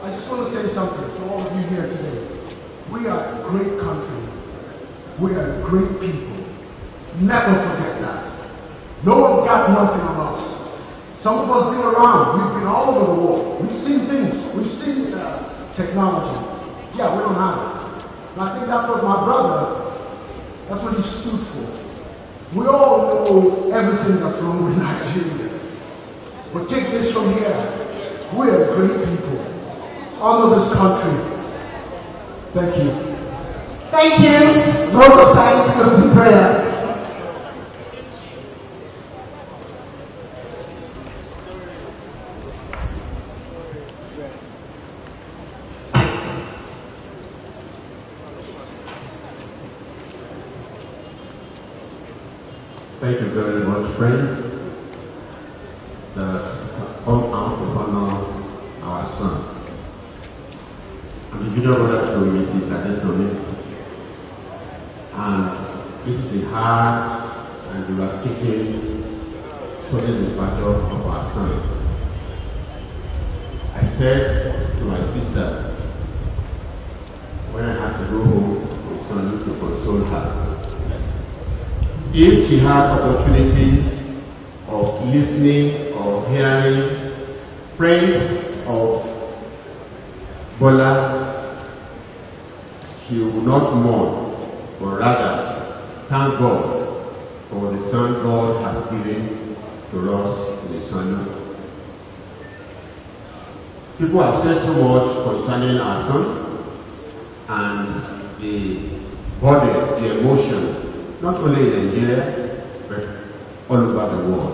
I just want to say something to all of you here today. We are a great country. We are great people. Never forget that. No one got nothing on us. Some of us been around. We've been all over the world. We've seen things. We've seen technology. Yeah, we don't have it. And I think that's what my brother, that's what he stood for. We all know everything that's wrong with Nigeria. But take this from here. We are great people. Honor this country. Thank you. Thank you. Vote of thanks for the prayer. Thank you very much, friends, that come out to honor our son. I'm the junior brother to Mrs. Adesanmi, and this is a hard and devastating sudden departure of our son. I said to my sister when I had to go home with son to console her, if she had opportunity of listening or hearing friends of Bola, she would not mourn, but rather thank God for the son God has given to us in the son. People have said so much concerning our son and the body, the emotion, not only in Nigeria, but all over the world.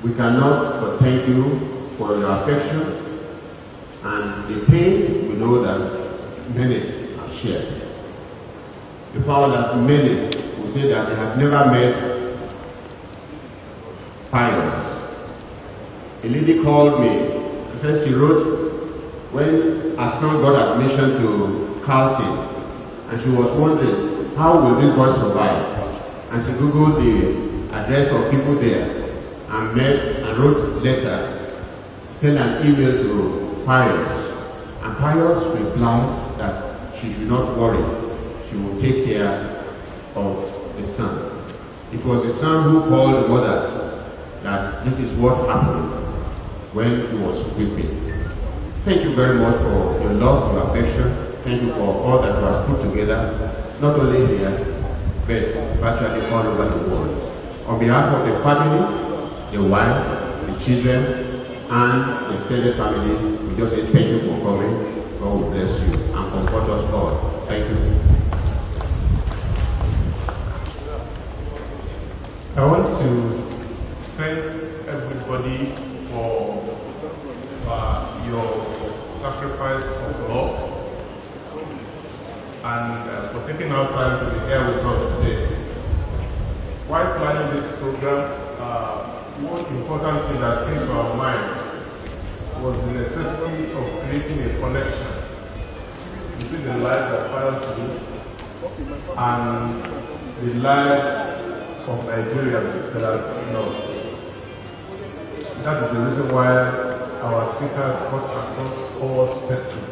We cannot but thank you for your affection and the pain we know that many have shared. The fact that many will say that they have never met Pius. A lady called me and said she wrote when her son got admission to Carleton, and she was wondering, how will this boy survive? And she googled the address of people there and met and wrote a letter, sent an email to Pius. And Pius replied that she should not worry. She will take care of the son. It was the son who called the mother that this is what happened when he was weeping. Thank you very much for your love, your affection. Thank you for all that you have put together, not only here, but virtually all over the world. On behalf of the family, the wife, the children, and the extended family, we just say thank you for coming. God will bless you and comfort us all. Thank you. I want to thank everybody for your sacrifice of love and for taking our time to be here with us today. While planning this program, one important thing that came to our mind was the necessity of creating a connection between the life that Pius lived and the life of Nigerians that are loved. That is the reason why our speakers cut across all spectrum,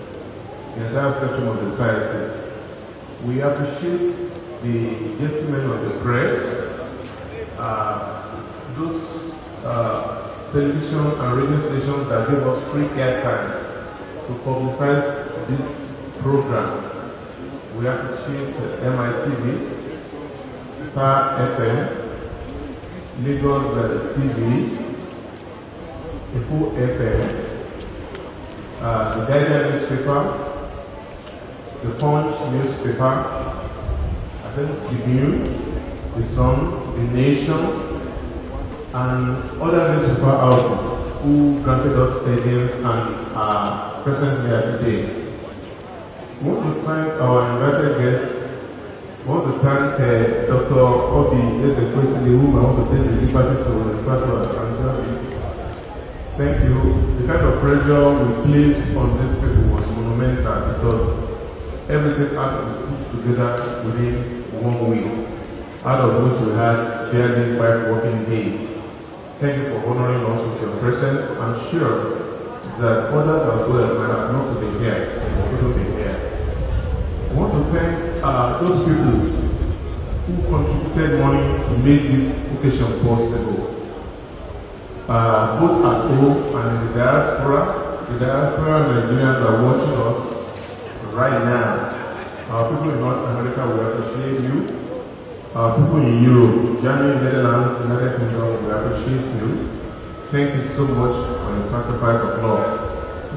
the entire spectrum of the society. We appreciate the gentlemen of the press, those television and radio stations that give us free airtime to publicize this program. We appreciate MITV, Star FM, Lagos TV, Info FM, the Guardian newspaper, the Punch newspaper, I think the News, the Sun, the Nation, and other newspaper houses who granted us audience and are present here today. We want to thank our invited guests. I want to thank Dr. Obi Ezekwesili, whom I want to take the liberty to refer to as Anjali. Thank you. The kind of pressure we placed on these people was monumental because everything had to be put together within 1 week, out of which we had barely 5 working days. Thank you for honoring us with your presence. I'm sure that others as well might have not to be here and couldn't be here. I want to thank those people who contributed money to make this occasion possible, both at home and in the diaspora. The diaspora Nigerians are watching us right now. Our people in North America, we appreciate you. Our people in Europe, Germany, Netherlands, United Kingdom, we appreciate you. Thank you so much for your sacrifice of love.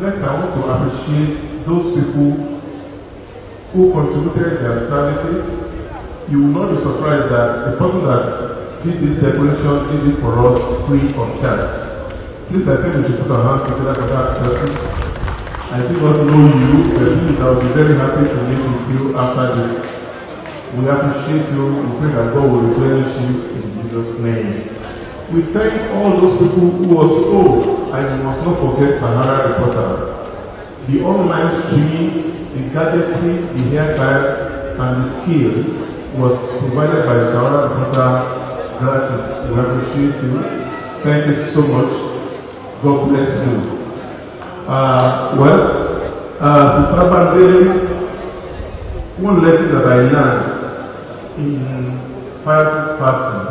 Next, I want to appreciate those people who contributed their services. You will not be surprised that the person that did this decoration did it for us free of charge. Please, I think we should put our hands together for that person. I do not know you, but please, I will be very happy to meet with you after this. We appreciate you. We pray that God will replenish you in Jesus' name. We thank all those people who also, and we must not forget Sahara reporters. The online streaming, the gadgetry, the hairstyle, and the skill was provided by Sahara reporter gratis. We appreciate you. Thank you so much. God bless you. Sister Bandele, one lesson that I learned in Pius' fasting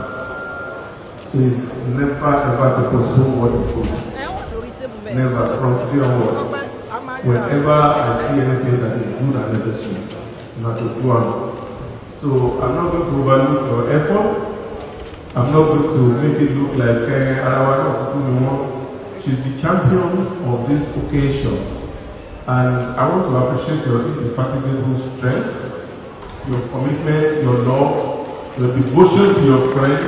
is never ever to postpone what is good. Never, from today onwards. Whenever I see anything that is good and necessary, not to do it. So I'm not going to overlook your effort. I'm not going to make it look like she's the champion of this occasion. And I want to appreciate your indefatigable strength, your commitment, your love, your devotion to your friends,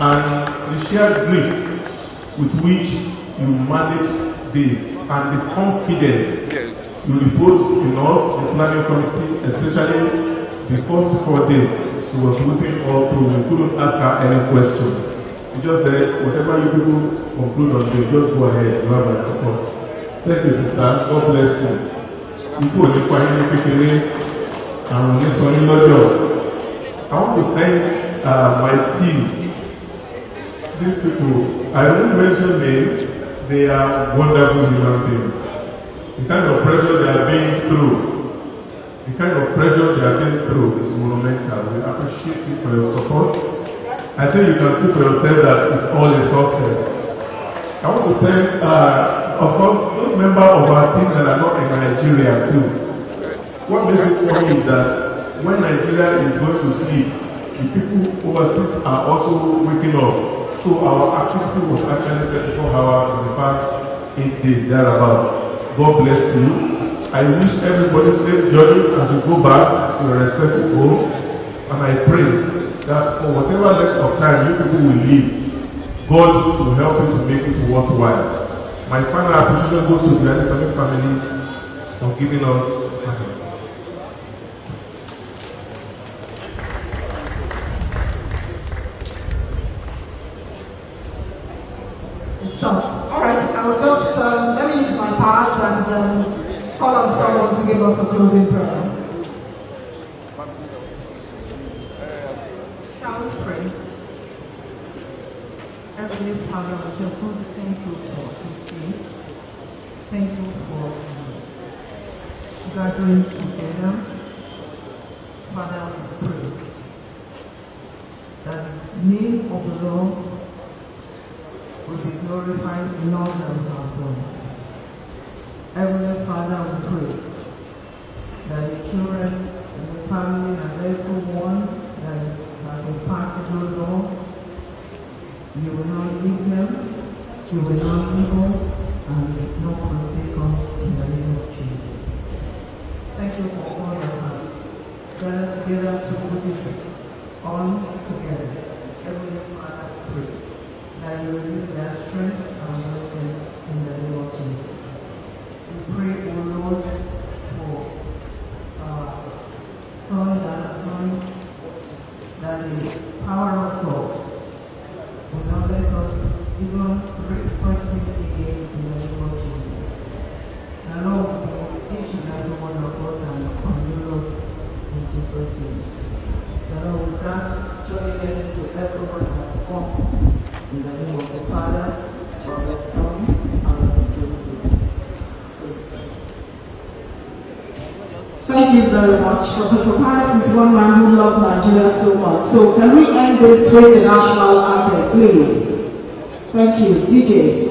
and the shared grit with which you manage this, and the confidence you repose in us, the planning committee, especially the first 4 days. She was looking all through. We couldn't ask her any questions. We just said, whatever you people conclude on, you just go ahead. You have my support. Thank you, sister. God bless you. People are requiring me and this one in job. I want to thank my team. These people, I won't mention names, they are wonderful human beings. The kind of pressure they are being through, is monumental. We appreciate you for your support. I think you can see for yourself that it's all a success. I want to thank of course, those members of our team that are not in Nigeria too. What makes it funny is that when Nigeria is going to sleep, the people overseas are also waking up. So our activity was actually 24 hours in the past 8 days thereabout. God bless you. I wish everybody safe journey as you go back to your respective homes, and I pray that for whatever length of time you people will live, God will help you to make it worthwhile. My final appreciation goes to the Adesanmi family for giving us happiness. So, alright, I will just, let me use my part and call on someone to give us a closing prayer. Shall we pray? Heavenly Father, I just want to thank you for this day. Thank you for gathering together. Father, we pray that the name of the Lord will be glorified in all that we have done. Heavenly Father, we pray that the children and the family and everyone that has been passed through, Lord, you will not leave them, you will not leave us, and you will not forsake us in the name of Jesus. Thank you for all your heart. Gather together to put this on together. Heavenly Father, pray that you will use their strength and wisdom in the name of Jesus. We pray, O Lord, for sons and sons, that the power of God will not let us even break such things again in the name of Jesus. And Lord, each and every one of us and condole us in Jesus' name. The Lord will grant joyfulness to everyone that has come. In the name of the Father, of the Son, and of the Holy Spirit. Thank you very much. Professor Pius is one man who loved Nigeria so much. So can we end this with the national anthem, please? Thank you. DJ.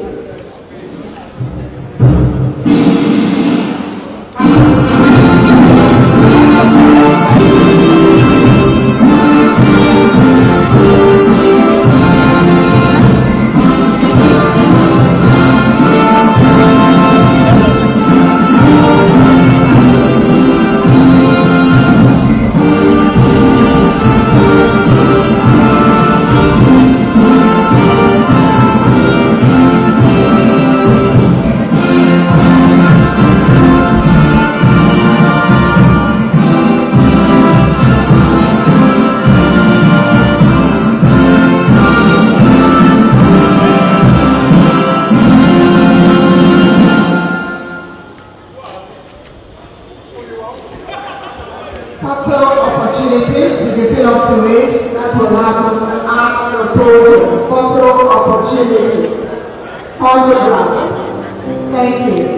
Thank you.